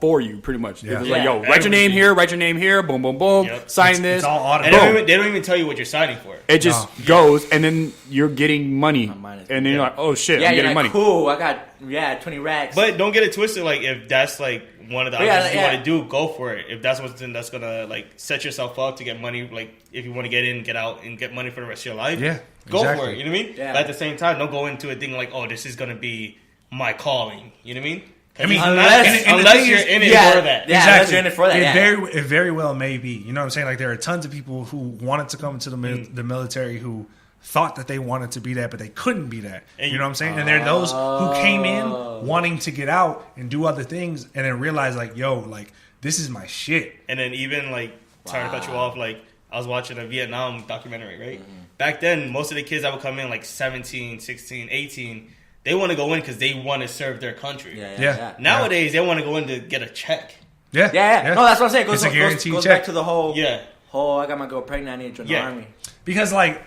for you, pretty much. Yeah. It's like, Yeah. yo, write your name here, write your name here, boom, boom, boom, Yep. sign this. it's all And automatic. they don't even tell you what you're signing for. It just goes, and then you're getting money, mine is- and then you're like, oh shit, Yeah, I'm you're getting like, money. cool. I got 20 racks. But don't get it twisted. Like if that's like one of the Yeah, options you yeah. want to do, go for it. If that's something that's gonna like set yourself up to get money, like if you want to get in, get out, and get money for the rest of your life, Yeah, go exactly. for it. You know what I mean? Yeah. But at the same time, don't go into it thinking like, oh, this is gonna be my calling. You know what I mean? I mean, Unless- and the unless thing you're is- in it yeah, for that. yeah. unless you're in it for that, yeah. It very well may be. You know what I'm saying? Like there are tons of people who wanted to come into the military who thought that they wanted to be that, but they couldn't be that. And You know what I'm saying? And there are those who came in wanting to get out and do other things, and then realize like, yo, like this is my shit. And then even like, sorry to cut you off. Like I was watching a Vietnam documentary, right? back then, most of the kids that would come in like 17, 16, 18, they want to go in because they want to serve their country. Yeah. Nowadays, they want to go in to get a check. Yeah. No, that's what I'm saying. It's a guaranteed check. Back to the whole. Yeah. I got my girl pregnant. I need to join the army. Because like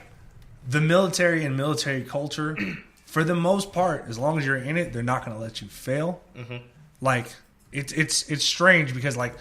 the military and military culture, for the most part, as long as you're in it, they're not going to let you fail. Mm-hmm. Like it's strange because like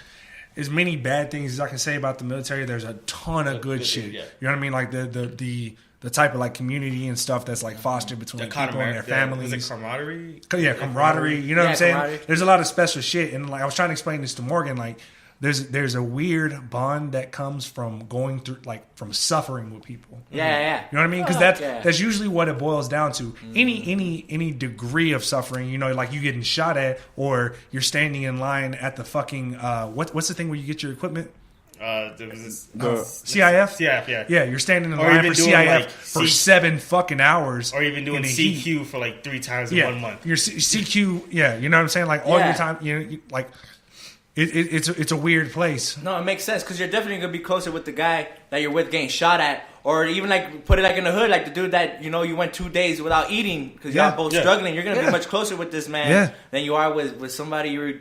as many bad things as I can say about the military, there's a ton of good shit. Yeah. You know what I mean? Like the type of like community and stuff that's like fostered between people and their families. Is it camaraderie? Yeah, camaraderie. You know what I'm saying? Camaraderie. There's a lot of special shit, and like I was trying to explain this to Morgan. Like, there's a weird bond that comes from going through, like, from suffering with people. Yeah. You know what I mean? Because that's usually what it boils down to. Any degree of suffering, you know, like you getting shot at, or you're standing in line at the fucking what's the thing where you get your equipment? There was this, CIF? Yeah. Yeah, you're standing in Or line even for doing, CIF like, for 7 fucking hours. or even doing in the heat. CQ for like 3 times in 1 month. Your CQ, yeah, you know what I'm saying? Like all your time, like it's a weird place. No, it makes sense because you're definitely gonna be closer with the guy that you're with getting shot at, or even like put it like in the hood, like the dude that you went 2 days without eating because y'all both struggling. You're gonna be much closer with this man than you are with somebody you're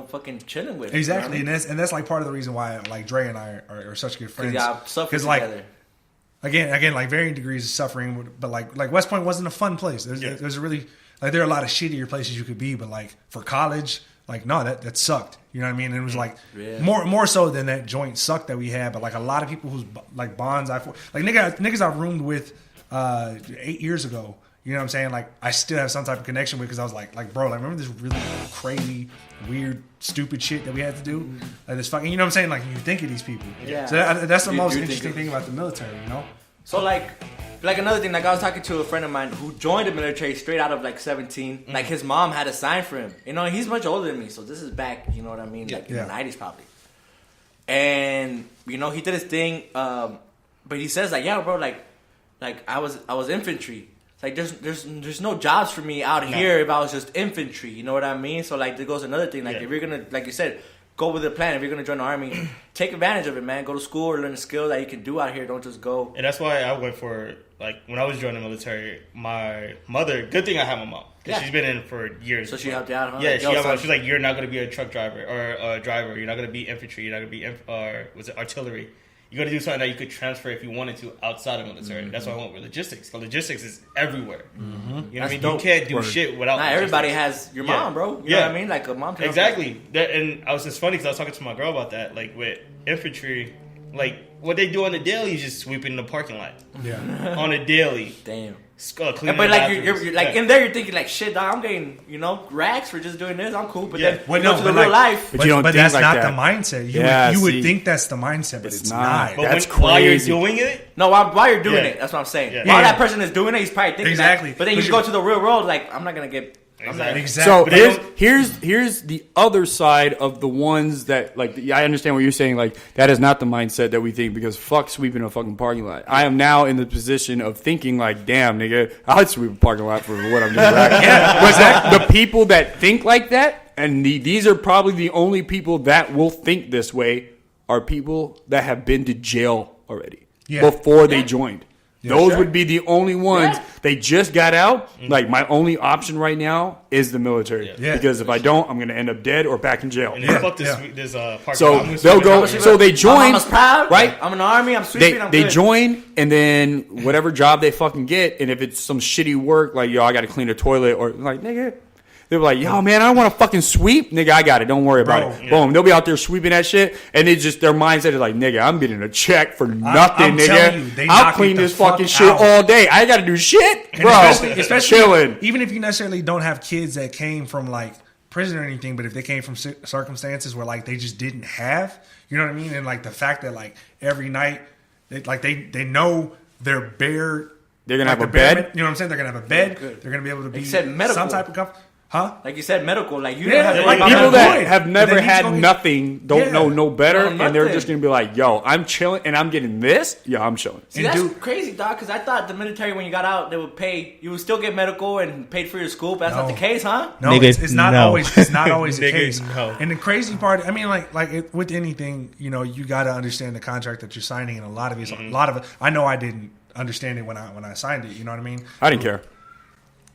fucking chilling with. Exactly, you know what I mean? and that's like part of the reason why like Dre and I are such good friends. Y'all suffer like together. again, like varying degrees of suffering, but like West Point wasn't a fun place. There's a really like there are a lot of shittier places you could be, but like for college. Like, no, that sucked. You know what I mean? And it was like more so than that joint suck that we had. But like a lot of people whose like bonds niggas I roomed with 8 years ago. You know what I'm saying? Like I still have some type of connection with because I was like bro, like remember this really crazy, weird, stupid shit that we had to do? Like this fucking, you know what I'm saying? Like you think of these people. Yeah. So that's the most interesting thing about the military. You know? So like another thing, like I was talking to a friend of mine who joined the military straight out of like 17. Like his mom had a sign for him. You know, he's much older than me, so this is back, you know what I mean? Like in the 90s probably. And, he did his thing, but he says like, yeah, bro, like I was infantry. It's like there's no jobs for me out here if I was just infantry, you know what I mean? So like there goes another thing, like if you're gonna, like you said, go with the plan. If you're going to join the army, take advantage of it, man. Go to school or learn a skill that you can do out here. Don't just go. And that's why I went for, like, when I was joining the military, my mother, good thing I have my mom. Because she's been in for years. So she helped you out, huh? Yeah, she's like, you're not going to be a truck driver or a driver. You're not going to be infantry. You're not going to be, artillery. You got to do something that you could transfer if you wanted to outside of military. Mm-hmm. That's why I went with logistics. Because logistics is everywhere. Mm-hmm. You know what I mean? You can't do shit without logistics. Everybody has your mom, bro. You know what I mean? Like a mom. Exactly. And I was just funny because I was talking to my girl about that. Like with infantry, like what they do on the daily is just sweeping the parking lot. Yeah. On a daily. Damn. But like you're like in there, you're thinking like, shit, dog, I'm getting racks for just doing this. I'm cool, but then you go to the real life. But you don't think that's like not that. the mindset. You would think that's the mindset, but it's not. But that's while you're crazy. doing it, while you're doing it, that's what I'm saying. Yeah. While that person is doing it, he's probably thinking exactly. That. But then you go to the real world, like I'm not gonna get. Exactly. So But here's the other side of the ones that like I understand what you're saying. Like that is not the mindset that we think because fuck sweeping a fucking parking lot. I am now in the position of thinking like, damn nigga, I'd sweep a parking lot for what I'm doing. But the people that think like that, and these are probably the only people that will think this way, are people that have been to jail already before they joined. Those would be the only ones. They just got out. Like my only option right now is the military because if I don't, I'm going to end up dead or back in jail. And then fuck this park. So they'll go. So they join. Right? I'm in the army. I'm sweeping. They join, and then whatever job they fucking get, and if it's some shitty work, like I got to clean a toilet, or like nigga. They're like, yo, man, I don't want to fucking sweep. Nigga, I got it. Don't worry about it. Boom. They'll be out there sweeping that shit. And it's just their mindset is like, nigga, I'm getting a check for nothing, nigga. I'll clean this fucking shit all day. I got to do shit. And bro, especially chilling. Even if you necessarily don't have kids that came from like prison or anything, but if they came from circumstances where like they just didn't have, you know what I mean? And like the fact that like every night, they know they're bare. They're going to like have a bed. You know what I'm saying? They're going to have a bed. They're going to be able to be some type of comfort. Huh? Like you said, medical. Like you don't have like people that have never had nothing, don't know no better, and they're just gonna be like, "Yo, I'm chilling, and I'm getting this. Yeah, I'm chilling." See, that's crazy, dog. Because I thought the military, when you got out, they would pay. You would still get medical and paid for your school, but that's not the case, huh? No, it's not always. It's not always the case. No. And the crazy part, I mean, with anything, you got to understand the contract that you're signing, and a lot of it. I know I didn't. understand it when I signed it. You know what I mean? I didn't care.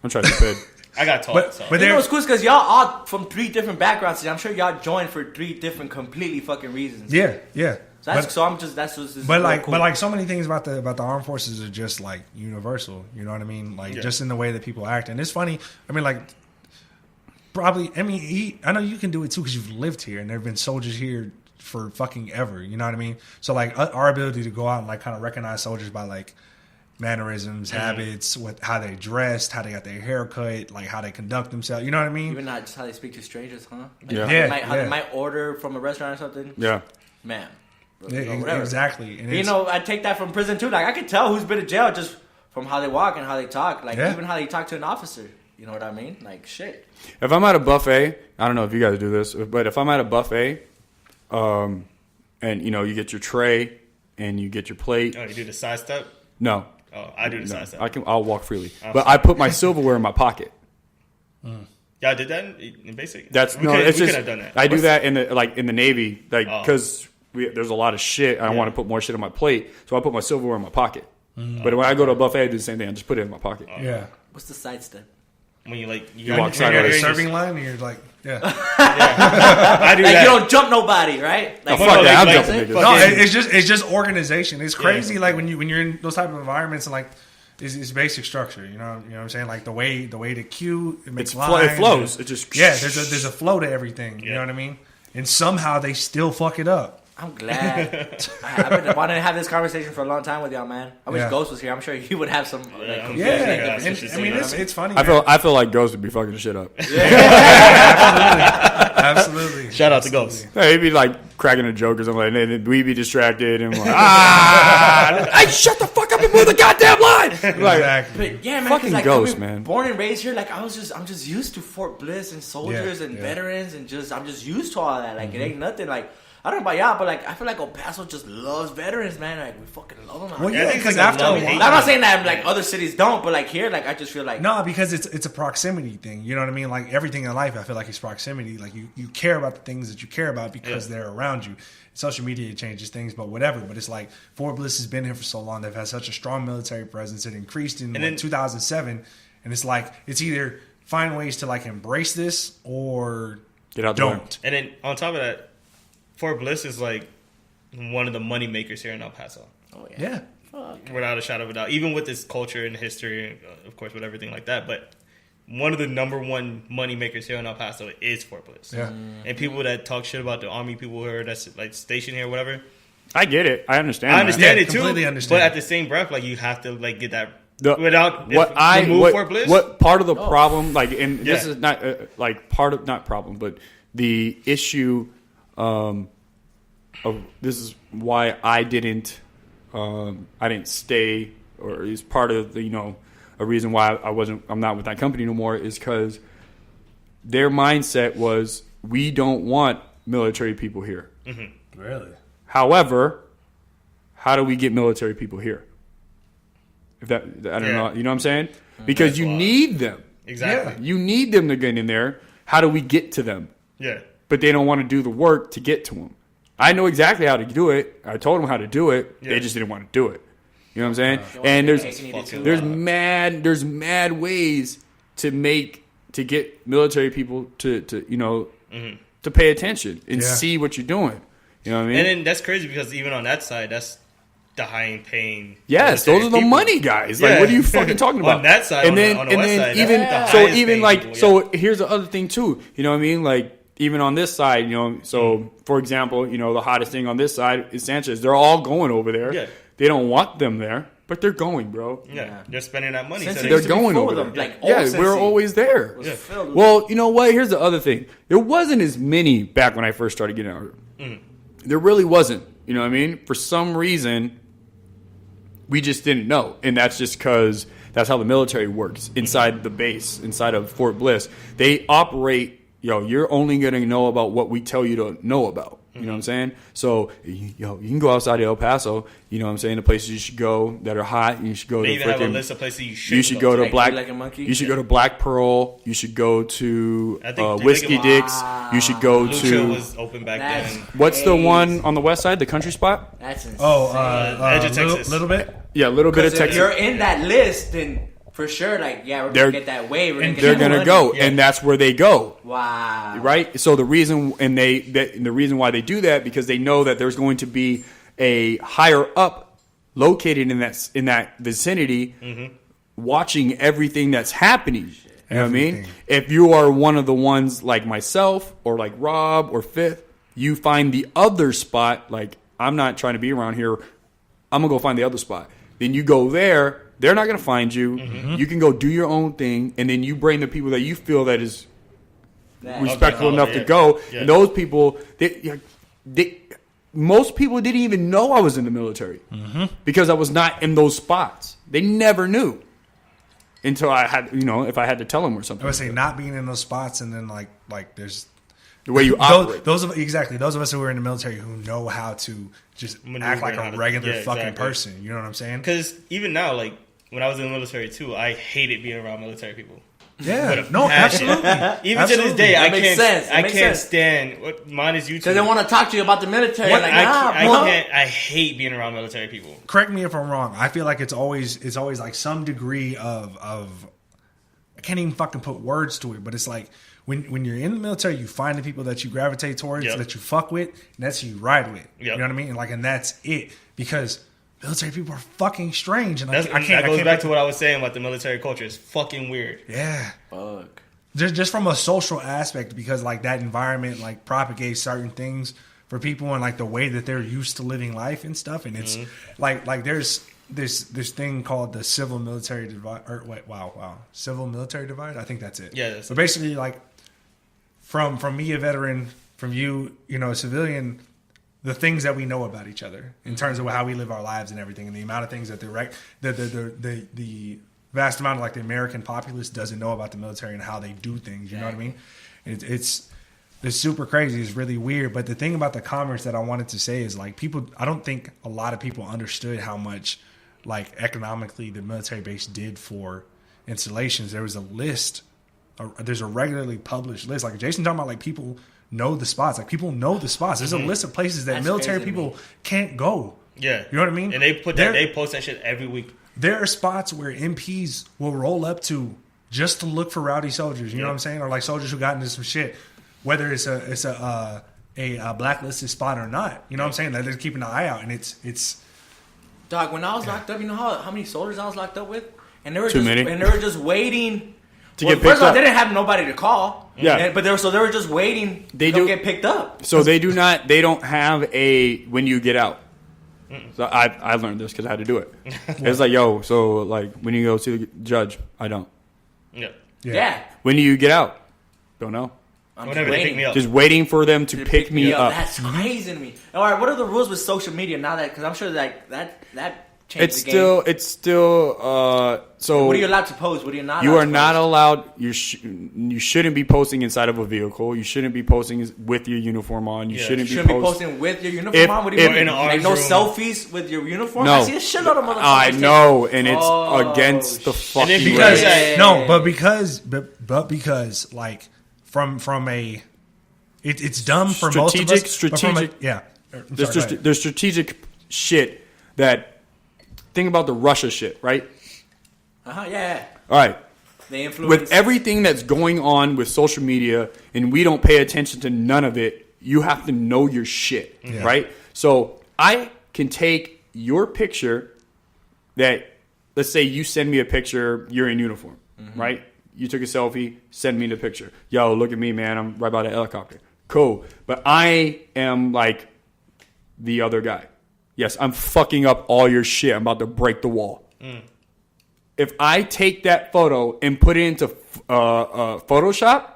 I'm trying to fit. I got taught. But So. but You know there, what's cool because y'all all from 3 different backgrounds. I'm sure y'all joined for 3 different completely fucking reasons. yeah. So that's But- so I'm just that's what's just But real like, cool. but like, so many things about the armed forces are just like universal. You know what I mean? Like, Yeah. just in the way that people act. And it's funny. I mean, like, probably. I mean, I know you can do it too because you've lived here, and there have been soldiers here for fucking ever. You know what I mean? So like, our ability to go out and like kind of recognize soldiers by like mannerisms, habits, what how they dressed, how they got their hair cut, like how they conduct themselves. You know what I mean? even not just how they speak to strangers, huh? Like Yeah. how, Yeah, they might, how yeah. they might order from a restaurant or something. Yeah. Man. Yeah, Whatever. exactly. And You it's- know, I take that from prison too. Like I can tell who's been to jail just from how they walk and how they talk. Like Yeah. even how they talk to an officer. You know what I mean? Like shit. If I'm at a buffet, I don't know if you guys do this, but if I'm at a buffet, and you know you get your tray and you get your plate. Oh, you do the side step? No, Oh, I do the no, side step. I'll walk freely, but I put my silverware in my pocket. Y'all did that in basic? That's we no, could, it's we just could have done that. I do that in the Navy, like Oh. because there's a lot of shit. I don't want to put more shit on my plate, so I put my silverware in my pocket. But when I go to a buffet, I do the same thing. I just put it in my pocket. yeah. What's the side step? When you like You walk you're- sideways. you're just- Serving line, and you're like, yeah. I do Like that. you don't jump nobody, right? Like fuck no, that, I'm like- jumping niggas. fuck No, yeah. it's just organization. It's crazy. Like when you're in those type of environments and like it's basic structure. You know what I'm saying? Like the way to queue, it makes It lines. flows. and- It just yeah. There's a flow to everything. You Yeah. know what I mean? And somehow they still fuck it up. I'm glad. I've been wanting to have this conversation for a long time with y'all, man. I wish Yeah. Ghost was here. I'm sure he would have some. Like, I'm Yeah, Yeah, and, that's what she I mean said. it's funny. I man. feel like Ghost would be fucking shit up. Absolutely. Shout out to Ghost. He'd be like cracking a joke or something, and then we'd be distracted and like, hey, shut the fuck up and move the goddamn line. Like, Exactly. But yeah, man, Fucking 'cause, like, Ghost, coming- man. Born and raised here, like I'm just used to Fort Bliss and soldiers Yeah, and yeah. veterans and I'm just used to all that. Like it ain't nothing. Like I don't know about y'all, but like I feel like El Paso just loves veterans, man. Like we fucking love them. Out Well, here. yeah, I think because it's like a after a love-hate while, I'm not saying that like other cities don't, but like here, like I just feel like no, because it's a proximity thing. You know what I mean? Like everything in life, I feel like it's proximity. Like you care about the things that you care about because they're around you. Social media changes things, but whatever. But it's like Fort Bliss has been here for so long. They've had such a strong military presence. It increased in And then- 2007, and it's like it's either find ways to like embrace this or Get out the way. don't. And then on top of that, Fort Bliss is like one of the money makers here in El Paso. oh yeah. Yeah, Without a shadow of a doubt. Even with its culture and history, of course, with everything like that. But one of the number one money makers here in El Paso is Fort Bliss. yeah. And people that talk shit about the army people here that's like stationed here or whatever. I get it. I understand. I that. understand Yeah, it too. completely understand. But at the same breath, like you have to like get that The- without what Fort Bliss. what part of the problem, like, and this Yeah. is not like part of not problem, but the issue of this is why I didn't stay, or is part of the a reason why I'm not with that company no more, is because their mindset was we don't want military people here. Really? However, how do we get military people here? If that, I don't know, you know what I'm saying? Because you wild. need them. Exactly. You need them to get in there. How do we get to them? Yeah. But they don't want to do the work to get to them. I know exactly how to do it. I told them how to do it. Yeah. They just didn't want to do it. You know what I'm saying? They want And to there's make it too. there's mad ways to get military people to to pay attention and Yeah. see what you're doing. You know what I mean? And then that's crazy because even on that side, that's the high paying. Yes, those are the money guys. Like, Yeah. what are you fucking talking about? On that side, and on then the and west then side, even that's the so, highest even paying like people, so. Here's the other thing too. You know what I mean? Like even on this side, So for example, the hottest thing on this side is Sanchez. They're all going over there. Yeah. They don't want them there, but they're going, bro. Yeah, they're spending that money. Since So it they- used They're to be going full over of there. them, like, yeah, old we're Cincy always there. was filled with Well, you know what? Here's the other thing. There wasn't as many back when I first started getting out here. There really wasn't. You know what I mean? For some reason, we just didn't know. And that's just because that's how the military works inside the base, inside of Fort Bliss. They operate, you're only going to know about what we tell you to know about. You know what I'm saying? So, you can go outside of El Paso, you know what I'm saying, the places you should go that are hot. You should go they to even have a freaking... list of places you You should go to Like, Black. like a monkey? You should go to Black Pearl. You should go to I think- Whiskey Dicks. You should go Lucha to was open back That's- then. what's the crazy. one on the west side, the country spot? That's insane. Oh, Edge of little, Texas. little bit. Yeah, a little bit of Because if Texas. you're in that list, then for sure, like, yeah, we're They're- gonna get that wave. We're gonna get They're that gonna money. go, Yeah. and that's where they go. Wow. Right. So the reason the reason why they do that because they know that there's going to be a higher up located in that vicinity, watching everything that's happening. You know what I mean? Everything. If you are one of the ones like myself or like Rob or Fifth, you find the other spot. Like I'm not trying to be around here. I'm gonna go find the other spot. Then you go there. They're not gonna find you. You can go do your own thing, and then you bring the people that you feel that is That- respectful Okay. enough Oh, to yeah. go. Yeah. And those people, most people didn't even know I was in the military because I was not in those spots. They never knew until I had, if I had to tell them or I something. would say not being in those spots, and then like there's The way you operate. those of us who are in the military who know how to just Maneuver act like and how a to- regular yeah, fucking exactly. person. You know what I'm saying? Because even now, like when I was in the military too, I hated being around military people. Yeah, With a no, passion. absolutely. Even to this day, That I makes can't. sense. That I makes can't sense. stand. What mine is YouTube. Because they want to talk to you about the military. What? Like, I, nah, I bro. can't. I hate being around military people. Correct me if I'm wrong. I feel like it's always like some degree of I can't even fucking put words to it, but it's like when you're in the military, you find the people that you gravitate towards, Yep. that you fuck with, and that's who you ride with. You Yep. know what I mean? And that's it. Because military people are fucking strange, and That's, I can't. that goes I can't back to what I was saying about the military culture. It's fucking weird. yeah. Fuck. Just from a social aspect, because like that environment like propagates certain things for people and like the way that they're used to living life and stuff, and it's like there's this thing called the civil military divide, or civil military divide. I think that's it. Yeah, that's So it. basically, like from me, a veteran, from you, a civilian, the things that we know about each other in terms of how we live our lives and everything, and the amount of things that the vast amount of like the American populace doesn't know about the military and how they do things. You know what I mean? It's super crazy. It's really weird. But the thing about the commerce that I wanted to say is like I don't think a lot of people understood how much like economically the military base did for installations. There was a list. There's a regularly published list. Like Jason talking about, like people know the spots. Like people know the spots. There's a list of places that That's military crazy to people me. can't go. Yeah, You know what I mean? And they put There- that. They post that shit every week. There are spots where MPs will roll up to just to look for rowdy soldiers. You know what I'm saying? Or like soldiers who got into some shit. Whether it's a blacklisted spot or not. You know what I'm saying? That they're keeping an eye out, and it's Dog, when I was locked up, you know how many soldiers I was locked up with? And they were Too just many. and they were just waiting To well, get first picked of all, up. they didn't have nobody to call. Yeah. And, so they were just waiting They to do- get picked up. So they don't have a when you get out. So I learned this because I had to do it. It's like, yo, so like when you go to the judge, I don't. Yeah. Yeah. When do you get out? Don't know. I'm Whenever just they pick waiting. me up. Just waiting for them to pick me up. That's crazy to me. All right, what are the rules with social media now that? Because I'm sure that changed It's the game. still so What are you allowed to post? What are you not? you allowed are to not post? allowed. You shouldn't be posting inside of a vehicle. You shouldn't be posting with your uniform on. You Yeah. shouldn't You be shouldn't be posting. posting with your uniform If- on. What do you if- mean? in an Like no arms room. selfies with your uniform? No. I see a shitload of motherfuckers. I taking- know, and it's Oh, against the shit. fucking And then because- rules. Yeah. no, but because like from a it's dumb for most of us. Strategic- Yeah. There's strategic shit that. Think about the Russia shit, right? Yeah. All right. They influence. With everything that's going on with social media and we don't pay attention to none of it, you have to know your shit, Yeah. right? So I can take your picture that, let's say you send me a picture, you're in uniform, right? You took a selfie, send me the picture. Yo, look at me, man. I'm right by the helicopter. Cool. But I am like the other guy. Yes, I'm fucking up all your shit. I'm about to break the wall. If I take that photo and put it into Photoshop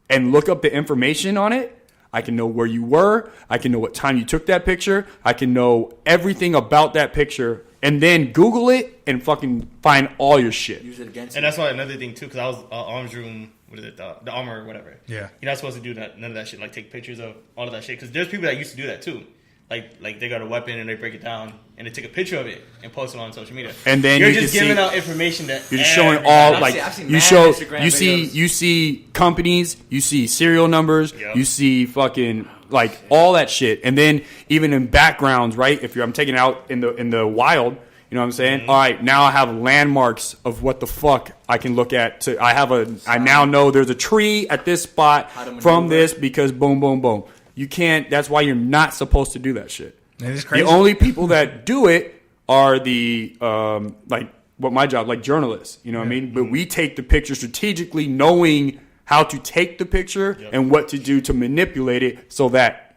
and look up the information on it, I can know where you were. I can know what time you took that picture. I can know everything about that picture. And then Google it and fucking find all your shit. use it against And you. that's why another thing too, because I was arms room. What is it? The armor or whatever. Yeah. You're not supposed to do that. None of that shit. Like take pictures of all of that shit. Because there's people that used to do that too. Like they got a weapon and they break it down and they take a picture of it and post it on social media. And then you're you just can giving see- out information that You're just showing everybody- all I've seen you mad show Instagram you videos. see companies, you see serial numbers, Yep. you see fucking like all that shit, and then even in backgrounds, right? If I'm taking it out in the wild, You know what I'm saying? All right, now I have landmarks of what the fuck I can look at. I now know there's a tree at this spot to from maneuver. this because boom, boom, boom. You can't. That's why you're not supposed to do that shit. It is crazy. The only people that do it are the like what my job, like journalists. You know what I mean? But we take the picture strategically, knowing how to take the picture and what to do to manipulate it so that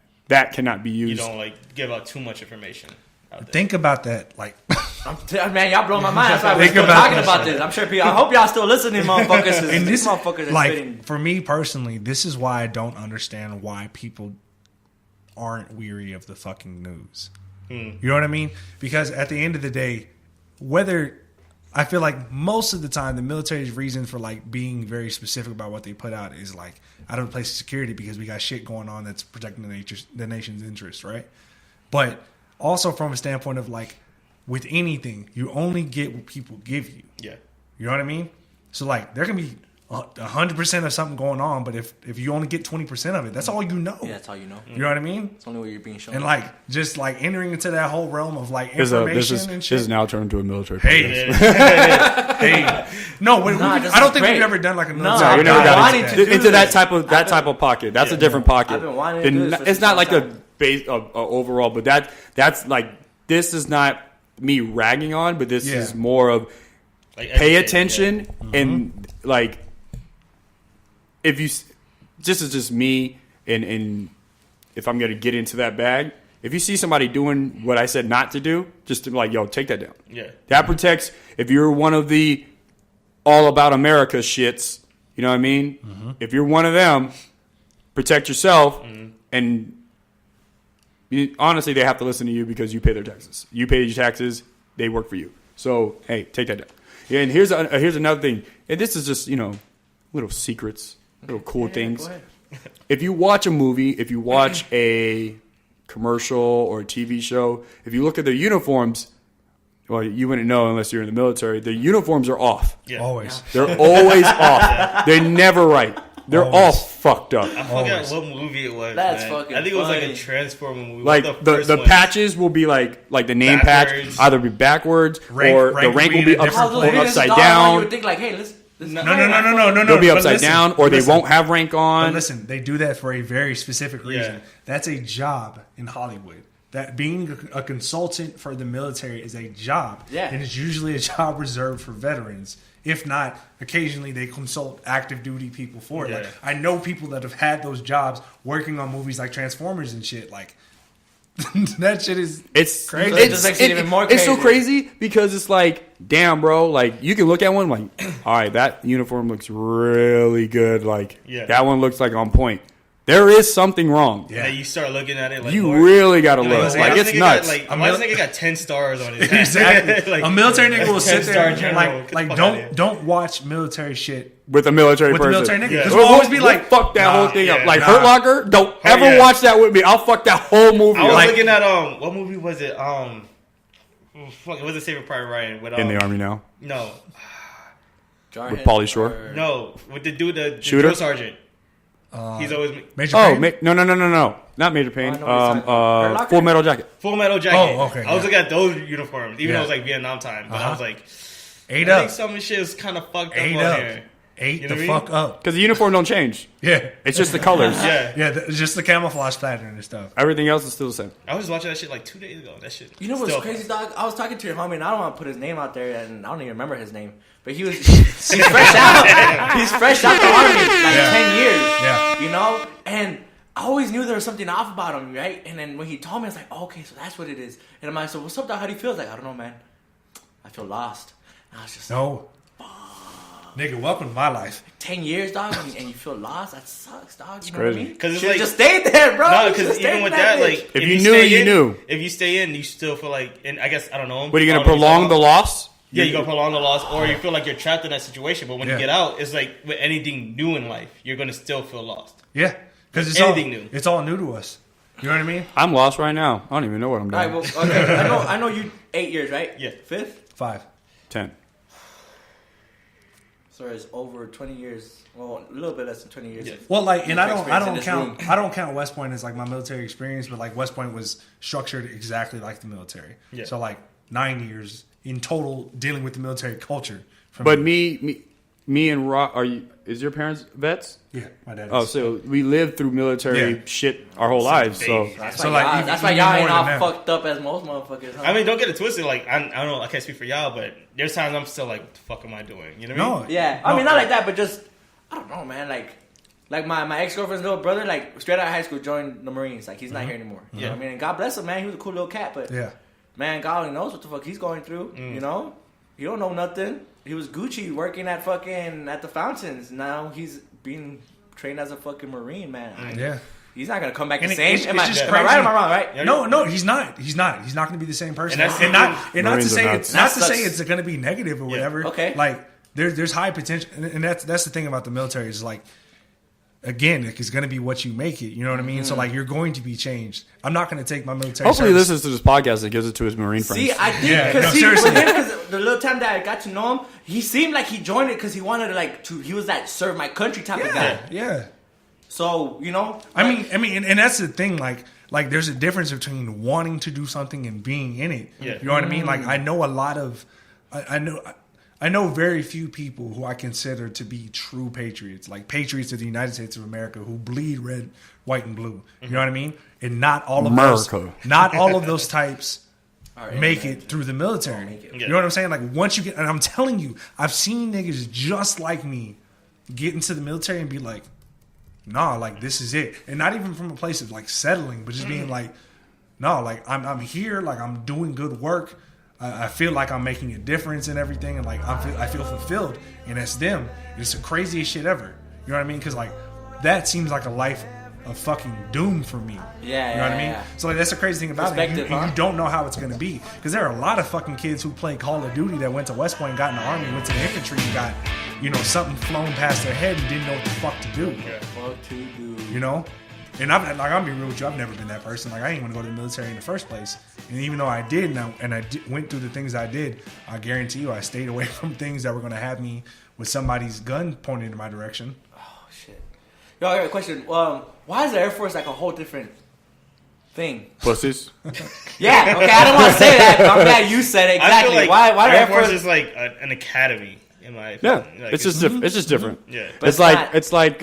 cannot be You used. don't like give out too much information. Out there. Think about that. Like, Man, y'all blow my mind. That's why we're Think still about talking that about this. I'm sure people. I hope y'all still listening, motherfuckers. and These this, motherfuckers are like, spitting. for me personally, this is why I don't understand why people aren't weary of the fucking news. You know what I mean? Because at the end of the day, whether I feel like most of the time the military's reason for like being very specific about what they put out is like out of a place of security because we got shit going on that's protecting the nation's interest, right? But also from a standpoint of like with anything, you only get what people give you. Yeah. You know what I mean? So like there can be 100% of something going on, but if you only get 20% of it, that's all you know. Yeah, that's all you know. You know what I mean? It's only what you're being shown. And like just like entering into that whole realm of like This information and shit. is now turned into a military. Hey, hey, no, this I don't is think great. we've ever done like a No, military. No, we never I've got wanted to do into that this. type of pocket. That's a different pocket. I've been wanting to do this for It's not like some a time. base overall, but that's like this is not me ragging on, but this Yeah. is more of Like pay educate, attention Mm-hmm. and like if you this is just me and if I'm gonna get into that bag, if you see somebody doing what I said not to do, just to be like, yo, take that down. Yeah. That protects if you're one of the all about America shits, you know what I mean? If you're one of them, protect yourself and honestly they have to listen to you because you pay their taxes. You pay your taxes, they work for you. So hey, take that down. Yeah, and here's another thing. And this is just, little secrets, little cool things. Go ahead. If you watch a movie, if you watch a commercial or a TV show, if you look at their uniforms, well, you wouldn't know unless you're in the military. The uniforms are off. Yeah. Always. They're always off. They're never right. They're all Always. fucked up. I forgot what movie it was. That's man. fucking I think it was like funny. a Transformer movie. Like One of the first ones. patches will be like the name Backwards. patch either be backwards Rank- or rank the rank will will be be in a different or place. upside You down. would think like, hey, let's No, No. They'll be But upside listen, down, or they listen. won't have rank on. But listen, they do that for a very specific reason. Yeah. That's a job in Hollywood. That being a consultant for the military is a job. Yeah. And it's usually a job reserved for veterans. If not, occasionally they consult active duty people for it. Yeah. Like I know people that have had those jobs working on movies like Transformers and shit. Like that shit is It's crazy. It just makes it even more It's so crazy. crazy because it's like, damn, bro. Like you can look at one like, all right, that uniform looks really good. Like Yeah. that one looks like on point. There is something wrong. Yeah. And you start looking at it like You more, really got to you're look. why Like this it's nigga got, nuts. Like, A why this mil- nigga got 10 stars on his hat? Exactly. Like, A military nigga will sit 10-star there and general. like Get the fuck outta here. don't watch military shit With a military with the person. military nigga. Yeah. Because We'll we'll always be like, fuck that nah, whole thing up. yeah, Like nah. Hurt Locker, don't ever yeah. watch that with me. I'll fuck that whole movie I was up. Like- looking at what movie was it? Fuck, it was a Saving Private Ryan with In the army now. No, Jarhead With Pauly Shore? or- no, with the dude, the Shooter? drill sergeant. He's always Major Oh, Payne? no, not Major Payne. I know what you're talking about. Hurt Locker? Full Metal Jacket. Full Metal Jacket. Oh, okay, I was yeah. looking at those uniforms, even though Yeah. it was like Vietnam time. But I Uh-huh. was like, Eight I up. think some of the shit is kind of fucked up Eight on up. here. Eight You the know what I mean? fuck up. Because the uniform don't change. Yeah. It's just the colors. Yeah, Yeah, it's just the camouflage pattern and stuff. Everything else is still the same. I was watching that shit like 2 days ago. That shit. You know what's still- crazy, dog? I was talking to your homie, and I don't want to put his name out there, and I don't even remember his name. But he's fresh out. He's fresh out the army, like Yeah. 10 years. Yeah. You know? And I always knew there was something off about him, right? And then when he told me, I was like, oh, okay, so that's what it is. And I'm like, so what's up, dog? How do you feel? He's like, I don't know, man. I feel lost. And I was just like, No. Nigga, welcome to my life. 10 years, dog, and you feel lost? That sucks, dog. You know crazy. what I mean? 'Cause it's Should've like- just stayed there, bro. No, You because should've stayed even in with that that, bitch. like, If you stay knew, you in- knew. If you stay in, you still feel like, and I guess I don't know. But are you I going to don't know prolong the loss? Yeah, you gonna prolong the loss, or you feel like you're trapped in that situation. But when Yeah. you get out, it's like with anything new in life, you're gonna still feel lost. Yeah. Because it's Anything all, new. It's all new to us. You know what I mean? I'm lost right now. I don't even know what I'm All right, doing. well, okay. I know you 8 years, right? Yeah. 5th? 5. 10. So it's over 20 years. Well, a little bit less than 20 years. Yeah. Well, like, and I Experience in don't this count. room. I don't count West Point as like my military experience, but like West Point was structured exactly like the military. Yeah. So like 9 years in total dealing with the military culture. But me and Rob, is your parents vets? Yeah, my dad is. Oh, so we lived through military Yeah. shit our whole lives. So That's So, why like, y'all, even- that's why even y'all more ain't all than that. fucked up as most motherfuckers. Huh? I mean, don't get it twisted. Like, I don't know. I can't speak for y'all, but there's times I'm still like, what the fuck am I doing? You know what I mean? No, yeah, I no. mean not like that, but just I don't know, man. Like my ex girlfriend's little brother, like straight out of high school, joined the Marines. Like he's not here anymore. You know what I mean, and God bless him, man. He was a cool little cat, but Yeah. man, God only knows what the fuck he's going through. You know, he don't know nothing. He was Gucci working at the fountains. Now he's being trained as a fucking Marine, man. Yeah. He's not gonna come back And the same. it's Am I just right? Am crazy. I wrong? Right? Yeah. No, he's not. He's not going to be the same person. And that's And not to Marines are say nuts. it's not to That say sucks. it's going to be negative or whatever. Okay. Like there's high potential, and that's the thing about the military is like, again, it's going to be what you make it. You know what I mean? So like you're going to be changed. I'm not going to take my military. hopefully he service- listens to this podcast and gives it to his Marine friends. See, I think Yeah, because no, seriously. the little time that I got to know him, he seemed like he joined it because he wanted to he was that serve my country type of guy. Yeah. So you know, I mean, and that's the thing. Like there's a difference between wanting to do something and being in it. Yeah. You know what I mean? Like I know a lot of, I know very few people who I consider to be true patriots, like patriots of the United States of America who bleed red, white, and blue. You know what I mean? And not all of America. not all of those types All right, make man. it through the military. Make it. You know what I'm saying? Like once you get, and I'm telling you, I've seen niggas just like me get into the military and be like, nah, like this is it, and not even from a place of like settling, but just being like, no, like I'm here, like I'm doing good work. I feel like I'm making a difference in everything, and like I feel fulfilled, and that's them. And it's the craziest shit ever. You know what I mean? Because like that seems like a life of fucking doom for me. Yeah, you know what I mean? yeah. So like that's the crazy thing about it. And Perspective, you, and huh? you don't know how it's gonna be because there are a lot of fucking kids who play Call of Duty that went to West Point, got in the army, went to the infantry, and got something flown past their head and didn't know what the fuck to do. Fuck to do. You know? And I'm gonna be real with you. I've never been that person. Like I ain't want to go to the military in the first place. And even though I did, went through the things I did, I guarantee you, I stayed away from things that were gonna have me with somebody's gun pointed in my direction. Oh shit. Yo, I got a question. Why is the Air Force like a whole different thing? Pussies. Yeah. Okay, I don't want to say that. But I'm glad you said it I exactly. feel like Why the Air Air Force Force? is like an academy in my Yeah, opinion. Like, it's just it's just different. Yeah. But It's it's like not- it's like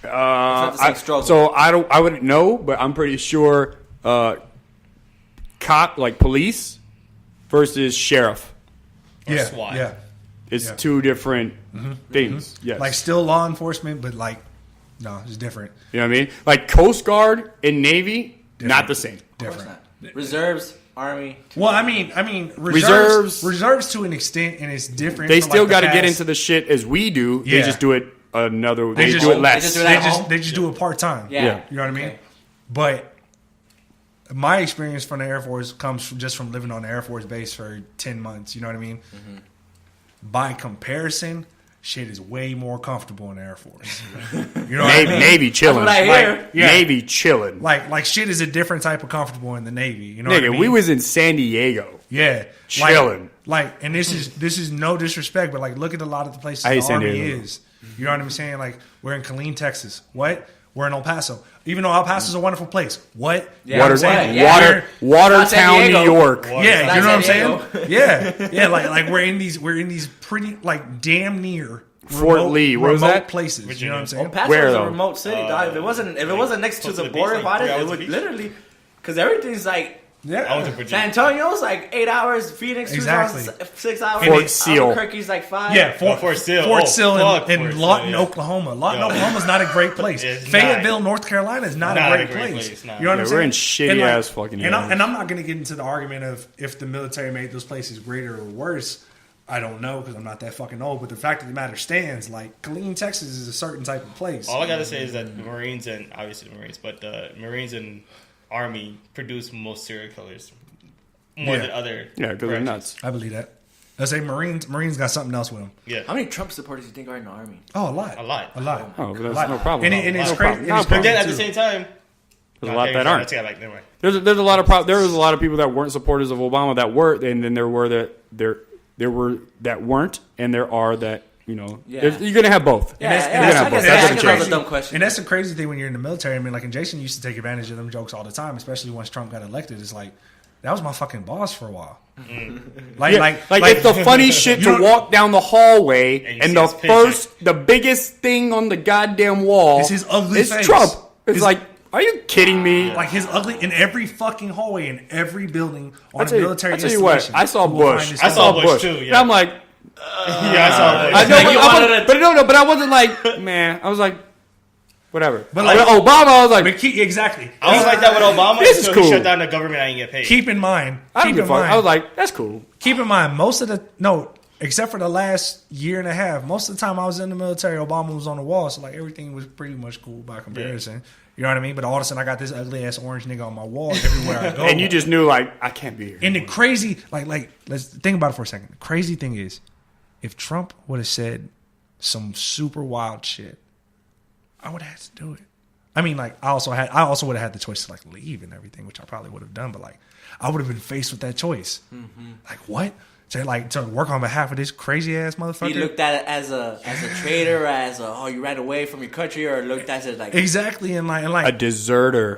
not the same struggle. so I wouldn't know, but I'm pretty sure cop like police versus sheriff. Or Yeah, SWAT. yeah. It's Yeah. two different things. Yes. Like still law enforcement, but like no, it's different. You know what I mean? Like Coast Guard and Navy, not the same. Of course Different. not. Reserves, Army. Well, I mean, Reserves- reserves to an extent, and it's different. They from, still like, got to the get past. into the shit as we do. They Yeah. just do it another. They They just- do it they less. just do it They at just home? they just do it part time. Yeah. You know what I mean? Okay. But my experience from the Air Force comes just from living on the Air Force base for 10 months. You know what I mean? Mm-hmm. By comparison, shit is way more comfortable in the Air Force. You know what I Navy, mean? Navy chilling. That's what I hear. Yeah. Navy chilling. Like shit is a different type of comfortable in the Navy. You know what I Nigga, mean? we was in San Diego. Yeah, Chilling. Like, and this is no disrespect, but like, look at a lot of the places I hate the San Army Diego. is. You know what I'm saying? Like, we're in Killeen, Texas. What? We're in El Paso. Even though El Paso's a wonderful place. What? Yeah, Water, what? Yeah. water, Not San Watertown, Diego. New York. Water- Yeah, Not you know what I'm San saying? Yeah, like we're in these pretty like damn near Fort remote- Lee. What was remote that? places. You know what I'm saying? El Paso Where, is a though? remote city, dog. If it wasn't next to close the to the border, beach, like 3 it hours would beach? literally because everything's like. I went to Yeah, Virginia. San Antonio's like 8 hours. Phoenix, Exactly. 6 hours. Fort Sill. Albuquerque's like 5. yeah. Fort Sill. Fort Oh, Sill fuck and Fort Sill, Lawton, yeah. Oklahoma. Lawton, Yeah. Oklahoma's not a great place. It's Fayetteville, not. North Carolina is not, Not a great place. Nah. You know what I'm Yeah, saying? we're in shitty And, like, ass fucking and areas. I'm not going to get into the argument of if the military made those places greater or worse. I don't know because I'm not that fucking old. But the fact of the matter stands, like Killeen, Texas is a certain type of place. All I gotta say is that the Marines and obviously the Marines, but the Marines and Army produce most serial killers more Yeah. than other. Yeah, because they're branches. nuts. I believe that. I say Marines got something else with them. Yeah, How many Trump supporters do you think are in the army? Oh, a lot. A lot. A lot. Oh, but A that's lot. no problem. And it's No crazy. problem. And it's No But crazy then at the too. same time, There's a lot that aren't. Never mind. There's a lot of there was a lot of people that weren't supporters of Obama that were, and then there were that weren't, and there are that Yeah. you're gonna have both. Yeah, that's- yeah, and that's- I guess that's that what was changed. a dumb question. And that's the crazy thing when you're in the military. I mean, like, and Jason used to take advantage of them jokes all the time, especially once Trump got elected. It's like, that was my fucking boss for a while. Like it's the funny shit You to know- walk down the hallway And you and see the his picture. the biggest thing on the goddamn wall It's his ugly is face. Trump. It's His- like, are you kidding me? Like his ugly in every fucking hallway in every building on I a tell you, military I tell you what, installation. I saw you will find Bush. his I face. saw Bush Bush too, yeah. And I'm like, Yeah, I saw it. I know, you I wanted wasn't, to- but I wasn't like, man. I was like, whatever. But like- Obama, I was like, But exactly. I was like that with Obama This is until he cool. shut down the government. I didn't get paid. Keep in mind. I don't Keep give in a fuck. mind. I was like, that's cool. Keep in mind, except for the last year and a half, most of the time I was in the military, Obama was on the wall, so like everything was pretty much cool by comparison. You know what I mean? But all of a sudden, I got this ugly ass orange nigga on my wall everywhere I go. And you just knew, like, I can't be here. And the crazy, like, let's think about it for a second. The crazy thing is, if Trump would have said some super wild shit, I would have had to do it. I mean, like, I also would have had the choice to like leave and everything, which I probably would have done. But like, I would have been faced with that choice. Like, what? To work on behalf of this crazy ass motherfucker. You looked at it as a traitor, as you ran away from your country, or looked at it like Exactly, and A like deserter.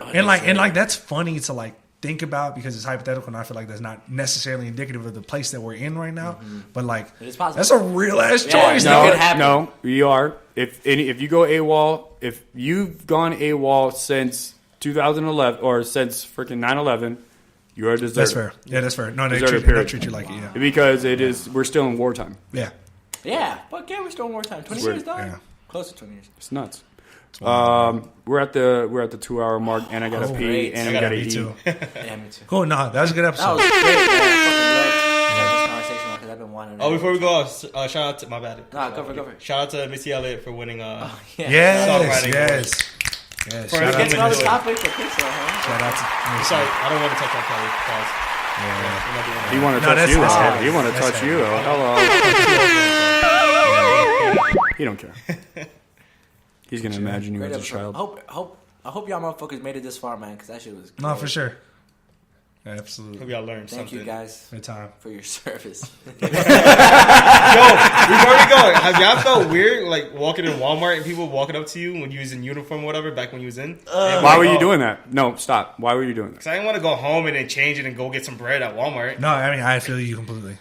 that's funny to like think about because it's hypothetical, and I feel like that's not necessarily indicative of the place that we're in right now. But like, It is possible. that's a real ass Yeah, choice. no. dog. could happen. No, you are. If you go AWOL, if you've gone AWOL since 2011 or since freaking 9/11, you're a deserter. That's fair. Yeah, that's fair. No, they Deserter, treat period. you like it. Yeah, Because we're still in wartime. yeah. yeah, but yeah, we're still in wartime. 20 Weird. years, dog. Yeah. Close to 20 years. It's nuts. We're at the 2 hour mark, and I gotta pee, great. and I I gotta gotta Me eat. too. Yeah, me too. Cool. Nah, that was a good That episode. was great, man. I fucking loved this conversation because I've been wanting. Oh, before we go, shout out to my bad. Nah, go for it. Shout out to Missy Elliott for winning. Yeah. Yes, Songwriting yes. Yes, For shout the out kids to know Another this- topic for Pixar, huh? shout out to Sorry, I don't want to touch on Kelly. Guys. Yeah. He want to No, touch that's- you. that's though. heavy. He want to That's touch heavy. you. Though. Hello. He don't care. He's gonna imagine you Great as a episode. child. I hope y'all motherfuckers made it this far, man, because that shit was. No, great. for sure. Absolutely. Hope y'all learned Thank something. you guys Good time. for your service. Yo, before we go, have y'all felt weird like walking in Walmart and people walking up to you when you was in uniform or whatever back when you was in? Why were you doing that? No, stop. Why were you doing that? Because I didn't want to go home and then change it and go get some bread at Walmart. No, I mean I feel you completely.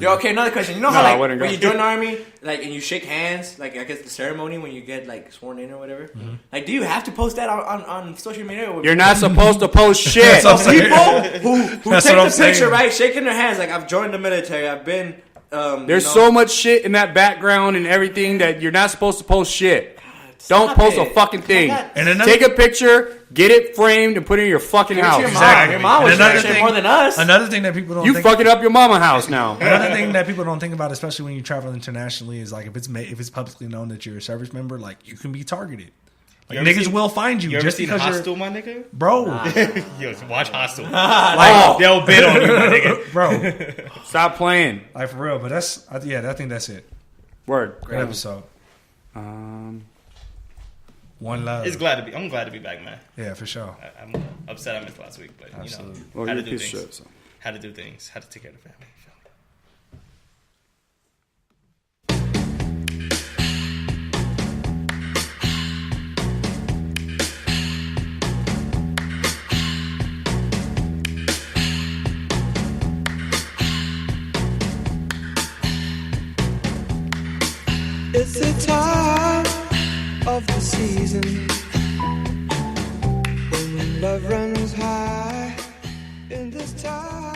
Yo, okay, another question. You know how No, I like wouldn't when go. you join the army, like and you shake hands, like I guess the ceremony when you get like sworn in or whatever. Like, do you have to post that on social media? Or You're not supposed to post shit. That's what I'm saying. people who That's take what the I'm saying. picture, right, shaking their hands, like I've joined the military. I've been. There's so much shit in that background and everything that you're not supposed to post shit. Don't post a fucking thing. And another- Take a picture, get it framed, and put it in your fucking Give it to house. your mom. Exactly. Your mom was And another sharing thing- more than us. Another thing that people don't You think fucking up your mama house now. Another thing that people don't think about, especially when you travel internationally, is like if it's publicly known that you're a service member, like you can be targeted. Like You ever niggas seen- will find you You ever just seen because Hostel, you're, my nigga? bro, Yo, watch Hostel. like, They'll bid on you, my nigga. bro, Stop playing. like for real. But I think that's it. Word. Great episode. One love. I'm glad to be back, man. Yeah, for sure. I'm upset I missed last week, but Absolutely. Well, had you're to a do piece things. of shit, so. Had to do things. Had to take care of the family. It's the time of the season when love runs high. In this time.